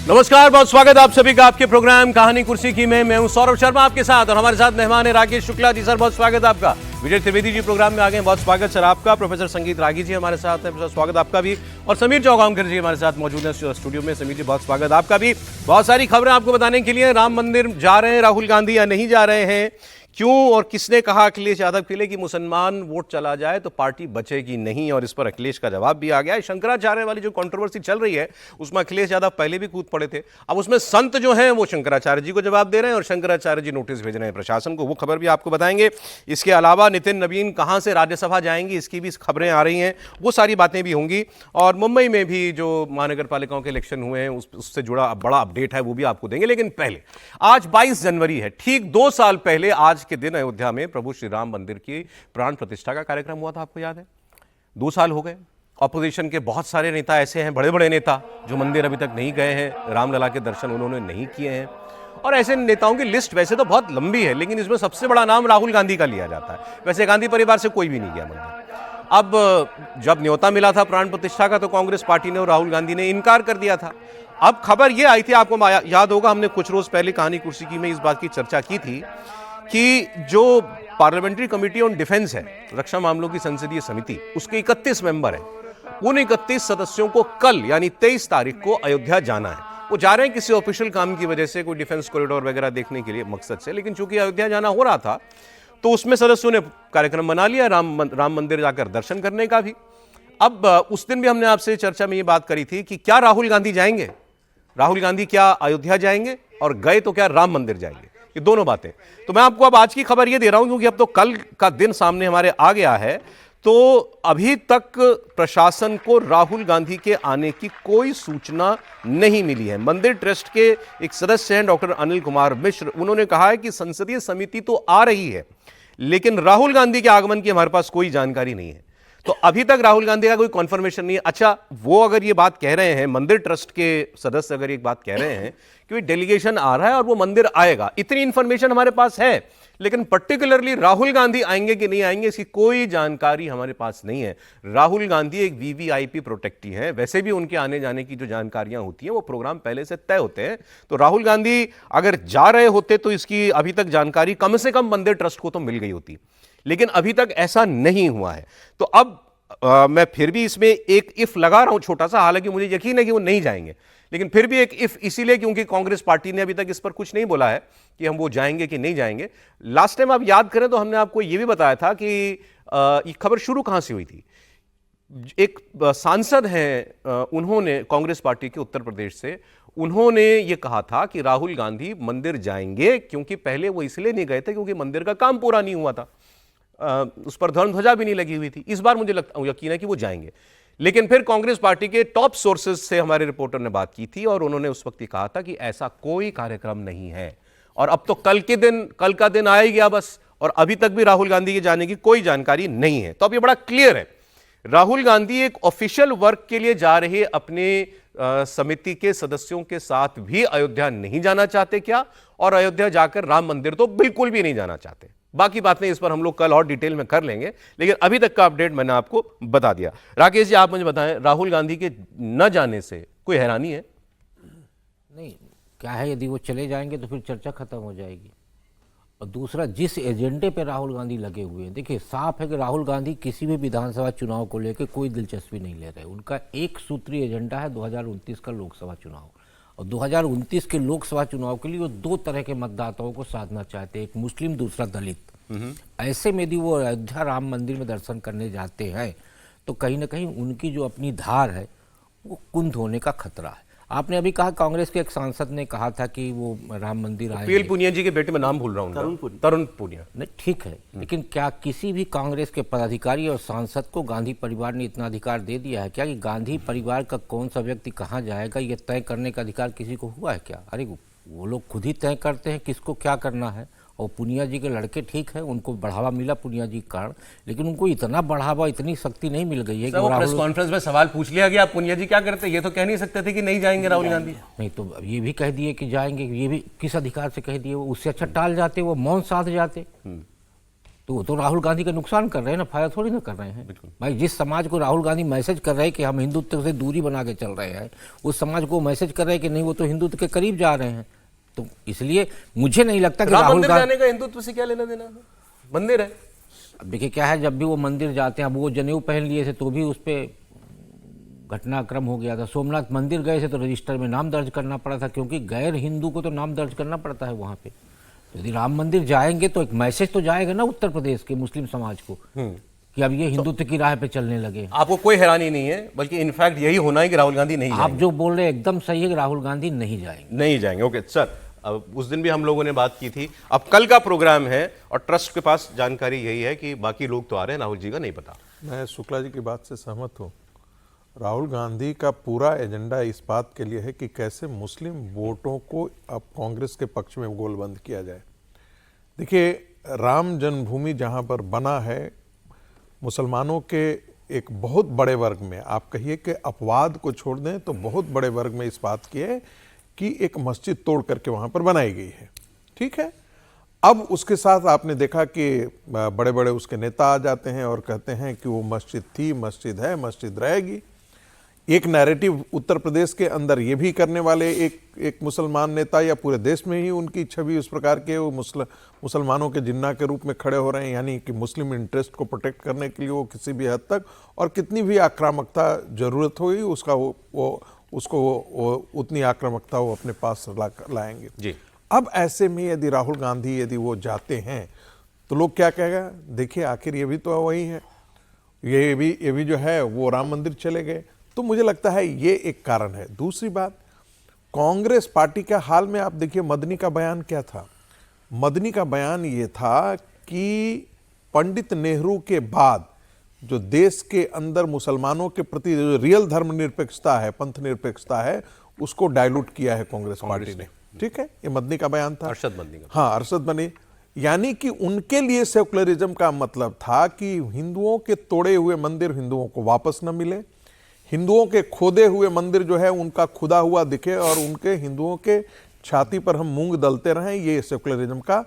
नमस्कार, बहुत स्वागत आप सभी का आपके प्रोग्राम कहानी कुर्सी की में। मैं हूं सौरभ शर्मा आपके साथ और हमारे साथ मेहमान है राकेश शुक्ला जी। सर बहुत स्वागत आपका। विजय त्रिवेदी जी प्रोग्राम में आ गए, बहुत स्वागत सर आपका। प्रोफेसर संगीत रागी जी हमारे साथ है, स्वागत आपका भी। और समीर चौगांवकर जी हमारे साथ मौजूद है स्टूडियो में। समीर जी बहुत स्वागत आपका भी। बहुत सारी खबरें आपको बताने के लिए। राम मंदिर जा रहे हैं राहुल गांधी या नहीं जा रहे हैं, क्यों और किसने कहा अखिलेश यादव के लिए कि मुसलमान वोट चला जाए तो पार्टी बचेगी नहीं, और इस पर अखिलेश का जवाब भी आ गया है। शंकराचार्य वाली जो कंट्रोवर्सी चल रही है उसमें अखिलेश यादव पहले भी कूद पड़े थे। अब उसमें संत जो हैं वो शंकराचार्य जी को जवाब दे रहे हैं और शंकराचार्य जी नोटिस भेज रहे हैं प्रशासन को, वो खबर भी आपको बताएंगे। इसके अलावा नितिन नवीन कहां से राज्यसभा जाएंगी इसकी भी खबरें आ रही हैं, वो सारी बातें भी होंगी। और मुंबई में भी जो महानगर पालिकाओं के इलेक्शन हुए हैं उससे जुड़ा बड़ा अपडेट है, वो भी आपको देंगे। लेकिन पहले आज 22 जनवरी है, ठीक 2 साल पहले आज के दिन अयोध्या में प्रभु श्री राम मंदिर की प्राण प्रतिष्ठा का कार्यक्रम हुआ था, आपको याद है? 2 साल हो गए। ऑपोजिशन के बहुत सारे नेता ऐसे हैं, बड़े बड़े नेता जो मंदिर अभी तक नहीं गए हैं, रामलला के दर्शन उन्होंने नहीं किए हैं। और ऐसे नेताओं की लिस्ट वैसे तो बहुत लंबी है, लेकिन इसमें सबसे बड़ा नाम राहुल गांधी का लिया जाता है। वैसे गांधी परिवार से कोई भी नहीं गया मंदिर। अब जब न्योता मिला था प्राण प्रतिष्ठा का तो कांग्रेस पार्टी ने और राहुल गांधी ने इनकार कर दिया था। अब खबर यह आई थी, आपको याद होगा हमने कुछ रोज पहले कहानी कुर्सी की में इस बात की चर्चा की थी कि जो पार्लियामेंट्री कमेटी ऑन डिफेंस है, रक्षा मामलों की संसदीय समिति, उसके 31 मेंबर हैं। उन 31 सदस्यों को कल यानी 23 तारीख को अयोध्या जाना है। वो जा रहे हैं किसी ऑफिशियल काम की वजह से, कोई डिफेंस कॉरिडोर वगैरह देखने के लिए मकसद से, लेकिन चूंकि अयोध्या जाना हो रहा था तो उसमें सदस्यों ने कार्यक्रम बना लिया राम मंदिर जाकर दर्शन करने का भी। अब उस दिन भी हमने आपसे चर्चा में ये बात करी थी कि क्या राहुल गांधी जाएंगे, राहुल गांधी क्या अयोध्या जाएंगे, और गए तो क्या राम मंदिर जाएंगे, ये दोनों बातें। तो मैं आपको अब आज की खबर ये दे रहा हूं क्योंकि अब तो कल का दिन सामने हमारे आ गया है। तो अभी तक प्रशासन को राहुल गांधी के आने की कोई सूचना नहीं मिली है। मंदिर ट्रस्ट के एक सदस्य हैं डॉक्टर अनिल कुमार मिश्र, उन्होंने कहा है कि संसदीय समिति तो आ रही है लेकिन राहुल गांधी के आगमन की हमारे पास कोई जानकारी नहीं है। तो अभी तक राहुल गांधी का कोई कॉन्फर्मेशन नहीं है। अच्छा, वो अगर ये बात कह रहे हैं, मंदिर ट्रस्ट के सदस्य अगर एक बात कह रहे हैं कि डेलीगेशन आ रहा है और वो मंदिर आएगा, इतनी इंफॉर्मेशन हमारे पास है, लेकिन पर्टिकुलरली राहुल गांधी आएंगे कि नहीं आएंगे इसकी कोई जानकारी हमारे पास नहीं है। राहुल गांधी एक वीवीआईपी प्रोटेक्टी हैं, वैसे भी उनके आने जाने की जो जानकारियां होती हैं वो प्रोग्राम पहले से तय होते हैं। तो राहुल गांधी अगर जा रहे होते तो इसकी अभी तक जानकारी कम से कम मंदिर ट्रस्ट को तो मिल गई होती, लेकिन अभी तक ऐसा नहीं हुआ है। तो अब मैं फिर भी इसमें एक इफ लगा रहा हूं छोटा सा, हालांकि मुझे यकीन है कि वो नहीं जाएंगे, लेकिन फिर भी एक इफ इसीलिए क्योंकि कांग्रेस पार्टी ने अभी तक इस पर कुछ नहीं बोला है कि हम वो जाएंगे कि नहीं जाएंगे। लास्ट टाइम आप याद करें तो हमने आपको ये भी बताया था कि ये खबर शुरू कहां से हुई थी। एक सांसद हैं, उन्होंने कांग्रेस पार्टी के उत्तर प्रदेश से, उन्होंने ये कहा था कि राहुल गांधी मंदिर जाएंगे, क्योंकि पहले वो इसलिए नहीं गए थे क्योंकि मंदिर का काम पूरा नहीं हुआ था, उस पर धर्म ध्वजा भी नहीं लगी हुई थी। इस बार मुझे यकीन है कि वो जाएंगे। लेकिन फिर कांग्रेस पार्टी के टॉप सोर्सेज से हमारे रिपोर्टर ने बात की थी और उन्होंने उस वक्त कहा था कि ऐसा कोई कार्यक्रम नहीं है। और अब तो कल का दिन आ ही गया बस, और अभी तक भी राहुल गांधी के जाने की कोई जानकारी नहीं है। तो अब ये बड़ा क्लियर है, राहुल गांधी एक ऑफिशियल वर्क के लिए जा रहे अपने समिति के सदस्यों के साथ भी अयोध्या नहीं जाना चाहते क्या, और अयोध्या जाकर राम मंदिर तो बिल्कुल भी नहीं जाना चाहते। बाकी बातें इस पर हम लोग कल और डिटेल में कर लेंगे, लेकिन अभी तक का अपडेट मैंने आपको बता दिया। राकेश जी आप मुझे बताएं, राहुल गांधी के न जाने से कोई हैरानी है? नहीं, क्या है, यदि वो चले जाएंगे तो फिर चर्चा खत्म हो जाएगी। और दूसरा, जिस एजेंडे पे राहुल गांधी लगे हुए हैं, देखिए साफ है कि राहुल गांधी किसी भी विधानसभा चुनाव को लेकर कोई दिलचस्पी नहीं ले रहे। उनका एक सूत्रीय एजेंडा है 2029 का लोकसभा चुनाव, और 2029 के लोकसभा चुनाव के लिए वो 2 तरह के मतदाताओं को साधना चाहते हैं, एक मुस्लिम दूसरा दलित। ऐसे में यदि वो अयोध्या राम मंदिर में दर्शन करने जाते हैं तो कहीं ना कहीं उनकी जो अपनी धार है वो कुंद होने का खतरा है। आपने अभी कहा, कांग्रेस के एक सांसद ने कहा था कि वो राम मंदिर आएंगे। पीएल पुनिया जी के बेटे में नाम भूल रहा हूँ, तरुण पुनिया। नहीं, ठीक है, लेकिन क्या किसी भी कांग्रेस के पदाधिकारी और सांसद को गांधी परिवार ने इतना अधिकार दे दिया है क्या कि गांधी परिवार का कौन सा व्यक्ति कहाँ जाएगा ये तय करने का अधिकार किसी को हुआ है क्या? अरे वो लोग खुद ही तय करते हैं किसको क्या करना है। और पुनिया जी के लड़के ठीक है, उनको बढ़ावा मिला पुनिया जी के कारण, लेकिन उनको इतना बढ़ावा, इतनी शक्ति नहीं मिल गई है कि प्रेस कॉन्फ्रेंस में सवाल पूछ लिया गया, पुनिया जी क्या करते? ये तो कह नहीं सकते थे कि नहीं जाएंगे राहुल गांधी। नहीं, तो ये भी कह दिए कि जाएंगे, ये भी किस अधिकार से कह दिए? वो उससे अच्छा टाल जाते, वो मौन साध जाते। तो वो तो राहुल गांधी का नुकसान कर रहे हैं ना, फायदा थोड़ी ना कर रहे हैं। भाई जिस समाज को राहुल गांधी मैसेज कर रहे हैं कि हम हिंदुत्व से दूरी बना के चल रहे हैं, उस समाज को मैसेज कर रहे हैं कि नहीं वो तो हिंदुत्व के करीब जा रहे हैं। तो इसलिए मुझे नहीं लगता कि राम राहुल मंदिर गांधी, जाने का हिंदुत्व से क्या लेना देना है? मंदिर है। अब देखिए क्या है, जब भी वो मंदिर जाते हैं, अब वो जनेऊ पहन लिए थे तो भी उस पर घटनाक्रम हो गया था। सोमनाथ मंदिर गए थे तो रजिस्टर में नाम दर्ज करना पड़ा था, क्योंकि गैर हिंदू को तो नाम दर्ज करना पड़ता है वहाँ पे। तो यदि राम मंदिर जाएंगे तो एक मैसेज तो जाएगा ना उत्तर प्रदेश के मुस्लिम समाज को कि अब ये हिंदुत्व की राह पे चलने लगे। आपको कोई हैरानी नहीं है, बल्कि इनफैक्ट यही होना है कि राहुल गांधी नहीं आप जाएंगे। जो बोल रहे हैं एकदम सही है कि राहुल गांधी नहीं जाएंगे। नहीं जाएंगे, ओके सर। अब उस दिन भी हम लोगों ने बात की थी, अब कल का प्रोग्राम है और ट्रस्ट के पास जानकारी यही है कि बाकी लोग तो आ रहे हैं, राहुल जी का नहीं पता। मैं शुक्ला जी की बात से सहमत हूँ। राहुल गांधी का पूरा एजेंडा इस बात के लिए है कि कैसे मुस्लिम वोटों को अब कांग्रेस के पक्ष में गोलबंद किया जाए। देखिए, राम जन्मभूमि जहाँ पर बना है, मुसलमानों के एक बहुत बड़े वर्ग में, आप कहिए कि अपवाद को छोड़ दें तो बहुत बड़े वर्ग में इस बात की है कि एक मस्जिद तोड़ करके वहाँ पर बनाई गई है। ठीक है, अब उसके साथ आपने देखा कि बड़े बड़े उसके नेता आ जाते हैं और कहते हैं कि वो मस्जिद थी, मस्जिद है, मस्जिद रहेगी। एक नैरेटिव उत्तर प्रदेश के अंदर ये भी करने वाले एक मुसलमान नेता, या पूरे देश में ही उनकी छवि उस प्रकार के, वो मुसलमानों के जिन्ना के रूप में खड़े हो रहे हैं, यानी कि मुस्लिम इंटरेस्ट को प्रोटेक्ट करने के लिए वो किसी भी हद तक और कितनी भी आक्रामकता जरूरत होगी उसका वो उतनी आक्रामकता वो अपने पास लाएंगे जी। अब ऐसे में यदि राहुल गांधी यदि वो जाते हैं तो लोग क्या कहेगा, देखिए आखिर ये भी तो वही है, ये भी जो है वो राम मंदिर चले गए। तो मुझे लगता है ये एक कारण है। दूसरी बात, कांग्रेस पार्टी का हाल में आप देखिए मदनी का बयान क्या था। मदनी का बयान ये था कि पंडित नेहरू के बाद जो देश के अंदर मुसलमानों के प्रति जो रियल धर्मनिरपेक्षता है, पंथ निरपेक्षता है, उसको डाइल्यूट किया है कांग्रेस पार्टी ने। ठीक है, ये मदनी का बयान था, अरशद मदनी का। हाँ, अरशद मदनी। यानी कि उनके लिए सेकुलरिज्म का मतलब था कि हिंदुओं के तोड़े हुए मंदिर हिंदुओं को वापस न मिले, हिंदुओं के खोदे हुए मंदिर जो है उनका खुदा हुआ दिखे और उनके हिंदुओं के छाती पर हम मूंग दलते रहें, ये सेकुलरिज्म का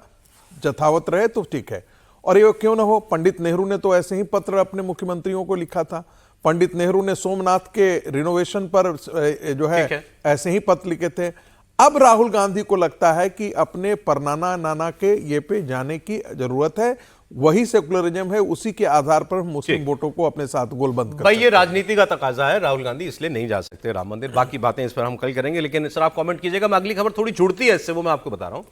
जथावत रहे तो ठीक है। और ये क्यों ना हो, पंडित नेहरू ने तो ऐसे ही पत्र अपने मुख्यमंत्रियों को लिखा था। पंडित नेहरू ने सोमनाथ के रिनोवेशन पर जो है ऐसे ही पत्र लिखे थे। अब राहुल गांधी को लगता है कि अपने परनाना नाना के ये पे जाने की जरूरत है, वही सेकुलरिज्म है, उसी के आधार पर मुस्लिम वोटों को अपने साथ गोलबंद कर भाई ये राजनीति का तकाजा है, राहुल गांधी इसलिए नहीं जा सकते राम मंदिर। बाकी बातें इस पर हम कल करेंगे, लेकिन सर आप कमेंट कीजिएगा। मैं अगली खबर थोड़ी जुड़ती है इससे, वो मैं आपको बता रहा हूं।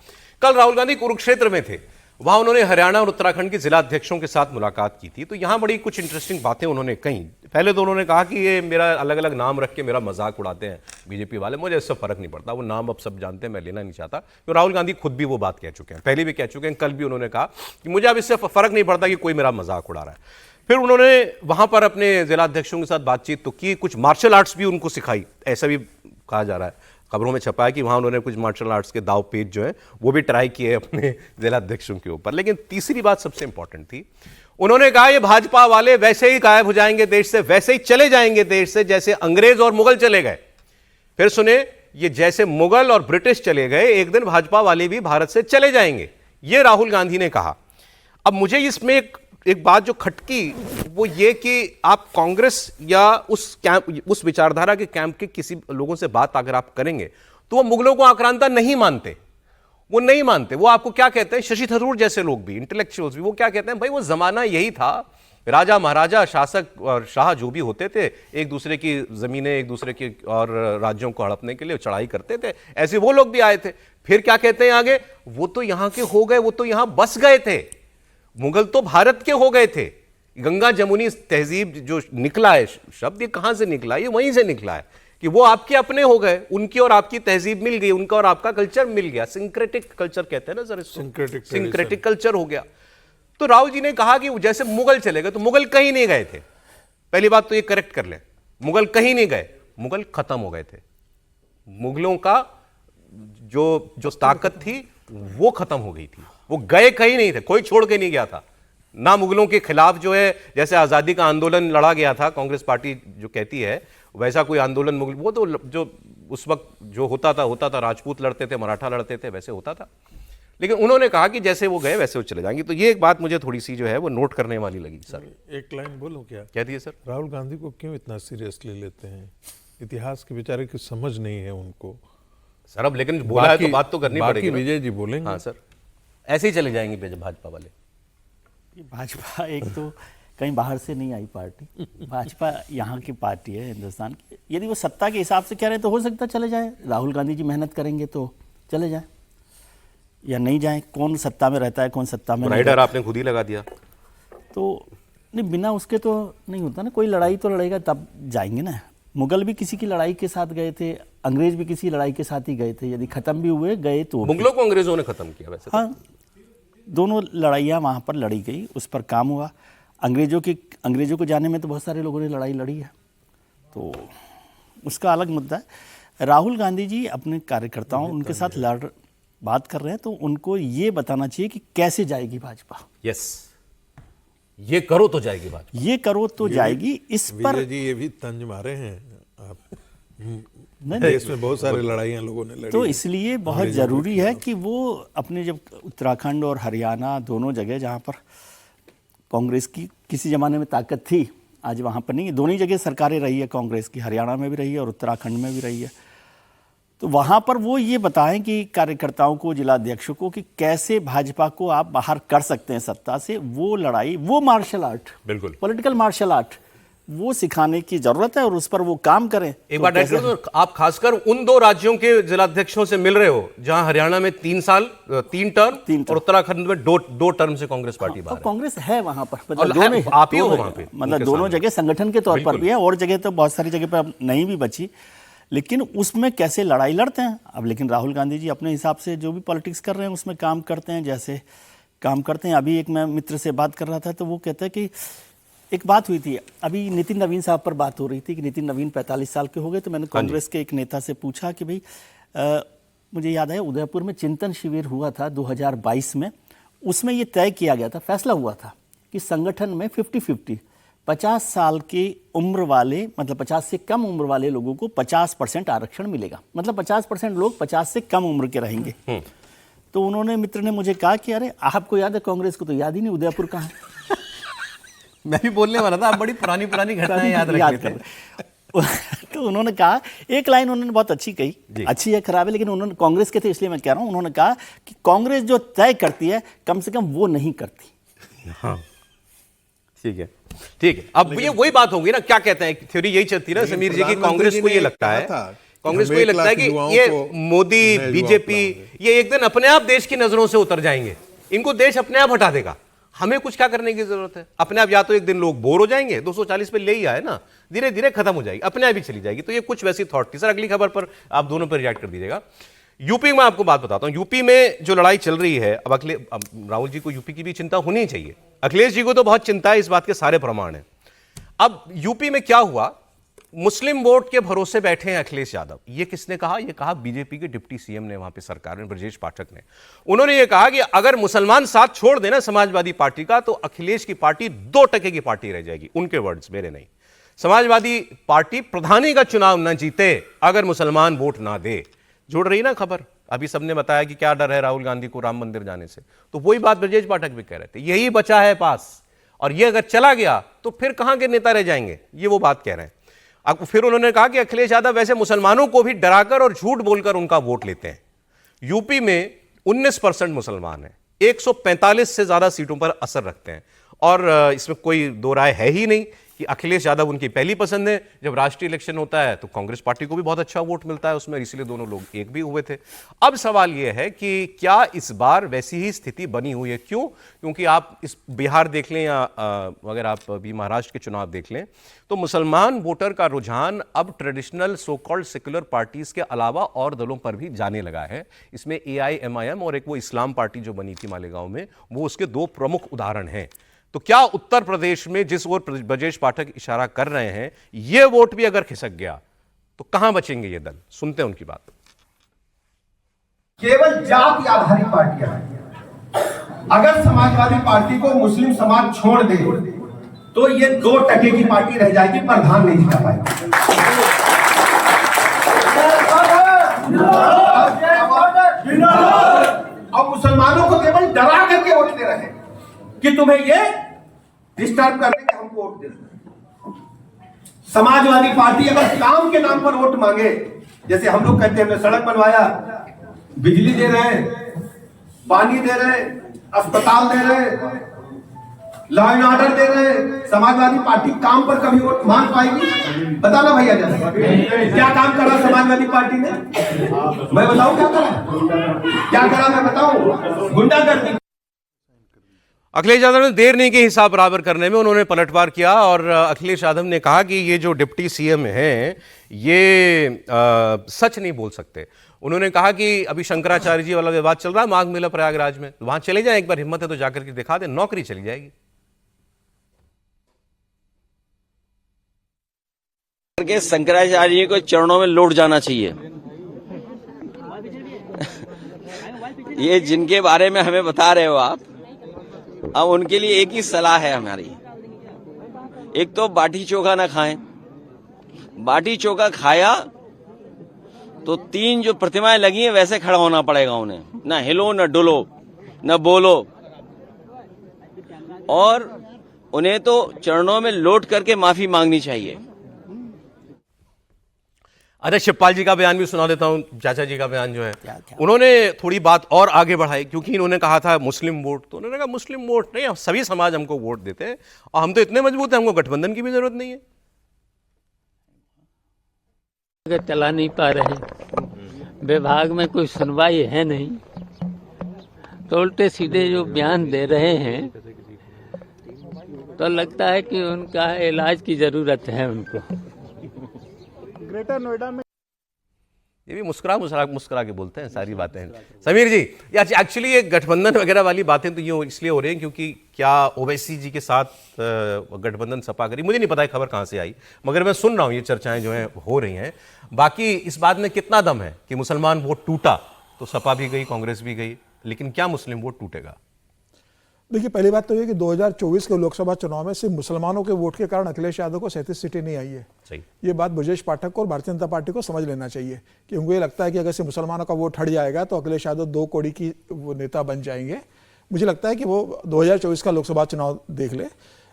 कल राहुल गांधी कुरुक्षेत्र में थे, वहां उन्होंने हरियाणा और उत्तराखंड के जिला अध्यक्षों के साथ मुलाकात की थी। तो यहां बड़ी कुछ इंटरेस्टिंग बातें उन्होंने कही। पहले तो उन्होंने कहा कि ये मेरा अलग अलग नाम रख के मेरा मजाक उड़ाते हैं बीजेपी वाले, मुझे इससे फर्क नहीं पड़ता, वो नाम अब सब जानते हैं, मैं लेना नहीं चाहता। तो राहुल गांधी खुद भी वो बात कह चुके हैं, पहले भी कह चुके हैं, कल भी उन्होंने कहा कि मुझे अब इससे फर्क नहीं पड़ता कि कोई मेरा मजाक उड़ा रहा है। फिर उन्होंने वहां पर अपने जिला अध्यक्षों के साथ बातचीत तो की, कुछ मार्शल आर्ट्स भी उनको सिखाई, ऐसा भी कहा जा रहा है, खबरों में छपा है कि वहां उन्होंने कुछ मार्शल आर्ट्स के दाव पेच जो है वो भी ट्राई किए अपने जिला अध्यक्षों के ऊपर। लेकिन तीसरी बात सबसे इंपॉर्टेंट थी, उन्होंने कहा ये भाजपा वाले वैसे ही गायब हो जाएंगे देश से, वैसे ही चले जाएंगे देश से जैसे अंग्रेज और मुगल चले गए। फिर सुने, ये जैसे मुगल और ब्रिटिश चले गए, एक दिन भाजपा वाले भी भारत से चले जाएंगे, ये राहुल गांधी ने कहा। अब मुझे इसमें एक बात जो खटकी वो ये कि आप कांग्रेस या उस विचारधारा के कैंप के किसी लोगों से बात अगर आप करेंगे तो वो मुगलों को आक्रांता नहीं मानते, वो नहीं मानते। वो आपको क्या कहते हैं, शशि थरूर जैसे लोग भी, इंटेलेक्चुअल्स भी, वो क्या कहते हैं, भाई वो जमाना यही था, राजा महाराजा शासक और शाह जो भी होते थे एक दूसरे की जमीनें एक दूसरे की और राज्यों को हड़पने के लिए चढ़ाई करते थे, ऐसे वो लोग भी आए थे। फिर क्या कहते हैं आगे, वो तो यहां के हो गए, वो तो यहां बस गए थे, मुगल तो भारत के हो गए थे। गंगा जमुनी तहजीब जो निकला है शब्द, ये कहां से निकला, ये वहीं से निकला है कि वो आपके अपने हो गए, उनकी और आपकी तहजीब मिल गई, उनका और आपका कल्चर मिल गया, सिंक्रेटिक कल्चर कहते हैं ना सर इसको, सिंक्रेटिक कल्चर हो गया। तो राहुल जी ने कहा कि जैसे मुगल चले गए, तो मुगल कहीं नहीं गए थे। पहली बात तो ये करेक्ट कर लें, मुगल कहीं नहीं गए, मुगल खत्म हो गए थे। मुगलों का जो ताकत थी वो खत्म हो गई थी, वो गए कहीं नहीं थे, कोई छोड़ के नहीं गया था ना। मुगलों के खिलाफ जो है जैसे आजादी का आंदोलन लड़ा गया था, कांग्रेस पार्टी जो कहती है, वैसा कोई आंदोलन मुगल, वो तो जो उस वक्त जो होता था, राजपूत लड़ते थे, मराठा लड़ते थे, वैसे होता था। लेकिन उन्होंने कहा कि जैसे वो गए वैसे वो चले जाएंगे। तो ये एक बात मुझे थोड़ी सी जो है वो नोट करने वाली लगी सर। एक लाइन बोलूं क्या? कह दिए सर। राहुल गांधी को क्यों इतना सीरियसली लेते हैं? इतिहास के बेचारे की समझ नहीं है उनको सर। अब लेकिन बोला है तो बात तो करनी पड़ेगी। विजय जी बोलेंगे। हाँ सर, ऐसे ही चले जाएंगे भाजपा वाले। भाजपा एक तो कहीं बाहर से नहीं आई पार्टी, भाजपा यहाँ की पार्टी है, हिंदुस्तान की। यदि वो सत्ता के हिसाब से कह रहे हैं तो हो सकता है चले जाए, राहुल गांधी जी मेहनत करेंगे तो चले जाए या नहीं जाए। कौन सत्ता में रहता है, कौन सत्ता में नहीं राइडर रहता। आपने खुद ही लगा दिया तो नहीं, बिना उसके तो नहीं होता ना। कोई लड़ाई तो लड़ेगा तब जाएंगे ना। मुगल भी किसी की लड़ाई के साथ गए थे, अंग्रेज भी किसी लड़ाई के साथ ही गए थे, यदि खत्म भी हुए गए तो। मुगलों को अंग्रेजों ने खत्म किया वैसे। हाँ, दोनों लड़ाइयाँ वहाँ पर लड़ी गई, उस पर काम हुआ। अंग्रेजों को जाने में तो बहुत सारे लोगों ने लड़ाई लड़ी है, तो उसका अलग मुद्दा है। राहुल गांधी जी अपने कार्यकर्ताओं उनके साथ बात कर रहे हैं, तो उनको ये बताना चाहिए कि कैसे जाएगी भाजपा। यस, ये करो तो जाएगी भाजपा, ये करो तो जाएगी। इस पर विजय जी ये भी तंज मारे हैं आप। नहीं, देश में बहुत सारी लड़ाइयाँ लोगों ने लड़ी तो हैं। इसलिए बहुत ज़रूरी है कि वो अपने, जब उत्तराखंड और हरियाणा दोनों जगह जहाँ पर कांग्रेस की किसी ज़माने में ताकत थी, आज वहाँ पर नहीं है। दोनों जगह सरकारें रही है कांग्रेस की, हरियाणा में भी रही है और उत्तराखंड में भी रही है। तो वहाँ पर वो ये बताएं कि कार्यकर्ताओं को, जिलाध्यक्षों को, कि कैसे भाजपा को आप बाहर कर सकते हैं सत्ता से। वो लड़ाई, वो मार्शल आर्ट, बिल्कुल पॉलिटिकल मार्शल आर्ट, वो सिखाने की जरूरत है और उस पर वो काम करें। एक बार तो आप खासकर उन दो राज्यों के जिलाध्यक्षों से मिल रहे हो जहां हरियाणा में 3 साल 3 टर्म और उत्तराखंड में दो टर्म से कांग्रेस पार्टी बाहर है। कांग्रेस है वहां पर, और आप ही हो वहां पे, मतलब दोनों जगह संगठन के तौर पर भी है, और जगह तो बहुत सारी जगह पर नहीं भी बची, लेकिन उसमें कैसे लड़ाई लड़ते हैं अब। लेकिन राहुल गांधी जी अपने हिसाब से जो भी पॉलिटिक्स कर रहे हैं उसमें काम करते हैं, जैसे काम करते हैं। अभी एक मैं मित्र से बात कर रहा था तो वो कहता है कि एक बात हुई थी, अभी नितिन नवीन साहब पर बात हो रही थी कि नितिन नवीन 45 साल के हो गए। तो मैंने कांग्रेस के एक नेता से पूछा कि भाई मुझे याद है उदयपुर में चिंतन शिविर हुआ था 2022 में, उसमें ये तय किया गया था, फैसला हुआ था कि संगठन में 50-50, 50 साल की उम्र वाले, मतलब 50 से कम उम्र वाले लोगों को 50% आरक्षण मिलेगा, मतलब 50% लोग 50 से कम उम्र के रहेंगे। तो उन्होंने, मित्र ने मुझे कहा कि अरे आपको याद है, कांग्रेस को तो याद ही नहीं उदयपुर कहाँ है। मैं भी बोलने वाला था, आप बड़ी पुरानी घटनाएं याद रखते थे। तो उन्होंने कहा, एक लाइन उन्होंने बहुत अच्छी कही, अच्छी है खराब है, लेकिन उन्होंने, कांग्रेस के थे इसलिए मैं कह रहा हूं, उन्होंने कहा कि कांग्रेस जो तय करती है कम से कम वो नहीं करती। हाँ, ठीक है, ठीक है। अब ये वही बात होगी ना, क्या कहते हैं, थ्योरी यही चलती है ना समीर जी की, कांग्रेस को ये लगता है, कांग्रेस को ये लगता है कि ये मोदी, बीजेपी, ये एक दिन अपने आप देश की नजरों से उतर जाएंगे, इनको देश अपने आप हटा देगा, हमें कुछ क्या करने की जरूरत है। अपने आप या तो एक दिन लोग बोर हो जाएंगे, 240 पे ले ही आए ना, धीरे धीरे खत्म हो जाएगी, अपने आप ही चली जाएगी। तो ये कुछ वैसी थॉट थी। सर अगली खबर पर आप दोनों पर रिएक्ट कर दीजिएगा। यूपी में आपको बात बताता हूं, यूपी में जो लड़ाई चल रही है, अब राहुल जी को यूपी की भी चिंता होनी चाहिए, अखिलेश जी को तो बहुत चिंता है, इस बात के सारे प्रमाण है। अब यूपी में क्या हुआ, मुस्लिम वोट के भरोसे बैठे हैं अखिलेश यादव। ये किसने कहा? ये कहा बीजेपी के डिप्टी सीएम ने, वहां पे सरकार में ब्रजेश पाठक ने। उन्होंने ये कहा कि अगर मुसलमान साथ छोड़ देना समाजवादी पार्टी का तो अखिलेश की पार्टी 2% की पार्टी रह जाएगी। उनके वर्ड्स, मेरे नहीं। समाजवादी पार्टी प्रधानी का चुनाव न जीते अगर मुसलमान वोट ना दे। जुड़ रही ना खबर। अभी सबने बताया कि क्या डर है राहुल गांधी को राम मंदिर जाने से, तो वही बात ब्रजेश पाठक भी कह रहे थे, यही बचा है पास, और ये अगर चला गया तो फिर कहां के नेता रह जाएंगे, ये वो बात कह रहे हैं। अब फिर उन्होंने कहा कि अखिलेश यादव वैसे मुसलमानों को भी डराकर और झूठ बोलकर उनका वोट लेते हैं। यूपी में 19% मुसलमान हैं, 145 से ज्यादा सीटों पर असर रखते हैं, और इसमें कोई दो राय है ही नहीं कि अखिलेश यादव उनकी पहली पसंद है। जब राष्ट्रीय इलेक्शन होता है तो कांग्रेस पार्टी को भी बहुत अच्छा वोट मिलता है उसमें, इसलिए दोनों लोग एक भी हुए थे। अब सवाल यह है कि क्या इस बार वैसी ही स्थिति बनी हुई है? क्यों? क्योंकि आप इस बिहार देख लें या अगर आप अभी महाराष्ट्र के चुनाव देख लें तो मुसलमान वोटर का रुझान अब traditional so called secular parties के अलावा और दलों पर भी जाने लगा है। इसमें AIMIM और एक वो इस्लाम पार्टी जो बनी थी मालेगांव में, वो उसके दो प्रमुख उदाहरण हैं। तो क्या उत्तर प्रदेश में जिस ओर ब्रजेश पाठक इशारा कर रहे हैं, यह वोट भी अगर खिसक गया तो कहां बचेंगे ये दल? सुनते हैं उनकी बात। केवल जाति आधारित पार्टियां हैं। अगर समाजवादी पार्टी को मुस्लिम समाज छोड़ दे तो ये 2% की पार्टी रह जाएगी, प्रधान नहीं जिता पाएगी। अब मुसलमान मुसलमानों को केवल डरा करके वोट दे रहे हैं कि तुम्हें ये डिस्टर्ब करने के हमको वोट दे। समाजवादी पार्टी अगर काम के नाम पर वोट मांगे, जैसे हम लोग कहते हैं हमने सड़क बनवाया, बिजली दे रहे हैं, पानी दे रहे हैं, अस्पताल दे रहे हैं, लॉ एंड ऑर्डर दे रहे हैं, समाजवादी पार्टी काम पर कभी वोट मांग पाएगी? बताना भैया जरा, क्या काम करा समाजवादी पार्टी ने? मैं बताऊं क्या करा मैं बताऊं? गुंडागर्दी। अखिलेश यादव ने देर नहीं की हिसाब बराबर करने में, उन्होंने पलटवार किया और अखिलेश यादव ने कहा कि ये जो डिप्टी सीएम हैं ये सच नहीं बोल सकते। उन्होंने कहा कि अभी शंकराचार्य जी वाला विवाद चल रहा है माघ मेला प्रयागराज में, वहां चले जाएं, एक बार हिम्मत है तो जाकर के दिखा दें, नौकरी चली जाएगी। के शंकराचार्य जी को चरणों में लौट जाना चाहिए। ये जिनके बारे में हमें बता रहे हो आप, अब उनके लिए एक ही सलाह है हमारी, एक तो बाटी चोखा ना खाएं। बाटी चोखा खाया तो 3 जो प्रतिमाएं लगी हैं वैसे खड़ा होना पड़ेगा उन्हें, ना हिलो ना डुलो ना बोलो, और उन्हें तो चरणों में लौट करके माफी मांगनी चाहिए। अच्छा, शिवपाल जी का बयान भी सुना देता हूं, चाचा जी का बयान जो है, उन्होंने थोड़ी बात और आगे बढ़ाई, क्योंकि इन्होंने कहा था मुस्लिम वोट, तो उन्होंने कहा मुस्लिम वोट नहीं, सभी समाज हमको वोट देते हैं और हम तो इतने मजबूत हैं, हमको गठबंधन की भी जरूरत नहीं है। चला नहीं पा रहे, विभाग में कोई सुनवाई है नहीं, तो उल्टे सीधे जो बयान दे रहे हैं तो लगता है कि उनका इलाज की जरूरत है उनको। ग्रेटर नोएडा में ये भी मुस्कुरा के बोलते हैं सारी बातें। समीर जी, एक्चुअली ये गठबंधन वगैरह वाली बातें तो ये इसलिए हो रही हैं क्योंकि क्या ओवैसी जी के साथ गठबंधन सपा करी, मुझे नहीं पता है खबर कहाँ से आई, मगर मैं सुन रहा हूँ ये चर्चाएं जो हैं हो रही हैं। बाकी इस बात में कितना दम है कि मुसलमान वोट टूटा तो सपा भी गई, कांग्रेस भी गई, लेकिन क्या मुस्लिम वोट टूटेगा? देखिए, पहली बात तो ये कि 2024 के लोकसभा चुनाव में सिर्फ मुसलमानों के वोट के कारण अखिलेश यादव को 37 सीटें नहीं आई है। सही। ये बात ब्रजेश पाठक को और भारतीय जनता पार्टी को समझ लेना चाहिए कि उनको ये लगता है कि अगर से मुसलमानों का वोट हट जाएगा तो अखिलेश यादव 2 कौड़ी की वो नेता बन जाएंगे। मुझे लगता है कि वो 2024 का लोकसभा चुनाव देख ले।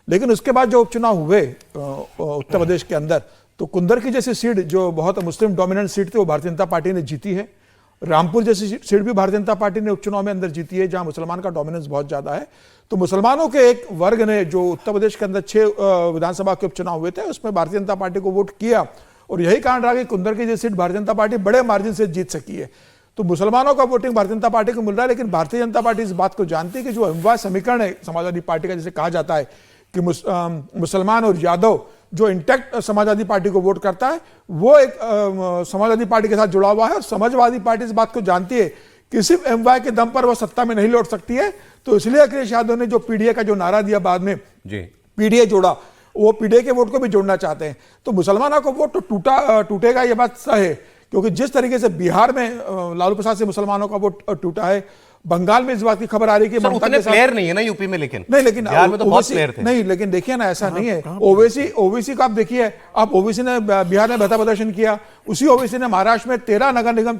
लेकिन उसके बाद जो उपचुनाव हुए उत्तर प्रदेश के अंदर, तो कुंदर की जैसी सीट जो बहुत मुस्लिम डोमिनेंट सीट थी वो भारतीय जनता पार्टी ने जीती है। रामपुर जैसी सीट भी भारतीय जनता पार्टी ने उपचुनाव में अंदर जीती है, जहां मुसलमान का डोमिनेंस बहुत ज्यादा है। तो मुसलमानों के एक वर्ग ने जो उत्तर प्रदेश के अंदर 6 विधानसभा के उपचुनाव हुए थे उसमें भारतीय जनता पार्टी को वोट किया, और यही कारण रहा कि कुंदर की जैसी सीट भारतीय जनता पार्टी बड़े मार्जिन से जीत सकी है। तो मुसलमानों का वोटिंग भारतीय जनता पार्टी को मिल रहा है, लेकिन भारतीय जनता पार्टी इस बात को जानती है कि जो अमवा समीकरण है समाजवादी पार्टी का, जिसे कहा जाता है कि मुसलमान और यादव जो इंटैक्ट समाजवादी पार्टी को वोट करता है वो एक समाजवादी पार्टी के साथ जुड़ा हुआ है, और समाजवादी पार्टी इस बात को जानती है कि सिर्फ एमवाई के दम पर वो सत्ता में नहीं लौट सकती है। तो इसलिए अखिलेश यादव ने जो पीडीए का जो नारा दिया बाद में जी, पीडीए जोड़ा, वो पीडीए के वोट को भी जोड़ना चाहते हैं। तो मुसलमानों का वोट तो टूटेगा, ये बात सही है, क्योंकि जिस तरीके से बिहार में लालू प्रसाद से मुसलमानों का वोट टूटा है, बंगाल में इस बात की खबर आ रही है कि उतने प्लेयर नहीं है ना यूपी में, लेकिन बिहार में तो बहुत प्लेयर थे। नहीं, लेकिन देखिए ना, ऐसा नहीं है। ओवैसी को आप देखिए, आप ओवैसी ने बिहार में बेहतर प्रदर्शन किया, उसी ओवैसी ने महाराष्ट्र में 13 नगर निगम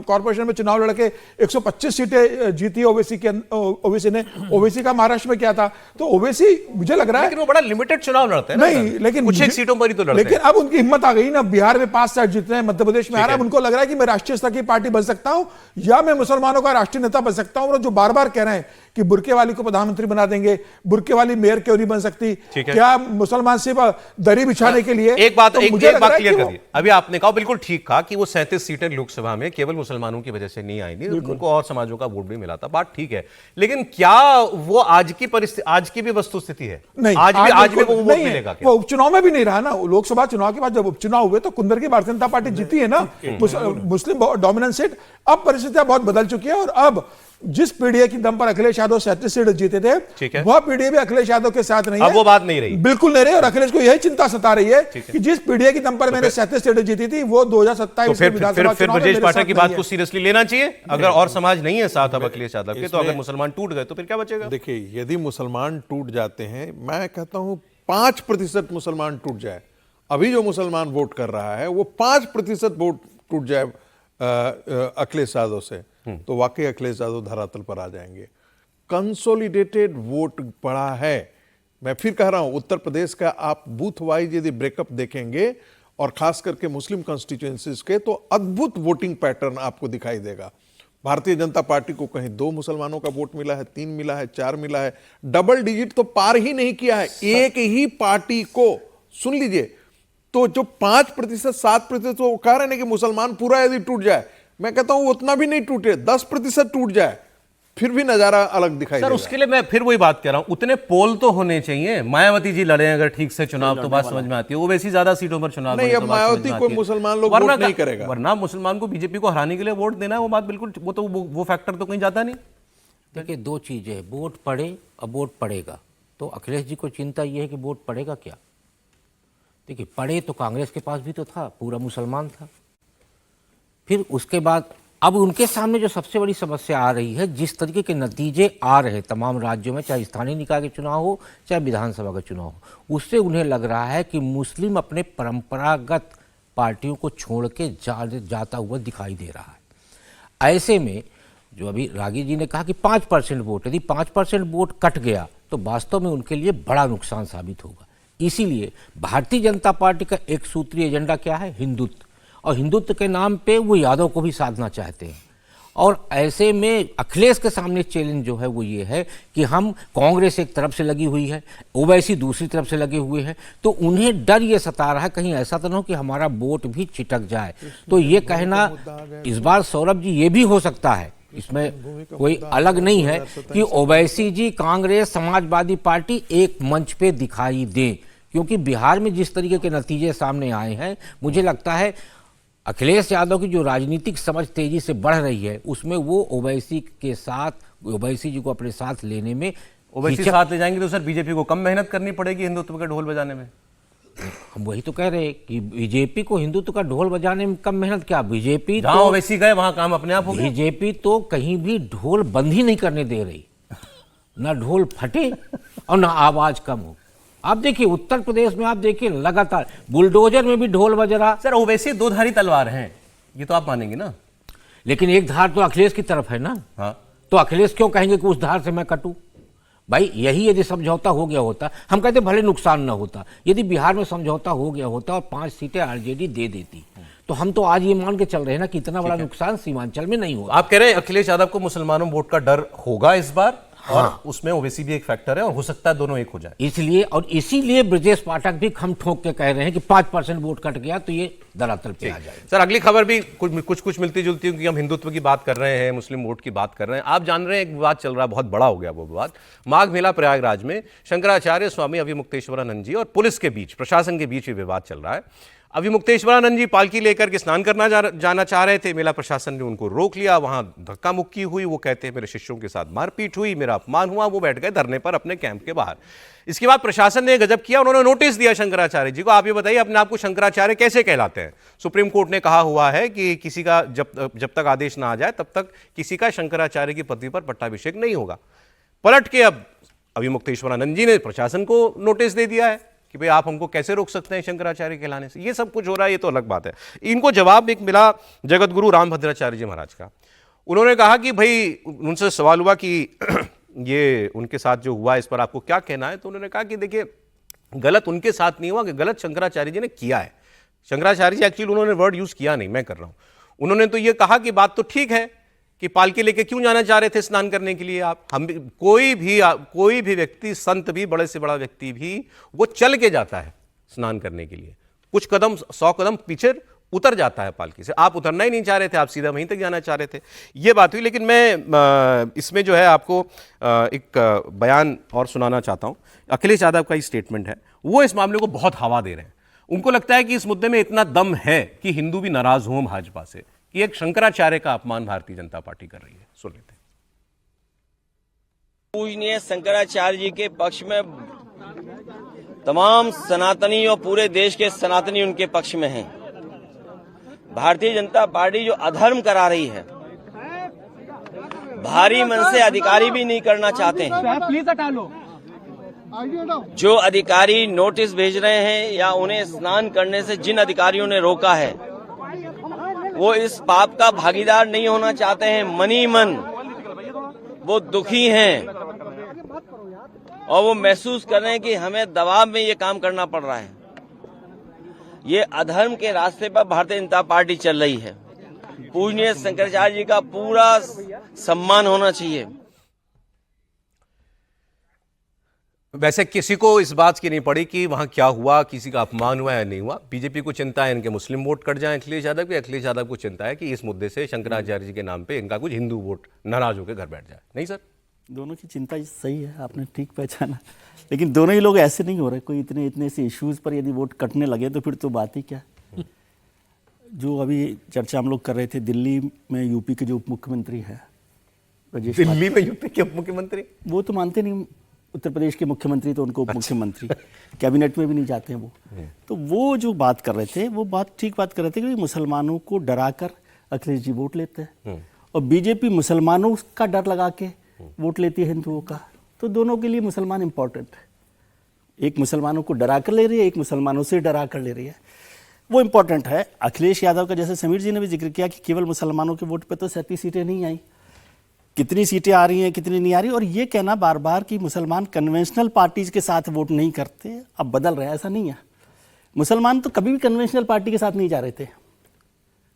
कॉर्पोरेशन में चुनाव लड़के 125 सीटें जीती ओवैसी ने। ओवैसी का महाराष्ट्र में क्या था? तो ओवैसी मुझे लग रहा है लेकिन वो बड़ा लिमिटेड चुनाव लड़ते हैं। नहीं, लेकिन कुछ एक सीटों पर ही तो लड़ते हैं। लेकिन अब उनकी हिम्मत आ गई ना, बिहार में 5 सीट जीतने, मध्य प्रदेश में आ रहा है, उनको लग रहा है कि मैं राष्ट्रीय स्तर की पार्टी बन सकता हूं या मैं मुसलमानों का राष्ट्रीय नेता बन सकता हूं। और जो बार बार कह रहे हैं कि बुर्के वाली को प्रधानमंत्री बना देंगे, बुर्के वाली मेयर क्यों नहीं बन सकती, क्या मुसलमान सिर्फ दरी बिछाने के लिए? एक बात क्लियर करिए। अभी आपने कहा, बिल्कुल ठीक कहा कि वो 37 सीटें लोकसभा में केवल मुसलमानों की वजह से नहीं आई थी, उनको और समाजों का वोट भी मिला था, बात ठीक है। लेकिन क्या वो आज की परिस्थिति, आज की भी वस्तुस्थिति है? नहीं, आज भी वो वोट मिलेगा क्या? वो उपचुनाव में भी नहीं रहा ना। लोकसभा चुनाव के बाद जब उपचुनाव हुए तो कुंदर की भारतीय जनता पार्टी जीती है ना, मुस्लिम डोमिनेंट सीट। अब परिस्थितियां बहुत बदल चुकी है, और अब जिस पीडीए की दम पर अखिलेश यादव 37 सीट जीते थे, वह पीडीए भी अखिलेश यादव के साथ नहीं है। अब वो बात नहीं रही, बिल्कुल नहीं रही, और अखिलेश को यही चिंता सता रही है कि जिस पीडीए की दम पर मैंने 37 सीटें जीती थी वो 2027 फिर ब्रजेश पाठक की बात को सीरियसली लेना चाहिए। अगर और समाज नहीं है साथ अब अखिलेश यादव के, तो अगर मुसलमान टूट गए तो फिर क्या बचेगा? देखिए, यदि मुसलमान टूट जाते हैं, मैं कहता हूं 5% मुसलमान टूट जाए, अभी जो मुसलमान वोट कर रहा है वो 5% वोट टूट जाए अखिलेश यादव से, तो वाकई अखिलेश यादव धरातल पर आ जाएंगे। कंसोलिडेटेड वोट पड़ा है। मैं फिर कह रहा हूं, उत्तर प्रदेश का आप बूथ वाइज यदि ब्रेकअप देखेंगे और खास करके मुस्लिम कॉन्स्टिट्यूएंसीज के, तो अद्भुत वोटिंग पैटर्न आपको दिखाई देगा। भारतीय जनता पार्टी को कहीं 2 मुसलमानों का वोट मिला है, 3 मिला है, 4 मिला है, डबल डिजिट तो पार ही नहीं किया है एक ही पार्टी को। सुन लीजिए, तो जो 5%, 7% तो कह रहे हैं कि मुसलमान पूरा यदि टूट जाए, मैं कहता हूं उतना भी नहीं टूटे, 10% टूट जाए, फिर भी नजारा अलग दिखाई सर, उसके लिए मैं फिर वही बात कह रहा हूं, उतने पोल तो होने चाहिए। मायावती जी लड़े अगर ठीक से चुनाव तो बात समझ में आती है, वो वैसी ज्यादा सीटों पर चुनाव नहीं। अब मायावती को मुसलमान लोग वोट नहीं करेगा, वरना मुसलमान को बीजेपी को हराने के लिए वोट देना है, वो बात बिल्कुल, वो फैक्टर तो कहीं जाता नहीं। देखिए, 2 चीजें हैं, वोट पड़े और वोट पड़ेगा। तो अखिलेश जी को चिंता यह है कि वोट पड़ेगा क्या। देखिए, पड़े तो कांग्रेस के पास भी तो था, पूरा मुसलमान था। फिर उसके बाद अब उनके सामने जो सबसे बड़ी समस्या आ रही है, जिस तरीके के नतीजे आ रहे तमाम राज्यों में, चाहे स्थानीय निकाय के चुनाव हो चाहे विधानसभा का चुनाव हो, उससे उन्हें लग रहा है कि मुस्लिम अपने परंपरागत पार्टियों को छोड़ के जाता हुआ दिखाई दे रहा है। ऐसे में जो अभी रागी जी ने कहा कि 5% वोट, यदि 5% वोट कट गया तो वास्तव में उनके लिए बड़ा नुकसान साबित होगा। इसीलिए भारतीय जनता पार्टी का एक सूत्रीय एजेंडा क्या है? हिंदुत्व। और हिंदुत्व के नाम पे वो यादव को भी साधना चाहते हैं। और ऐसे में अखिलेश के सामने चैलेंज जो है वो ये है कि हम, कांग्रेस एक तरफ से लगी हुई है, ओवैसी दूसरी तरफ से लगे हुए हैं, तो उन्हें डर ये सता रहा है कहीं ऐसा तो ना हो कि हमारा वोट भी चिटक जाए। तो ये कहना इस बार सौरभ जी ये भी हो सकता है, इसमें कोई अलग नहीं है कि ओवैसी जी, कांग्रेस, समाजवादी पार्टी एक मंच पे दिखाई दे, क्योंकि बिहार में जिस तरीके के नतीजे सामने आए हैं, मुझे लगता है अखिलेश यादव की जो राजनीतिक समझ तेजी से बढ़ रही है, उसमें वो ओवैसी के साथ, ओवैसी जी को अपने साथ लेने में, ओवैसी साथ ले जाएंगे तो सर बीजेपी को कम मेहनत करनी पड़ेगी हिंदुत्व का ढोल बजाने में। हम वही तो कह रहे हैं कि बीजेपी को हिंदुत्व का ढोल बजाने में कम मेहनत क्या, बीजेपी जहां ओवैसी गए वहां काम अपने आप हो गया। बीजेपी तो कहीं भी ढोल बंद ही नहीं करने दे रही, ना ढोल फटे और ना आवाज कम हो। आप देखिए उत्तर प्रदेश में, आप देखिए लगातार बुलडोजर में भी ढोल बज रहा। सर, ओवैसी 2 धारी तलवार हैं, ये तो आप मानेंगे ना। लेकिन एक धार तो अखिलेश की तरफ है ना। हाँ, तो अखिलेश क्यों कहेंगे कि उस धार से मैं कटूं? भाई यही यदि समझौता हो गया होता, हम कहते भले नुकसान ना होता, यदि बिहार में समझौता हो गया होता और 5 सीटें आरजेडी दे देती, तो हम तो आज ये मान के चल रहे हैं ना कि इतना बड़ा नुकसान सीमांचल में नहीं होगा। आप कह रहे हैं अखिलेश यादव को मुसलमानों वोट का डर होगा इस बार। हाँ। और उसमें ओवैसी भी एक फैक्टर है और हो सकता है दोनों एक हो जाए। इसीलिए ब्रजेश पाठक भी खम ठोक के कह रहे हैं कि 5% वोट कट गया तो ये धरातल पे आ जाए। सर, अगली खबर भी कुछ मिलती जुलती, क्योंकि हम हिंदुत्व की बात कर रहे हैं, मुस्लिम वोट की बात कर रहे हैं। आप जान रहे हैं एक विवाद चल रहा है, बहुत बड़ा हो गया वो विवाद, माघ मेला प्रयागराज में शंकराचार्य स्वामी अभिमुक्तेश्वरानंद जी और पुलिस के बीच, प्रशासन के बीच ये विवाद चल रहा है। अभिमुक्तेश्वरानंद जी पालकी लेकर के स्नान करना जाना चाह रहे थे, मेला प्रशासन ने उनको रोक लिया, वहां धक्का मुक्की हुई। वो कहते हैं मेरे शिष्यों के साथ मारपीट हुई, मेरा अपमान हुआ। वो बैठ गए धरने पर अपने कैंप के बाहर। इसके बाद प्रशासन ने गजब किया, उन्होंने नोटिस दिया शंकराचार्य जी को। आप ये बताइए अपने आप को शंकराचार्य कैसे कहलाते हैं? सुप्रीम कोर्ट ने कहा हुआ है कि किसी का जब तक आदेश ना आ जाए तब तक किसी का शंकराचार्य की पदवी पर पट्टाभिषेक नहीं होगा। पलट के अब अभिमुक्तेश्वरानंद जी ने प्रशासन को नोटिस दे दिया है कि भाई आप हमको कैसे रोक सकते हैं शंकराचार्य कहलाने से। ये सब कुछ हो रहा है, ये तो अलग बात है। इनको जवाब एक मिला जगत गुरु रामभद्राचार्य जी महाराज का। उन्होंने कहा कि भाई, उनसे सवाल हुआ कि ये उनके साथ जो हुआ इस पर आपको क्या कहना है? तो उन्होंने कहा कि देखिए, गलत उनके साथ नहीं हुआ, कि गलत शंकराचार्य जी ने किया है। शंकराचार्य जी एक्चुअली उन्होंने वर्ड यूज किया नहीं, मैं कर रहा हूं। उन्होंने तो ये कहा कि बात तो ठीक है कि पालकी लेके क्यों जाना चाह रहे थे स्नान करने के लिए आप? हम कोई भी व्यक्ति, संत भी, बड़े से बड़ा व्यक्ति भी, वो चल के जाता है स्नान करने के लिए, कुछ कदम, 100 कदम पीछे उतर जाता है पालकी से। आप उतरना ही नहीं चाह रहे थे, आप सीधा वहीं तक जाना चाह रहे थे। ये बात हुई। लेकिन मैं इसमें जो है आपको एक बयान और सुनाना चाहता हूं। अखिलेश यादव का ही स्टेटमेंट है, वो इस मामले को बहुत हवा दे रहे हैं। उनको लगता है कि इस मुद्दे में इतना दम है कि हिंदू भी नाराज हों भाजपा से, कि एक शंकराचार्य का अपमान भारतीय जनता पार्टी कर रही है। सुन लेते हैं। पूजनीय शंकराचार्य जी के पक्ष में तमाम सनातनी और पूरे देश के सनातनी उनके पक्ष में हैं। भारतीय जनता पार्टी जो अधर्म करा रही है, भारी मन से अधिकारी भी नहीं करना चाहते हैं। प्लीज हटा लो। जो अधिकारी नोटिस भेज रहे हैं या उन्हें स्नान करने से जिन अधिकारियों ने रोका है, वो इस पाप का भागीदार नहीं होना चाहते हैं। मनी मन वो दुखी हैं और वो महसूस कर रहे हैं कि हमें दबाव में ये काम करना पड़ रहा है। ये अधर्म के रास्ते पर भारतीय जनता पार्टी चल रही है। पूजनीय शंकराचार्य जी का पूरा सम्मान होना चाहिए। वैसे किसी को इस बात की नहीं पड़ी कि वहां क्या हुआ, किसी का अपमान हुआ या नहीं हुआ। बीजेपी को चिंता है इनके मुस्लिम वोट कट जाएं अखिलेश यादव के, अखिलेश यादव को चिंता है कि इस मुद्दे से शंकराचार्य जी के नाम पे इनका कुछ हिंदू वोट नाराज होकर घर बैठ जाए। नहीं सर, दोनों की चिंता सही है, आपने ठीक पहचाना। लेकिन दोनों ही लोग ऐसे नहीं हो रहे। कोई इतने से इश्यूज पर यदि वोट कटने लगे तो फिर तो बात ही क्या। जो अभी चर्चा हम लोग कर रहे थे, दिल्ली में यूपी के जो उप मुख्यमंत्री है ब्रजेश पाठक, दिल्ली में यूपी के उप मुख्यमंत्री, वो तो मानते नहीं। उत्तर प्रदेश के मुख्यमंत्री तो उनको उप मुख्यमंत्री, कैबिनेट में भी नहीं जाते हैं वो। तो वो जो बात कर रहे थे, वो बात ठीक बात कर रहे थे कि मुसलमानों को डरा कर अखिलेश जी वोट लेते हैं और बीजेपी मुसलमानों का डर लगा के वोट लेती है हिंदुओं का। तो दोनों के लिए मुसलमान इंपॉर्टेंट है। एक मुसलमानों को डरा कर ले रही है, एक मुसलमानों से डरा कर ले रही है, वो इंपॉर्टेंट है। अखिलेश यादव का जैसे समीर जी ने भी जिक्र किया कि केवल मुसलमानों के वोट पे तो 37 सीटें नहीं आई, कितनी सीटें आ रही हैं, कितनी नहीं आ रही। और ये कहना बार बार कि मुसलमान कन्वेंशनल पार्टीज के साथ वोट नहीं करते, अब बदल रहा है, ऐसा नहीं है। मुसलमान तो कभी भी कन्वेंशनल पार्टी के साथ नहीं जा रहे थे।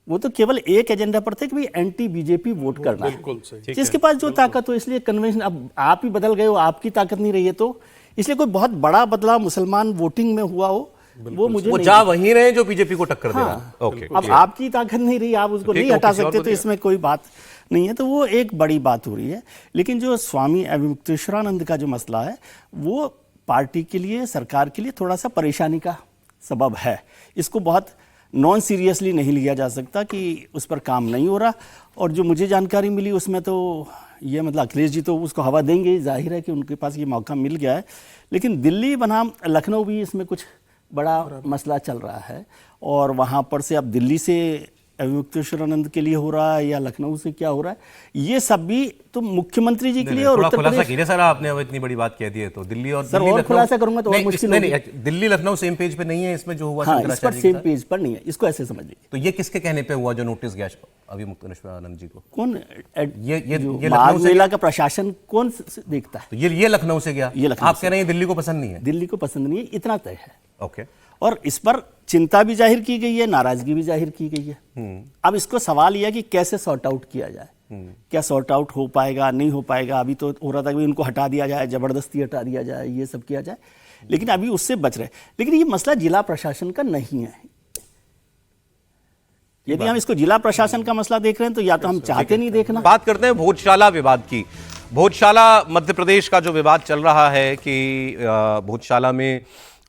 वो तो केवल एक एजेंडा पर थे कि भाई एंटी बीजेपी वोट करना है, जिसके पास जो ताकत हो। इसलिए कन्वेंशन, अब आप ही बदल गए हो, आपकी ताकत नहीं रही है, तो इसलिए कोई बहुत बड़ा बदलाव मुसलमान वोटिंग में हुआ हो वो मुझे वो नहीं जा वहीं रहे जो बीजेपी को टक्कर दे रहा है। ओके, अब आपकी ताकत नहीं रही, आप उसको नहीं हटा सकते, तो इसमें कोई बात नहीं है। तो वो एक बड़ी बात हो रही है। लेकिन जो स्वामी अविमुक्तेश्वरानंद का जो मसला है, वो पार्टी के लिए, सरकार के लिए थोड़ा सा परेशानी का सबब है। इसको बहुत नॉन सीरियसली नहीं लिया जा सकता कि उस पर काम नहीं हो रहा। और जो मुझे जानकारी मिली उसमें तो ये मतलब अखिलेश जी तो उसको हवा देंगे, जाहिर है कि उनके पास ये मौका मिल गया है। लेकिन दिल्ली बनाम लखनऊ भी इसमें कुछ बड़ा मसला चल रहा है और वहाँ पर से अब दिल्ली से अविमुक्तेश्वरानंद के लिए हो रहा है या लखनऊ से क्या हो रहा है, ये सब भी तो मुख्यमंत्री जी के लिए और उत्तर प्रदेश। कीजिए सर, आपने अब इतनी बड़ी बात कह दी है तो दिल्ली और सर और खुलासा करूंगा तो और मुश्किल नहीं, दिल्ली लखनऊ सेम पेज पे नहीं है इसमें जो हुआ। हाँ, इस पर सेम पेज पर नहीं है, इसको ऐसे समझ लीजिए। तो ये किसके कहने पे हुआ जो नोटिस गया अविमुक्तेश्वरानंद जी को? कौन ये माघ मेला का प्रशासन कौन देखता है? तो ये लखनऊ से गया। ये लखनऊ आप कह रहे हैं दिल्ली को पसंद नहीं है? दिल्ली को पसंद नहीं है, इतना तय है। ओके। और इस पर चिंता भी जाहिर की गई है, नाराजगी भी जाहिर की गई है। अब इसको सवाल यह है कि कैसे सॉर्ट आउट किया जाए। क्या सॉर्ट आउट हो पाएगा, नहीं हो पाएगा? अभी तो हो रहा था कि उनको हटा दिया जाए, जबरदस्ती हटा दिया जाए, ये सब किया जाए, लेकिन अभी उससे बच रहे। लेकिन ये मसला जिला प्रशासन का नहीं है। यदि हम इसको जिला प्रशासन का मसला देख रहे हैं तो या तो हम चाहते नहीं देखना। बात करते हैं भोजशाला विवाद की। भोजशाला मध्य प्रदेश का जो विवाद चल रहा है कि भोजशाला में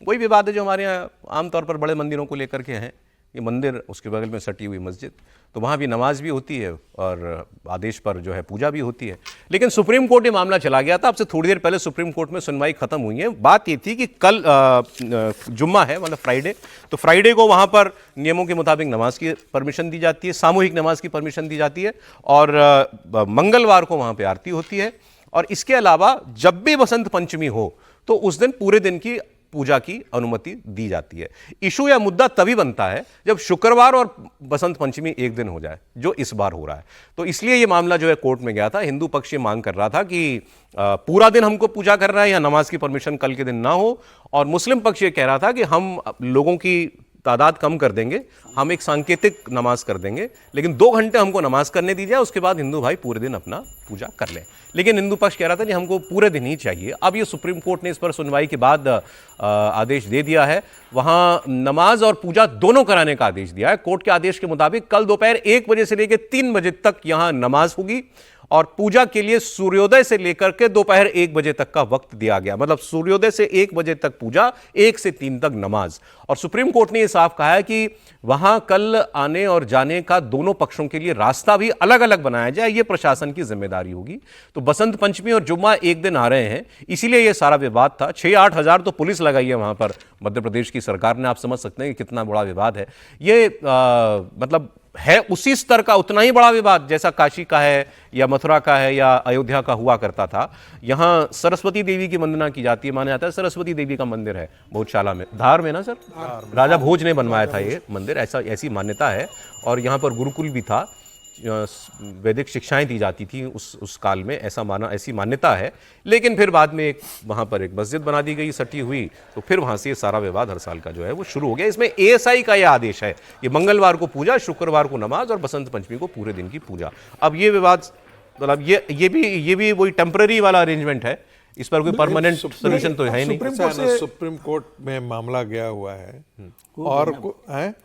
वही विवाद है जो हमारे यहाँ आमतौर पर बड़े मंदिरों को लेकर के हैं। ये मंदिर, उसके बगल में सटी हुई मस्जिद, तो वहाँ भी नमाज भी होती है और आदेश पर जो है पूजा भी होती है। लेकिन सुप्रीम कोर्ट ये मामला चला गया था। अब से थोड़ी देर पहले सुप्रीम कोर्ट में सुनवाई खत्म हुई है। बात ये थी कि कल जुम्मा है, मतलब फ्राइडे, तो फ्राइडे को वहाँ पर नियमों के मुताबिक नमाज की परमिशन दी जाती है, सामूहिक नमाज की परमिशन दी जाती है और मंगलवार को वहाँ पर आरती होती है। और इसके अलावा जब भी बसंत पंचमी हो तो उस दिन पूरे दिन की पूजा की अनुमति दी जाती है। इशू या मुद्दा तभी बनता है जब शुक्रवार और बसंत पंचमी एक दिन हो जाए, जो इस बार हो रहा है। तो इसलिए ये मामला जो है कोर्ट में गया था। हिंदू पक्ष ये मांग कर रहा था कि पूरा दिन हमको पूजा करना है या नमाज की परमिशन कल के दिन ना हो, और मुस्लिम पक्ष ये कह रहा था कि हम लोगों की तादाद कम कर देंगे, हम एक सांकेतिक नमाज कर देंगे, लेकिन 2 घंटे हमको नमाज करने दी जाए, उसके बाद हिंदू भाई पूरे दिन अपना पूजा कर लें। लेकिन हिंदू पक्ष कह रहा था कि हमको पूरे दिन ही चाहिए। अब ये सुप्रीम कोर्ट ने इस पर सुनवाई के बाद आदेश दे दिया है। वहाँ नमाज और पूजा दोनों कराने का आदेश दिया है। कोर्ट के आदेश के मुताबिक कल दोपहर 1 बजे से लेकर 3 बजे तक यहाँ नमाज होगी और पूजा के लिए सूर्योदय से लेकर के दोपहर 1 बजे तक का वक्त दिया गया। मतलब सूर्योदय से 1 बजे तक पूजा, 1 से 3 तक नमाज। और सुप्रीम कोर्ट ने यह साफ कहा है कि वहां कल आने और जाने का दोनों पक्षों के लिए रास्ता भी अलग अलग बनाया जाए, यह प्रशासन की जिम्मेदारी होगी। तो बसंत पंचमी और जुम्मा एक दिन आ रहे हैं, इसीलिए यह सारा विवाद था। 6-8 हजार तो पुलिस लगाई है वहां पर मध्य प्रदेश की सरकार ने। आप समझ सकते हैं कि कितना बड़ा विवाद है ये। मतलब है उसी स्तर का, उतना ही बड़ा विवाद जैसा काशी का है या मथुरा का है या अयोध्या का हुआ करता था। यहाँ सरस्वती देवी की वंदना की जाती है, माना जाता है सरस्वती देवी का मंदिर है भोजशाला में, धार में ना सर, राजा भोज ने बनवाया था ये मंदिर, ऐसी मान्यता है। और यहाँ पर गुरुकुल भी था, वैदिक शिक्षाएं दी जाती थी उस काल में, ऐसी मान्यता है। लेकिन फिर बाद में वहाँ पर एक मस्जिद बना दी गई सटी हुई, तो फिर वहाँ से ये सारा विवाद हर साल का जो है वो शुरू हो गया। इसमें एएसआई का ये आदेश है कि मंगलवार को पूजा, शुक्रवार को नमाज और बसंत पंचमी को पूरे दिन की पूजा। अब ये विवाद मतलब ये भी वही टेम्पररी वाला अरेंजमेंट है, इस पर कोई परमानेंट सोल्यूशन तो है ही नहीं। सुप्रीम कोर्ट में मामला गया हुआ है और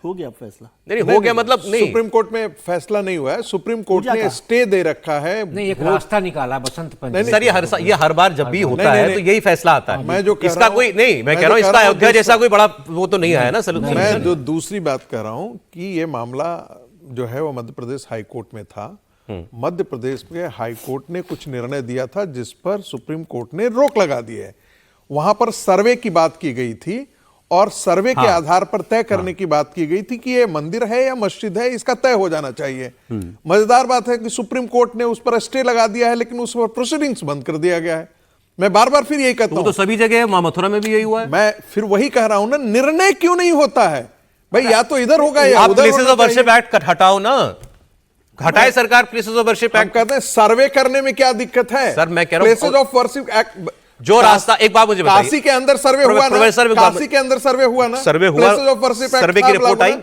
हो गया फैसला, नहीं हो गया मतलब नहीं, सुप्रीम कोर्ट में फैसला नहीं हुआ है, सुप्रीम कोर्ट ने स्टे दे रखा है। नहीं, एक रास्ता निकाला बसंत पंचमी। सर ये हर बार जब भी होता है तो यही फैसला आता है। मैं जो कह इसका रहा हूं- कोई नहीं, मैं कह रहा हूँ इसका अयोध्या जैसा कोई बड़ा वो तो नहीं आया ना सर। मैं जो दूसरी बात कह रहा हूं कि ये मामला जो है वो मध्य प्रदेश हाई कोर्ट में था। मध्य प्रदेश के हाई कोर्ट ने कुछ निर्णय दिया था जिस पर सुप्रीम कोर्ट ने रोक लगा दी है। वहां पर सर्वे की बात की गई थी और सर्वे के आधार पर तय करने की बात की गई थी कि ये मंदिर है या मस्जिद है, इसका तय हो जाना चाहिए। मजेदार बात है कि सुप्रीम कोर्ट ने उस पर स्टे लगा दिया है, लेकिन उस पर प्रोसीडिंग्स बंद कर दिया गया है। मैं बार बार फिर यही कहता हूं, तो सभी जगह है, मथुरा में भी यही हुआ है। मैं फिर वही कह रहा हूं ना, निर्णय क्यों नहीं होता है भाई? या तो इधर होगा या आप उधर प्लेसेस होना ऑफ वर्शिप चाहिए। एक्ट हटाओ ना, हटाए सरकार प्लेसेस ऑफ वर्शिप हम एक्ट। कहते हैं सर्वे करने में क्या दिक्कत है? सर, मैं कह रहा हूं- प्लेसेस ऑफ वर्शिप एक्ट जो रास्ता, एक बात मुझे बताइए, काशी के अंदर सर्वे हुआ ना, प्रोफेसर काशी के अंदर सर्वे हुआ ना, सर्वे हुआ, प्लेसेस ऑफ वर्शिप एक्ट सर्वे की रिपोर्ट आई,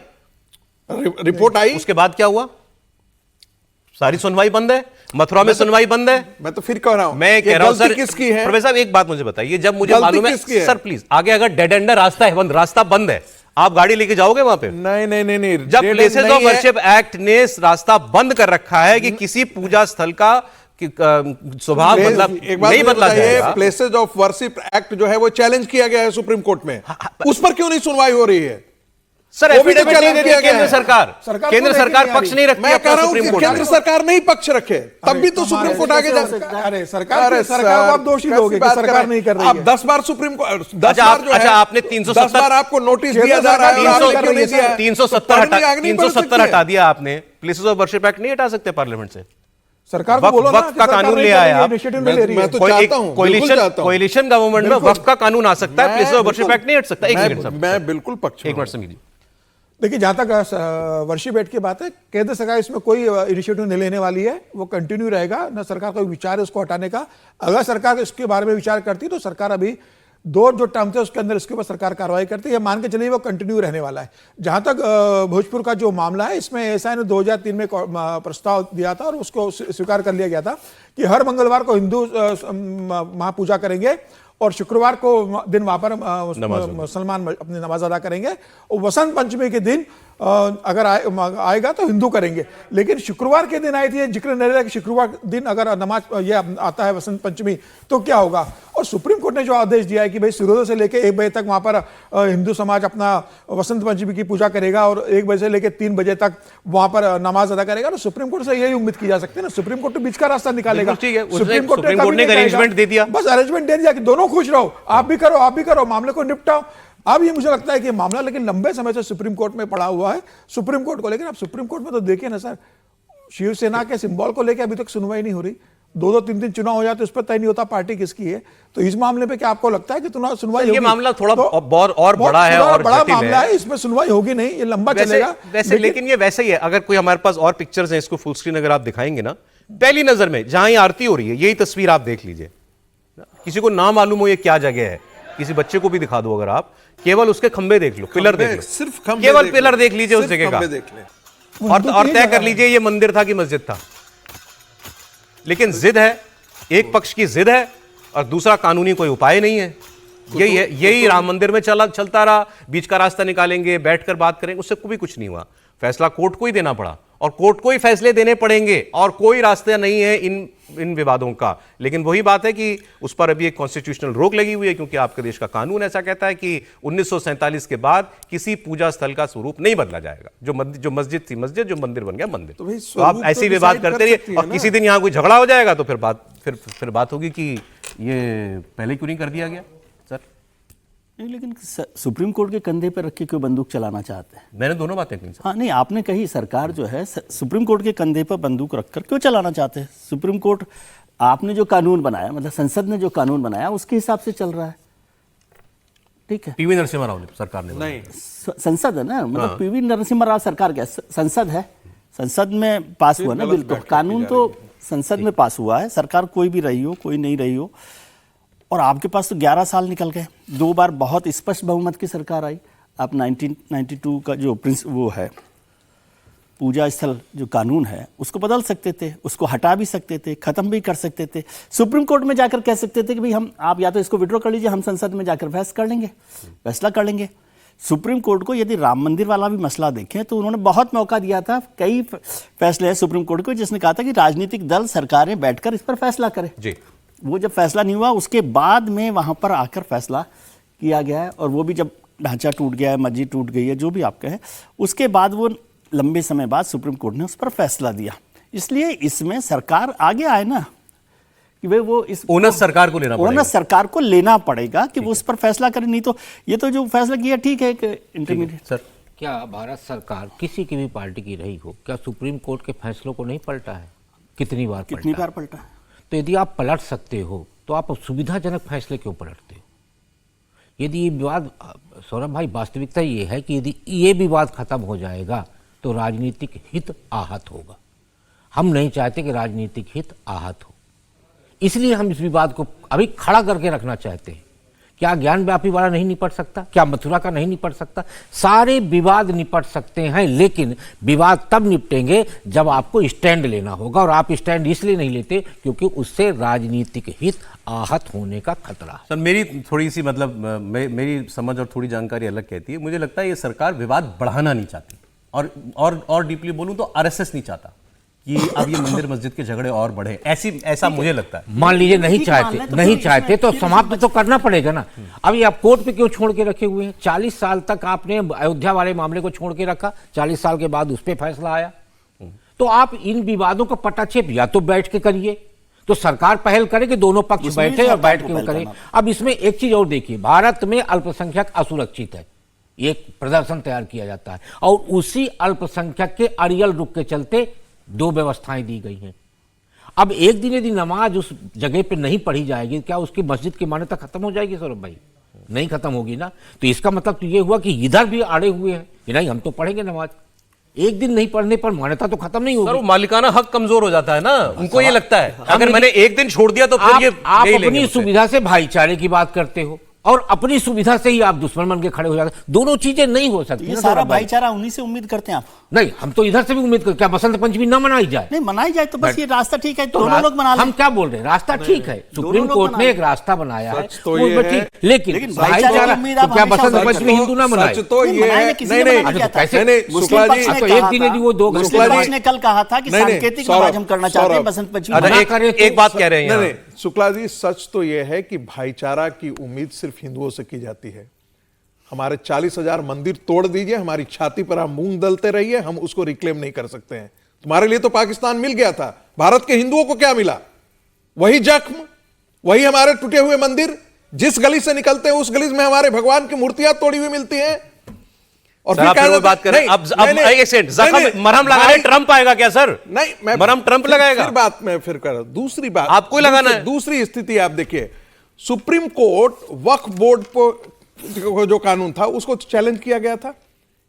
रिपोर्ट आई, उसके बाद क्या हुआ? सारी सुनवाई बंद है, मथुरा में सुनवाई बंद है। मैं तो फिर कह रहा हूं, मैं कह रहा हूं सर, किसकी है? प्रोफेसर साहब एक बात मुझे बताइए, जब मुझे गलती मालूम है किसकी है? सर प्लीज, आगे अगर डेड एंड रास्ता है, रास्ता बंद है, आप गाड़ी लेके जाओगे वहां पे? नहीं, जब प्लेसेस ऑफ वर्शिप एक्ट ने रास्ता बंद कर रखा है कि किसी पूजा स्थल का स्वभाव नहीं बदला जाएगा। प्लेसेस ऑफ वर्शिप एक्ट जो है वो चैलेंज किया गया है सुप्रीम कोर्ट में, उस पर क्यों नहीं सुनवाई हो रही है? सर वो भी तो एफिडेविट challenge नहीं किया देती गया केंद्र है। सरकार, केंद्र सरकार पक्ष नहीं रखती मैं कह अपना रहा हूं सुप्रीम कि कोर्ट केंद्र में। सरकार नहीं पक्ष रखे, तब भी तो सुप्रीम कोर्ट आगे जा सकता है। अरे सरकार को आप दोषी दोगे कि सरकार नहीं कर रही आप है। 10 बार सुप्रीम कोर्ट, 10 अच्छा, बार जो है, अच्छा, आपने 10 बार आपको नोटिस दिया जा रहा है और आपने क्यों नहीं दिया? 370 हटा दिया आपने, प्लेसेस ऑफ वर्शिप एक्ट नहीं हटा सकते पार्लियामेंट से। सरकार को बोलो ना वक्फ का कानून ले आए आप, मैं तो चाहता हूं, बिल्कुल चाहता हूं। कोalition गवर्नमेंट में वक्फ का कानून आ सकता है, प्लेसेस ऑफ वर्शिप एक्ट नहीं हट सकता। एक मिनट साहब, मैं बिल्कुल पक्ष में एक मिनट समझिए। देखिए, जहां तक वर्शिप एक्ट की बात है, केंद्र सरकार इसमें कोई इनिशिएटिव नहीं लेने वाली है, वो कंटिन्यू रहेगा। न सरकार का विचार है उसको हटाने का। अगर सरकार इसके बारे में विचार करती तो सरकार अभी 2 जो टर्म थे उसके अंदर इसके ऊपर सरकार कार्रवाई करती है। मान के चलिए वो कंटिन्यू रहने वाला है। जहां तक भोजपुर का जो मामला है, इसमें एएसआई ने 2003 में प्रस्ताव दिया था और उसको स्वीकार कर लिया गया था कि हर मंगलवार को हिंदू महापूजा करेंगे और शुक्रवार को दिन वहां पर मुसलमान अपनी नमाज अदा करेंगे और वसंत पंचमी के दिन अगर आएगा तो हिंदू करेंगे। लेकिन शुक्रवार के दिन आई थी, जिक्र नहीं रहा कि शुक्रवार दिन अगर नमाज ये आता है वसंत पंचमी तो क्या होगा। और सुप्रीम कोर्ट ने जो आदेश दिया है कि भाई सूर्योदय से लेकर 1 बजे तक वहां पर हिंदू समाज अपना वसंत पंचमी की पूजा करेगा और 1 बजे से लेकर 3 बजे तक वहां पर नमाज अदा करेगा, तो सुप्रीम कोर्ट से यही उम्मीद की जा सकती है ना। सुप्रीम कोर्ट तो बीच का रास्ता निकालेगा। ठीक है, सुप्रीम कोर्ट ने अरेंजमेंट दे दिया, बस अरेंजमेंट दे दिया कि दोनों खुश रहो, आप भी करो, मामले को निपटाओ। अब ये मुझे लगता है कि मामला लेकिन लंबे समय से सुप्रीम कोर्ट में पड़ा हुआ है सुप्रीम कोर्ट को। लेकिन अब सुप्रीम कोर्ट में तो देखिए ना सर, शिवसेना के सिंबल को लेकर अभी तक सुनवाई नहीं हो रही। 2-3 चुनाव हो जाते उस पर तय नहीं होता पार्टी किसकी है। तो इस मामले पे क्या आपको लगता है कि सुनवाई ये मामला थोड़ा और बड़ा है और बड़ा जटिल मामला है, इसमें सुनवाई होगी नहीं, ये लंबा चलेगा वैसे। लेकिन ये वैसे ही है, अगर कोई हमारे पास और पिक्चर्स हैं, इसको फुल स्क्रीन अगर आप दिखाएंगे ना, पहली नजर में जहां ये आरती हो रही है, यही तस्वीर आप देख लीजिए। किसी को ना मालूम हो ये क्या जगह है, किसी बच्चे को भी दिखा दो अगर आप, केवल उसके खंबे देख लो, पिलर देख लो, सिर्फ केवल पिलर देख लीजिए उस जगह का, और तय कर लीजिए ये मंदिर था कि मस्जिद था। लेकिन जिद है, एक पक्ष की जिद है और दूसरा कानूनी कोई उपाय नहीं है। यही है, यही राम मंदिर में चलता रहा, बीच का रास्ता निकालेंगे, बैठकर बात करेंगे, उससे कोई कुछ नहीं हुआ। फैसला कोर्ट को ही देना पड़ा और कोर्ट को ही फैसले देने पड़ेंगे और कोई रास्ता नहीं है इन विवादों का। लेकिन वही बात है कि उस पर अभी एक कॉन्स्टिट्यूशनल रोक लगी हुई है, क्योंकि आपके देश का कानून ऐसा कहता है कि 1947 के बाद किसी पूजा स्थल का स्वरूप नहीं बदला जाएगा। जो मस्जिद थी मस्जिद, जो मंदिर बन गया मंदिर। तो आप ऐसे विवाद करते रहिए और किसी दिन यहां कोई झगड़ा हो जाएगा तो फिर बात होगी कि ये पहले क्यों नहीं कर दिया गया। सर नहीं, लेकिन सुप्रीम कोर्ट के कंधे पर रख के क्यों बंदूक चलाना चाहते हैं? मैंने दोनों बातें कही सर। हाँ नहीं, आपने कही सरकार जो है सुप्रीम कोर्ट के कंधे पर बंदूक रखकर क्यों चलाना चाहते हैं? सुप्रीम कोर्ट, आपने जो कानून बनाया, मतलब संसद ने जो कानून बनाया उसके हिसाब से चल रहा है, ठीक है। पीवी नरसिम्हा राव ने, सरकार ने नहीं, संसद है ना, मतलब पीवी नरसिम्हा राव सरकार क्या, संसद है, संसद में पास हुआ ना बिल, तो कानून तो संसद में पास हुआ है, सरकार कोई भी रही हो, कोई नहीं रही हो। और आपके पास तो 11 साल निकल गए, 2 बार बहुत स्पष्ट बहुमत की सरकार आई। आप 1992 का जो वो है पूजा स्थल जो कानून है उसको बदल सकते थे, उसको हटा भी सकते थे, खत्म भी कर सकते थे, सुप्रीम कोर्ट में जाकर कह सकते थे कि भाई हम, आप या तो इसको विड्रॉ कर लीजिए, हम संसद में जाकर फैसला कर लेंगे। सुप्रीम कोर्ट को यदि राम मंदिर वाला भी मसला देखें तो उन्होंने बहुत मौका दिया था, कई फैसले हैं सुप्रीम कोर्ट को जिसने कहा था कि राजनीतिक दल सरकारें बैठकर इस पर फैसला करें जी। वो जब फैसला नहीं हुआ उसके बाद में वहां पर आकर फैसला किया गया है, और वो भी जब ढांचा टूट गया है, मस्जिद टूट गई है, जो भी आप कहें, उसके बाद वो लंबे समय बाद सुप्रीम कोर्ट ने उस पर फैसला दिया। इसलिए इसमें सरकार आगे आए ना कि वे वो इस ओनस सरकार को लेना पड़ेगा, ओनस सरकार को लेना पड़ेगा कि वो उस पर फैसला करे, नहीं तो ये तो जो फैसला किया ठीक है कि इंटरमीडिएट। सर क्या भारत सरकार किसी की भी पार्टी की रही हो, क्या सुप्रीम कोर्ट के फैसलों को नहीं पलटा है? कितनी बार पलटा है? तो यदि आप पलट सकते हो तो आप सुविधाजनक फैसले क्यों पलटते हो? यदि ये विवाद, सौरभ भाई, वास्तविकता ये है कि यदि ये विवाद खत्म हो जाएगा तो राजनीतिक हित आहत होगा। हम नहीं चाहते कि राजनीतिक हित आहत हो, इसलिए हम इस विवाद को अभी खड़ा करके रखना चाहते हैं। क्या ज्ञान व्यापी वाला नहीं निपट सकता? क्या मथुरा का नहीं निपट सकता? सारे विवाद निपट सकते हैं, लेकिन विवाद तब निपटेंगे जब आपको स्टैंड लेना होगा, और आप स्टैंड इसलिए नहीं लेते क्योंकि उससे राजनीतिक हित आहत होने का खतरा है। सर मेरी थोड़ी सी मतलब मेरी समझ और थोड़ी जानकारी अलग कहती है। मुझे लगता है ये सरकार विवाद बढ़ाना नहीं चाहती, और डीपली बोलूं तो आरएसएस नहीं चाहता कि अब ये मंदिर मस्जिद के झगड़े और बढ़े, ऐसा मुझे लगता है। मान लीजिए नहीं चाहते तो समाप्त तो करना पड़ेगा ना। अभी आप कोर्ट पे क्यों छोड़ के रखे हुए हैं? 40 साल तक आपने अयोध्या वाले मामले को छोड़ के रखा, 40 साल के बाद उस पर फैसला आया। तो आप इन विवादों का पटाक्षेप या तो बैठ के करिए, तो सरकार पहल करे कि दोनों पक्ष बैठे और बैठ के करें। अब इसमें एक चीज और देखिए, भारत में अल्पसंख्यक असुरक्षित है, एक प्रदर्शन तैयार किया जाता है, और उसी अल्पसंख्यक के अड़ियल रुख के चलते 2 व्यवस्थाएं दी गई हैं। अब एक दिन यदि नमाज उस जगह पे नहीं पढ़ी जाएगी, क्या उसकी मस्जिद की मान्यता खत्म हो जाएगी? सौरभ भाई, नहीं खत्म होगी ना। तो इसका मतलब तो ये हुआ कि इधर भी अड़े हुए हैं कि नहीं हम तो पढ़ेंगे नमाज, एक दिन नहीं पढ़ने पर मान्यता तो खत्म नहीं होगी। सर वो मालिकाना हक कमजोर हो जाता है ना, उनको ये लगता है अगर मैंने एक दिन छोड़ दिया तो फिर आप अपनी सुविधा से भाईचारे की बात करते हो और अपनी सुविधा से ही आप दुश्मन बन के खड़े हो जाते। दोनों चीजें नहीं हो सकती। ये सारा भाईचारा उन्हीं से उम्मीद करते हैं आप? नहीं, हम तो इधर से भी उम्मीद करते। क्या बसंत पंचमी ना मनाई जाए? नहीं, मनाई जाए तो बस ये रास्ता ठीक है, दोनों लोग मना लें। हम क्या बोल रहे हैं, रास्ता ठीक है, सुप्रीम कोर्ट ने एक रास्ता बनाया है, तो ये है, लेकिन भाईचारा, तो क्या बसंत पंचमी हिंदू ना मनाए? तो ये है, कैसे? तो एक दिन यदि वो 2 घंटे ने कल कहा था कि सांकेतिक नमाज हम करना चाहते हैं, बसंत पंचमी। एक बात कह रहे हैं नहीं, शुक्ला जी, सच तो यह है कि भाईचारा की उम्मीद सिर्फ हिंदुओं से की जाती है। हमारे 40,000 मंदिर तोड़ दीजिए, हमारी छाती पर आप मूंग दलते रहिए, हम उसको रिक्लेम नहीं कर सकते हैं। तुम्हारे लिए तो पाकिस्तान मिल गया था, भारत के हिंदुओं को क्या मिला? वही जख्म, वही हमारे टूटे हुए मंदिर। जिस गली से निकलते हैं उस गली में हमारे भगवान की मूर्तियां तोड़ी हुई मिलती हैं। और फिर बात करें अब एक सेकंड, जख्म मरहम लगाने ट्रंप आएगा क्या सर? नहीं, मैं मरहम ट्रंप लगाएगा? फिर बात मैं फिर कर दूसरी बात आपको लगाना है। दूसरी स्थिति आप देखिए, सुप्रीम कोर्ट वक्फ बोर्ड पर जो कानून था उसको चैलेंज किया गया था।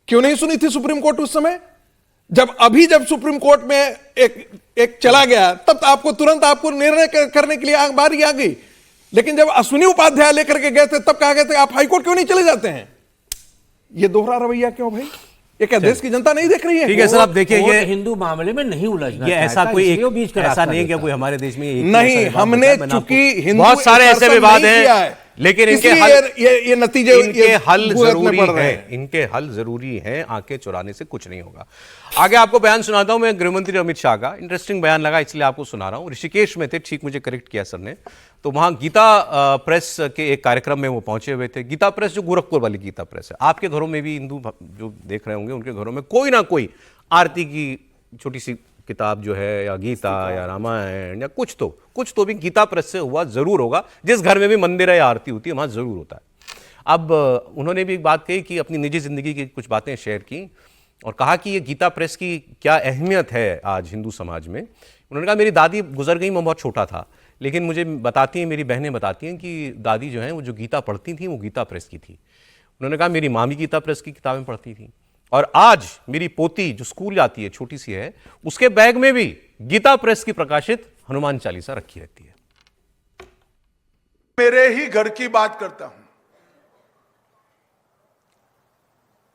क्यों नहीं सुनी थी सुप्रीम कोर्ट उस समय? जब सुप्रीम कोर्ट में एक चला गया तब आपको तुरंत आपको निर्णय करने के लिए बारी आ गई। लेकिन जब अश्विनी उपाध्याय लेकर के गए थे तब कहा गया था आप हाईकोर्ट क्यों नहीं चले जाते हैं? ये दोहरा रवैया क्यों भाई? ये क्या देश की जनता नहीं देख रही है? ठीक है सर, आप देखिए ये हिंदू मामले में नहीं उलझना, ये ऐसा कोई ऐसा नहीं है कि कोई हमारे देश में नहीं, हमने चूंकि बहुत सारे ऐसे विवाद हैं, लेकिन इनके नतीजे हल जरूरी है, इनके हल जरूरी हैं। आंखें चुराने से कुछ नहीं होगा। आगे आपको बयान सुनाता हूं मैं गृहमंत्री अमित शाह का। इंटरेस्टिंग बयान लगा इसलिए आपको सुना रहा हूं। ऋषिकेश में थे, ठीक मुझे करेक्ट किया सर ने, तो वहां गीता प्रेस के एक कार्यक्रम में वो पहुंचे हुए थे। गीता प्रेस जो गोरखपुर वाली गीता प्रेस है, आपके घरों में भी हिंदू जो देख रहे होंगे उनके घरों में कोई ना कोई आरती की छोटी सी किताब जो है, या गीता या रामायण या कुछ तो भी गीता प्रेस से हुआ जरूर होगा। जिस घर में भी मंदिर है या आरती होती है वहां जरूर होता है। अब उन्होंने भी एक बात कही कि अपनी निजी जिंदगी की कुछ बातें शेयर की और कहा कि ये गीता प्रेस की क्या अहमियत है आज हिंदू समाज में। उन्होंने कहा मेरी दादी गुजर गई, मैं बहुत छोटा था, लेकिन मुझे बताती हैं, मेरी बहनें बताती हैं कि दादी जो हैं वो जो गीता पढ़ती थी वो गीता प्रेस की थी। उन्होंने कहा मेरी माँ भी गीता प्रेस की किताबें पढ़ती थी और आज मेरी पोती जो स्कूल जाती है, छोटी सी है, उसके बैग में भी गीता प्रेस की प्रकाशित हनुमान चालीसा रखी रहती है। मेरे ही घर की बात करता हूं।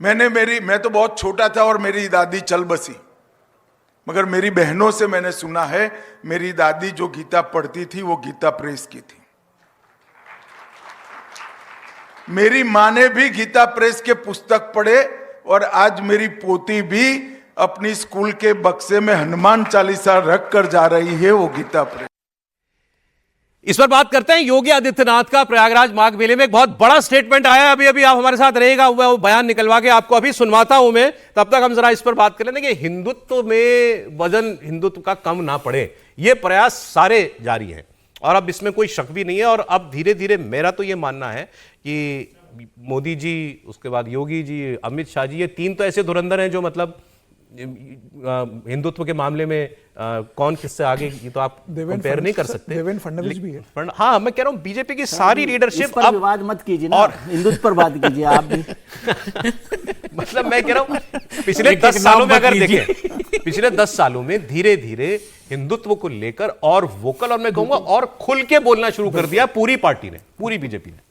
मैं तो बहुत छोटा था और मेरी दादी चल बसी, मगर मेरी बहनों से मैंने सुना है मेरी दादी जो गीता पढ़ती थी वो गीता प्रेस की थी। मेरी मां ने भी गीता प्रेस के पुस्तक पढ़े और आज मेरी पोती भी अपनी स्कूल के बक्से में हनुमान चालीसा रख कर जा रही है, वो गीता प्रेस। इस पर बात करते हैं योगी आदित्यनाथ का। प्रयागराज माघ मेले में एक बहुत बड़ा स्टेटमेंट आया है, अभी आप हमारे साथ रहेगा, वो बयान निकलवा के आपको अभी सुनवाता हूं मैं, तब तक हम जरा इस पर बात कर लेंगे कि हिंदुत्व में वजन हिंदुत्व का कम ना पड़े, ये प्रयास सारे जारी हैं और अब इसमें कोई शक भी नहीं है। और अब धीरे धीरे मेरा तो ये मानना है कि मोदी जी, उसके बाद योगी जी, अमित शाह जी, ये तीन तो ऐसे धुरंधर हैं जो मतलब हिंदुत्व के मामले में कौन किससे आगे, ये तो आप कंपेयर नहीं कर सकते। देवेंद्र फडणवीस भी है। हाँ, मैं कह रहा हूं बीजेपी की सारी लीडरशिप अब विवाद मत कीजिए ना, और हिंदुत्व पर बात कीजिए आप भी। मतलब मैं कह रहा हूं पिछले 10 सालों में अगर देखें, पिछले 10 सालों में धीरे धीरे हिंदुत्व को लेकर और वोकल, और मैं कहूंगा और खुल के बोलना शुरू कर दिया पूरी पार्टी ने, पूरी बीजेपी ने।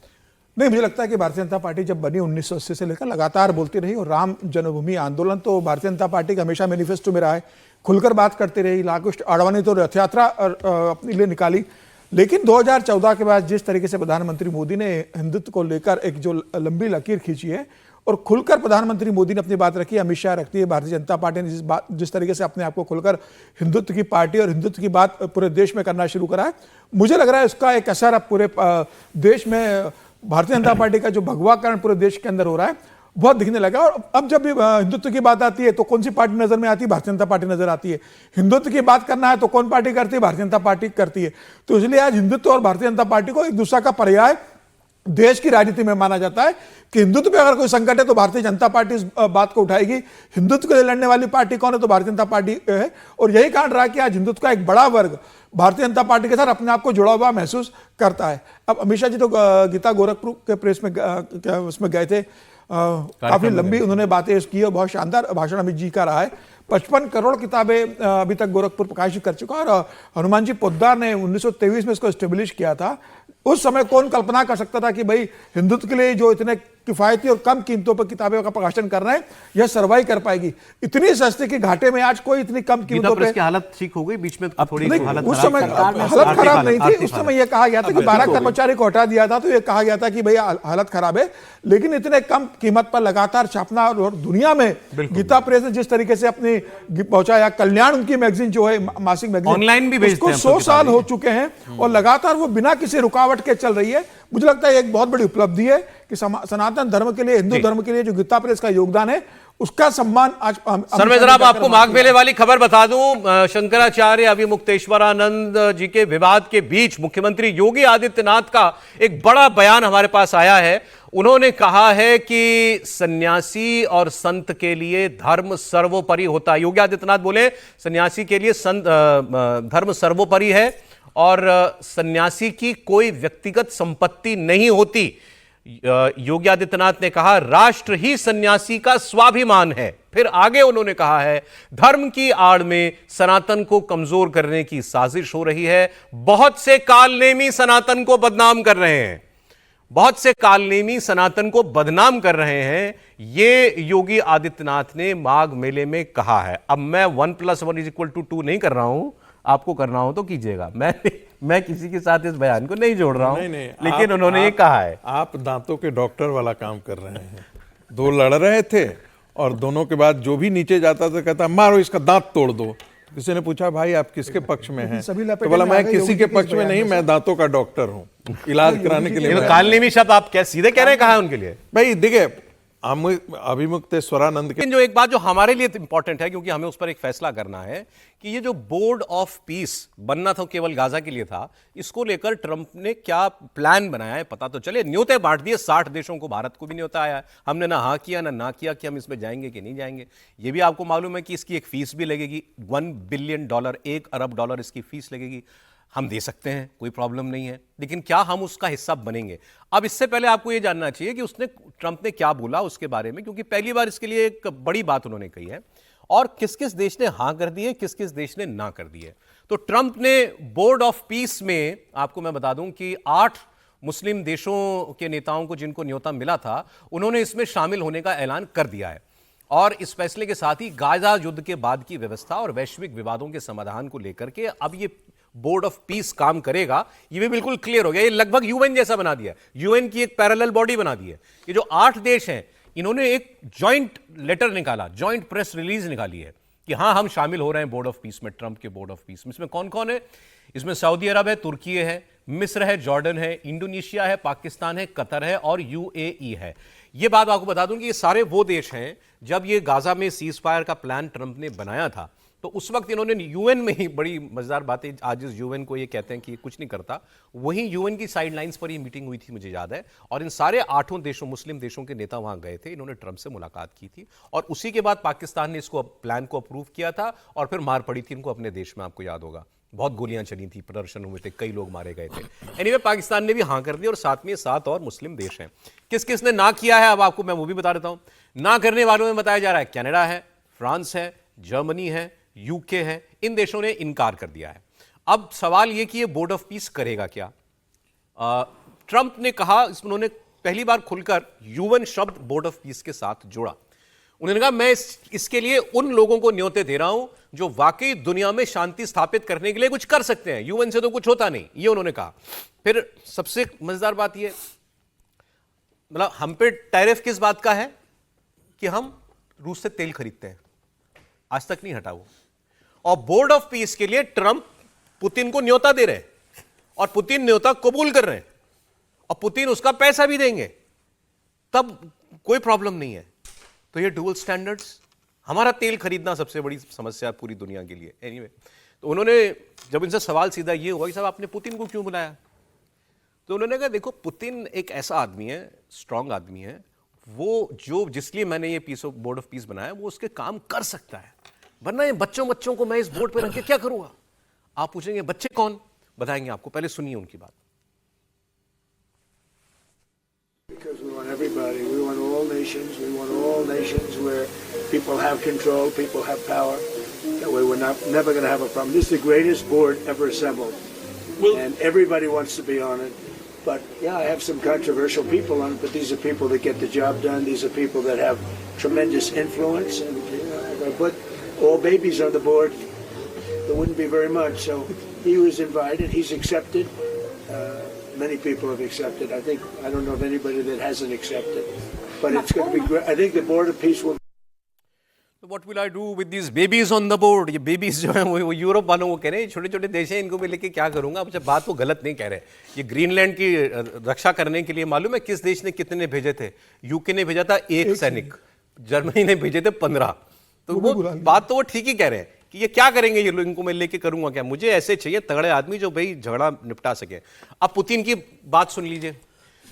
नहीं, मुझे लगता है कि भारतीय जनता पार्टी जब बनी 1980 से लेकर लगातार बोलती रही, और राम जन्मभूमि आंदोलन तो भारतीय जनता पार्टी का हमेशा मैनिफेस्टो में रहा है, खुलकर बात करती रही। लालकृष्ण आडवाणी तो रथ यात्रा अपने लिए निकाली, लेकिन 2014 के बाद जिस तरीके से प्रधानमंत्री मोदी ने हिंदुत्व को लेकर एक जो लंबी लकीर खींची है और खुलकर प्रधानमंत्री मोदी ने अपनी बात रखी, अमित शाह रखती है, भारतीय जनता पार्टी ने जिस तरीके से अपने आप को खुलकर हिंदुत्व की पार्टी और हिंदुत्व की बात पूरे देश में करना शुरू करा है, मुझे लग रहा है उसका एक असर अब पूरे देश में भारतीय जनता पार्टी का जो भगवाकरण पूरे देश के अंदर हो रहा है बहुत दिखने लगा। और अब जब भी हिंदुत्व की बात आती है तो कौन सी पार्टी नजर में आती है? भारतीय जनता पार्टी नजर आती है। हिंदुत्व की बात करना है तो कौन पार्टी करती है? भारतीय जनता पार्टी करती है। तो इसलिए आज हिंदुत्व और भारतीय जनता पार्टी को एक दूसरा का पर्याय देश की राजनीति में माना जाता है कि हिंदुत्व पे अगर कोई संकट है तो भारतीय जनता पार्टी इस बात को उठाएगी। हिंदुत्व के लिए लड़ने वाली पार्टी कौन है? तो भारतीय जनता पार्टी है। और यही कारण रहा कि आज हिंदुत्व का एक बड़ा वर्ग भारतीय जनता पार्टी के साथ अपने आप को जुड़ा हुआ महसूस करता है। अब अमित शाह जी तो गीता गोरखपुर के प्रेस में उसमें गए थे, काफी लंबी उन्होंने बातें की और बहुत शानदार भाषण अमित जी का रहा है। 55 करोड़ किताबें अभी तक गोरखपुर प्रकाशित कर चुका है और हनुमान जी पोद्दार ने 1923 में इसको एस्टेब्लिश किया था। उस समय कौन कल्पना कर सकता था कि भाई हिंदुत्व के लिए जो इतने किफायती और कम कीमतों पर किताबों का प्रकाशन कर रहे हैं यह सर्वाइव कर पाएगी। इतनी सस्ते के घाटे में आज कोई इतनी कम कीमतों पे हालत ठीक हो गई बीच में थोड़ी हालत उस समय हालत खराब नहीं थी। उस समय यह कहा गया था कि 12 कर्मचारी को हटा दिया था तो यह कहा गया था कि भाई हालत खराब है, लेकिन इतने कम कीमत पर लगातार छापना और दुनिया में गीता प्रेस ने जिस तरीके से अपनी पहुंचाया, कल्याण उनकी मैगजीन जो है मासिक मैगजीन ऑनलाइन भी भेजते हैं, 100 साल हो चुके हैं और लगातार वो बिना किसी रुकावट के चल रही है। मुझे लगता है एक बहुत बड़ी उपलब्धि है कि सनातन धर्म के लिए, हिंदू धर्म के लिए जो गीता प्रेस का योगदान है उसका सम्मान आज सर मैं जरा आपको माघ मेले वाली खबर बता दूं। शंकराचार्य अभिमुक्तेश्वरानंद जी के विवाद के बीच मुख्यमंत्री योगी आदित्यनाथ का एक बड़ा बयान हमारे पास आया है। उन्होंने कहा है कि सन्यासी और संत के लिए धर्म सर्वोपरि होता है। योगी आदित्यनाथ बोले सन्यासी के लिए धर्म सर्वोपरि है और सन्यासी की कोई व्यक्तिगत संपत्ति नहीं होती। योगी आदित्यनाथ ने कहा राष्ट्र ही सन्यासी का स्वाभिमान है। फिर आगे उन्होंने कहा है धर्म की आड़ में सनातन को कमजोर करने की साजिश हो रही है। बहुत से कालनेमी सनातन को बदनाम कर रहे हैं, बहुत से कालनेमी सनातन को बदनाम कर रहे हैं, ये योगी आदित्यनाथ ने माघ मेले में कहा है। अब मैं 1+1=2 नहीं कर रहा हूं, आपको करना हो तो कीजिएगा, मैं किसी के साथ इस बयान को नहीं जोड़ रहा हूं, लेकिन उन्होंने ये कहा है। आप दांतों के डॉक्टर वाला काम कर रहे हैं। दो लड़ रहे थे और दोनों के बाद जो भी नीचे जाता था कहता मारो इसका दांत तोड़ दो। किसी ने पूछा भाई आप किसके पक्ष में हैं? तो बोला मैं किसी के पक्ष में नहीं, मैं दांतों का डॉक्टर हूं, इलाज कराने के लिए। कालनेमी शब्द आप क्या सीधे कह रहे हैं, कहा है उनके लिए? भाई देखिए अभिमुक्त स्वरानंद के लेकिन जो एक बात जो हमारे लिए इंपॉर्टेंट है, क्योंकि हमें उस पर एक फैसला करना है कि ये जो बोर्ड ऑफ पीस बनना था केवल गाजा के लिए था, इसको लेकर ट्रंप ने क्या प्लान बनाया है पता तो चले। न्योते बांट दिए 60 देशों को, भारत को भी न्योता आया है, हमने ना हाँ किया ना किया कि हम इसमें जाएंगे कि नहीं जाएंगे। ये भी आपको मालूम है कि इसकी एक फीस भी लगेगी, $1 बिलियन, $1 अरब इसकी फीस लगेगी। हम दे सकते हैं, कोई प्रॉब्लम नहीं है, लेकिन क्या हम उसका हिस्सा बनेंगे? अब इससे पहले आपको यह जानना चाहिए कि ट्रंप ने क्या बोला उसके बारे में, क्योंकि पहली बार इसके लिए एक बड़ी बात उन्होंने कही है और किस किस देश ने हां कर दी है, किस किस देश ने ना कर दी है। तो ट्रंप ने बोर्ड ऑफ पीस में, आपको मैं बता दूं कि 8 मुस्लिम देशों के नेताओं को जिनको न्योता मिला था, उन्होंने इसमें शामिल होने का ऐलान कर दिया है। और इस फैसले के साथ ही गाजा युद्ध के बाद की व्यवस्था और वैश्विक विवादों के समाधान को लेकर के अब ये बोर्ड ऑफ पीस काम करेगा, ये भी बिल्कुल क्लियर हो गया। ये लगभग यूएन जैसा बना दिया, यूएन की एक पैरेलल बॉडी बना दी है। ये जो 8 देश हैं, इन्होंने एक जॉइंट लेटर निकाला, जॉइंट प्रेस रिलीज निकाली है कि हाँ हम शामिल हो रहे हैं बोर्ड ऑफ पीस में, ट्रंप के बोर्ड ऑफ पीस में। इसमें कौन कौन है? इसमें सऊदी अरब है, तुर्की है, मिस्र है, जॉर्डन है, इंडोनेशिया है, पाकिस्तान है, कतर है और यूएई है। ये बात आपको बता दूं कि ये सारे वो देश हैं, जब ये गाजा में सीज फायर का प्लान ट्रंप ने बनाया था तो उस वक्त इन्होंने यूएन में ही, बड़ी मजेदार बात है, आज इस यूएन को ये कहते हैं कि कुछ नहीं करता, वहीं यूएन की साइडलाइंस पर ये मीटिंग हुई थी, मुझे याद है, और इन सारे 8 देशों, मुस्लिम देशों के नेता वहां गए थे, इन्होंने ट्रंप से मुलाकात की थी और उसी के बाद पाकिस्तान ने इसको प्लान को अप्रूव किया था और फिर मार पड़ी थी इनको अपने देश में, आपको याद होगा, बहुत गोलियां चली थी, प्रदर्शन हुए थे, कई लोग मारे गए थे। एनीवे, पाकिस्तान ने भी हां कर दी और साथ में 7 और मुस्लिम देश हैं। किस किस ने ना किया है, अब आपको मैं वो भी बता देता हूं। ना करने वालों में बताया जा रहा है कनाडा है, फ्रांस है, जर्मनी है, यूके है, इन देशों ने इनकार कर दिया है। अब सवाल यह कि ये बोर्ड ऑफ पीस करेगा क्या? ट्रंप ने कहा, उन्होंने पहली बार खुलकर यूएन शब्द बोर्ड ऑफ पीस के साथ जोड़ा। उन्होंने कहा मैं इसके लिए उन लोगों को न्योते दे रहा हूं जो वाकई दुनिया में शांति स्थापित करने के लिए कुछ कर सकते हैं, यूएन से तो कुछ होता नहीं, ये उन्होंने कहा। फिर सबसे मजेदार बात यह, मतलब हम पे टैरिफ किस बात का है कि हम रूस से तेल खरीदते हैं, आज तक नहीं हटा वो। और बोर्ड ऑफ पीस के लिए ट्रंप पुतिन को न्योता दे रहे हैं और पुतिन न्योता कबूल कर रहे हैं और पुतिन उसका पैसा भी देंगे, तब कोई प्रॉब्लम नहीं है। तो ये डुअल स्टैंडर्ड्स, हमारा तेल खरीदना सबसे बड़ी समस्या पूरी दुनिया के लिए। एनीवे, तो उन्होंने जब इनसे सवाल सीधा ये हुआ कि साहब आपने पुतिन को क्यों बुलाया, तो उन्होंने कहा देखो पुतिन एक ऐसा आदमी है, स्ट्रांग आदमी है, वो जो जिसलिए मैंने ये peace of Board of Peace बनाया वो उसके काम कर सकता है, वरना ये बच्चों को मैं इस बोर्ड पे रख के क्या करूंगा। आप पूछेंगे बच्चे कौन, बताएंगे आपको, पहले सुनिए उनकी बात। Because we want everybody, we want all nations where people have control, people have power. That way we're never going to have a problem. This is the greatest board ever assembled, and everybody wants to be on it. But yeah, I have some controversial people on it, but these are people that get the job done. These are people that have tremendous influence, and if I put all babies on the board, there wouldn't be very much. So he was invited, he's accepted. Many people have accepted. I don't know of anybody that hasn't accepted. But it's going to be great. I think the Board of Peace will. So what will I do with these babies on the board? ये babies जो है वो Europe वालों को कह रहे हैं, छोटे छोटे देश हैं, इनको मैं लेके क्या करूंगा। अच्छा, बात वो गलत नहीं कह रहे। ये ग्रीनलैंड की रक्षा करने के लिए मालूम है किस देश ने कितने भेजे थे? यूके ने भेजा था 1 सैनिक, जर्मनी ने भेजे थे 15। तो वो बात तो वो ठीक ही कह रहे हैं कि ये क्या करेंगे ये लोग, इनको मैं लेके करूंगा क्या? मुझे ऐसे चाहिए तगड़े आदमी जो भाई झगड़ा निपटा सके। अब पुतिन की बात सुन लीजिए।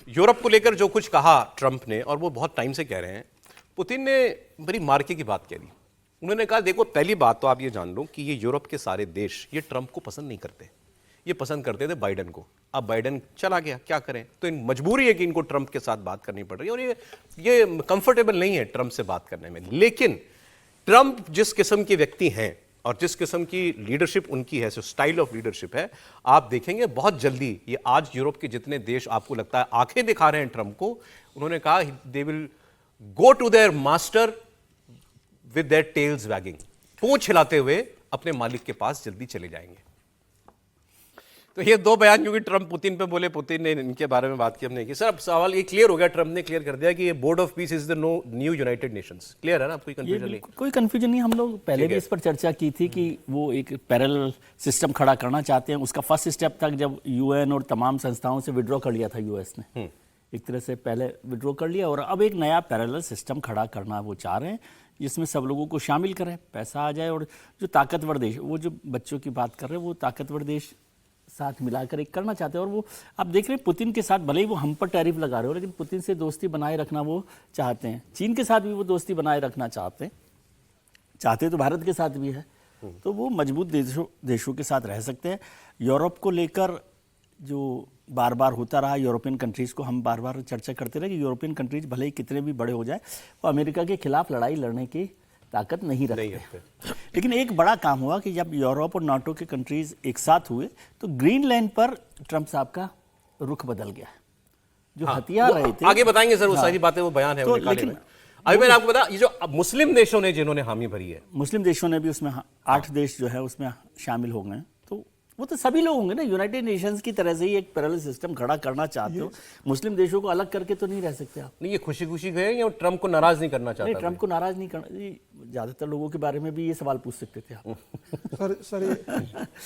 यूरोप को लेकर जो कुछ कहा ट्रंप ने, और वो बहुत टाइम से कह रहे हैं, पुतिन ने बड़ी मार्के की बात कह दी। उन्होंने कहा देखो, पहली बात तो आप ये जान लो कि ये यूरोप के सारे देश ये ट्रंप को पसंद नहीं करते, ये पसंद करते थे बाइडन को। अब बाइडन चला गया, क्या करें? तो मजबूरी है कि इनको ट्रंप के साथ बात करनी पड़ रही है और ये कंफर्टेबल नहीं है ट्रंप से बात करने में। लेकिन ट्रंप जिस किस्म के व्यक्ति हैं और जिस किस्म की लीडरशिप उनकी है, स्टाइल ऑफ लीडरशिप है, आप देखेंगे बहुत जल्दी ये आज यूरोप के जितने देश आपको लगता है आंखें दिखा रहे हैं ट्रंप को, उन्होंने कहा they will go to their master with their tails wagging, पूंछ हिलाते हुए अपने मालिक के पास जल्दी चले जाएंगे। तो ये 2 बयान क्योंकि ट्रंप पुतिन पे बोले, पुतिन ने इनके बारे में बात की, हमने की। सर अब सवाल ये क्लियर हो गया, ट्रंप ने क्लियर कर दिया कि ये board of piece is the new United Nations. Clear है ना? कोई कंफ्यूजन नहीं? कोई कंफ्यूजन नहीं। हम लोग पहले भी इस पर चर्चा की थी कि वो एक पैरेलल सिस्टम खड़ा करना चाहते हैं। उसका फर्स्ट स्टेप तक जब यूएन और तमाम संस्थाओं से विड्रॉ कर लिया था यूएस ने, एक तरह से पहले विड्रॉ कर लिया और अब एक नया पैरेलल सिस्टम खड़ा करना वो चाह रहे हैं, जिसमें सब लोगों को शामिल करें, पैसा आ जाए और जो ताकतवर देश, वो जो बच्चों की बात कर रहे हैं, वो ताकतवर देश साथ मिलाकर एक करना चाहते हैं। और वो आप देख रहे हैं पुतिन के साथ, भले ही वो हम पर टैरिफ लगा रहे हो, लेकिन पुतिन से दोस्ती बनाए रखना वो चाहते हैं। चीन के साथ भी वो दोस्ती बनाए रखना चाहते तो भारत के साथ भी है, तो वो मजबूत देशों के साथ रह सकते हैं। यूरोप को लेकर जो बार बार होता रहा, यूरोपियन कंट्रीज़ को हम बार बार चर्चा करते रहे कि यूरोपियन कंट्रीज भले ही कितने भी बड़े हो जाए, वो अमेरिका के खिलाफ लड़ाई लड़ने की ताकत नहीं रखते। लेकिन एक बड़ा काम हुआ कि जब यूरोप और नाटो के कंट्रीज एक साथ हुए तो ग्रीनलैंड पर ट्रंप साहब का रुख बदल गया। जो हथियार रहे थे, आगे बताएंगे सर, वो सारी बातें, वो बयान है तो वो निकाले लेकिन हुए। अभी मैंने आपको बताया, ये जो मुस्लिम देशों ने जिन्होंने हामी भरी है, मुस्लिम देशों ने भी उसमें 8 देश जो है उसमें शामिल हो गए, तो वो तो सभी लोग होंगे ना। यूनाइटेड नेशंस की तरह से ही एक पैरेलल सिस्टम खड़ा करना चाहते हो, मुस्लिम देशों को अलग करके तो नहीं रह सकते आप। नहीं, ये खुशी खुशी गए या ट्रंप को नाराज नहीं करना नहीं, चाहता? ट्रंप को नाराज नहीं करना। ज्यादातर लोगों के बारे में भी ये सवाल पूछ सकते थे आप। सर ये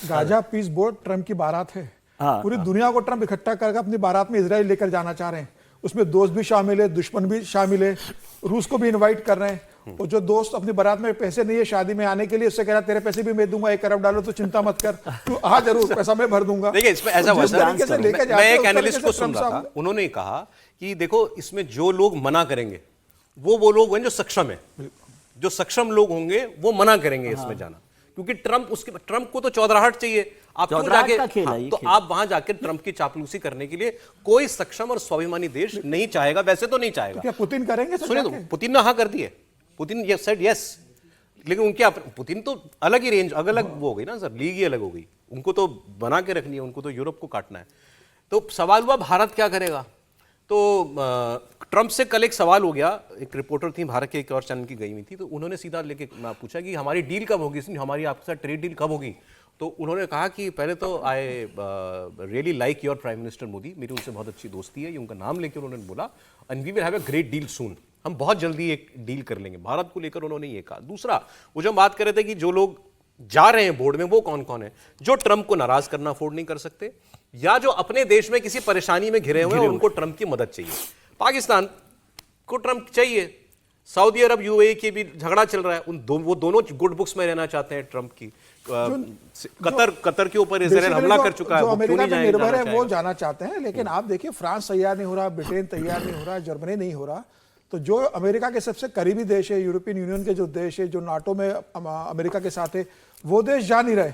गाजा पीस बोर्ड ट्रंप की बारात है। हाँ, पूरी दुनिया को ट्रंप इकट्ठा करके अपनी बारात में इजराइल लेकर जाना चाह रहे हैं। उसमें दोस्त भी शामिल है, दुश्मन भी शामिल है, रूस को भी इनवाइट कर रहे हैं। और जो दोस्त अपनी बारात में पैसे नहीं है शादी में आने के लिए, उससे कह रहा तेरे पैसे भी मैं दूंगा, 1 अरब डालो तो चिंता मत कर, तू आ जरूर, पैसा मैं भर दूंगा। देखिए, इसमें ऐसा हुआ सर, मैं एक एनालिस्ट को सुन रहा था, था। उन्होंने कहा कि देखो, इसमें जो लोग मना करेंगे वो लोग हैं जो सक्षम है, जो सक्षम लोग होंगे वो मना करेंगे इसमें जाना, क्योंकि ट्रंप को तो चौधराहट चाहिए। आप क्यों जाके, तो आप वहां जाकर ट्रंप की चापलूसी करने के लिए कोई सक्षम और स्वाभिमानी देश नहीं चाहेगा, वैसे तो नहीं चाहेगा। क्या पुतिन करेंगे? सुनिए, तो पुतिन ने हाँ कर दी है, पुतिन ये सेड यस, लेकिन उनके पुतिन तो अलग ही रेंज, अलग वो हो गई ना सर, लीग ही अलग हो गई। उनको तो बना के रखनी है, उनको तो यूरोप को काटना है। तो सवाल हुआ भारत क्या करेगा। तो ट्रंप से कल एक सवाल हो गया, एक रिपोर्टर थी भारत के एक और चैनल की गई हुई थी, तो उन्होंने सीधा लेके पूछा कि हमारी डील कब होगी, हमारी आपके साथ ट्रेड डील कब होगी। तो उन्होंने कहा कि पहले तो I really like your prime minister Modi, मेरी उनसे बहुत अच्छी दोस्ती है, ये उनका नाम लेकर उन्होंने बोला, and we will have a great deal soon, हम बहुत जल्दी एक डील कर लेंगे। भारत को लेकर उन्होंने ये कहा। दूसरा, वो जो हम बात कर रहे थे कि जो लोग जा रहे हैं बोर्ड में, वो कौन कौन है, जो ट्रंप को नाराज करना अफोर्ड नहीं कर सकते, या जो अपने देश में किसी परेशानी में घिरे हुए हैं और उनको ट्रंप की मदद चाहिए। पाकिस्तान को ट्रंप चाहिए, सऊदी अरब यूएई के भी झगड़ा चल रहा है, वो दोनों गुड बुक्स में रहना चाहते हैं ट्रंप की। कतर के ऊपर इजराइल हमला कर चुका है, जो अमेरिका में निर्भर है वो जाना चाहते हैं। लेकिन आप देखिए, फ्रांस तैयार नहीं हो रहा, ब्रिटेन तैयार नहीं हो रहा, जर्मनी नहीं हो रहा, तो जो अमेरिका के सबसे करीबी देश है, यूरोपियन यूनियन के जो देश है, जो नाटो में अमेरिका के साथ है, वो देश जा नहीं रहे।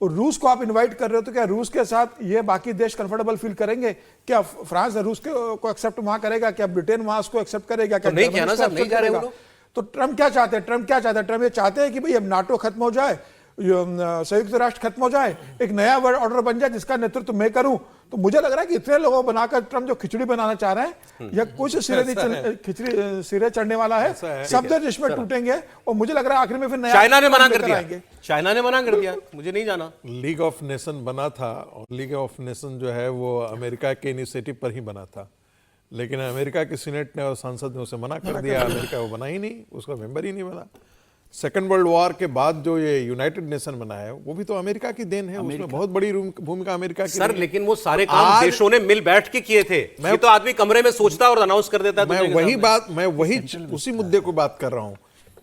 और रूस को आप इनवाइट कर रहे हो, तो क्या रूस के साथ ये बाकी देश कंफर्टेबल फील करेंगे? क्या फ्रांस रूस को एक्सेप्ट वहां करेगा? क्या ब्रिटेन वहां उसको एक्सेप्ट करेगा? क्या नहीं किया ना सर, नहीं जा रहे वो लोग। तो ट्रंप क्या चाहते हैं? ट्रंप ये चाहते हैं कि भाई अब नाटो खत्म हो जाए, संयुक्त राष्ट्र खत्म हो जाए, एक नया वर्ल्ड ऑर्डर बन जाए जिसका नेतृत्व मैं करूं। तो मुझे लग रहा है कि इतने लोगों बनाकर ट्रंप जो खिचड़ी बनाना चाह रहे हैं, या कुछ सिरे चढ़ने वाला है, सब देश इसमें टूटेंगे। और मुझे लग रहा है आखिर में फिर नया चाइना ने मना कर दिया, चाइना ने मना कर दिया, मुझे नहीं जाना। लीग ऑफ नेशन बना था, और लीग ऑफ नेशन जो है वो अमेरिका के इनिशिएटिव पर ही बना था, लेकिन अमेरिका की सीनेट ने और संसद ने उसे मना कर दिया। अमेरिका वो बना ही नहीं, उसका मेंबर ही नहीं बना। सेकेंड वर्ल्ड वॉर के बाद जो ये यूनाइटेड नेशन बना है, वो भी तो अमेरिका की देन है, उसमें बहुत बड़ी भूमिका अमेरिका की। सर लेकिन वो सारे काम देशों ने मिल बैठ के किए थे। मैं तो आदमी कमरे में सोचता और अनाउंस कर देता है। मैं वही उसी मुद्दे को बात कर रहा हूं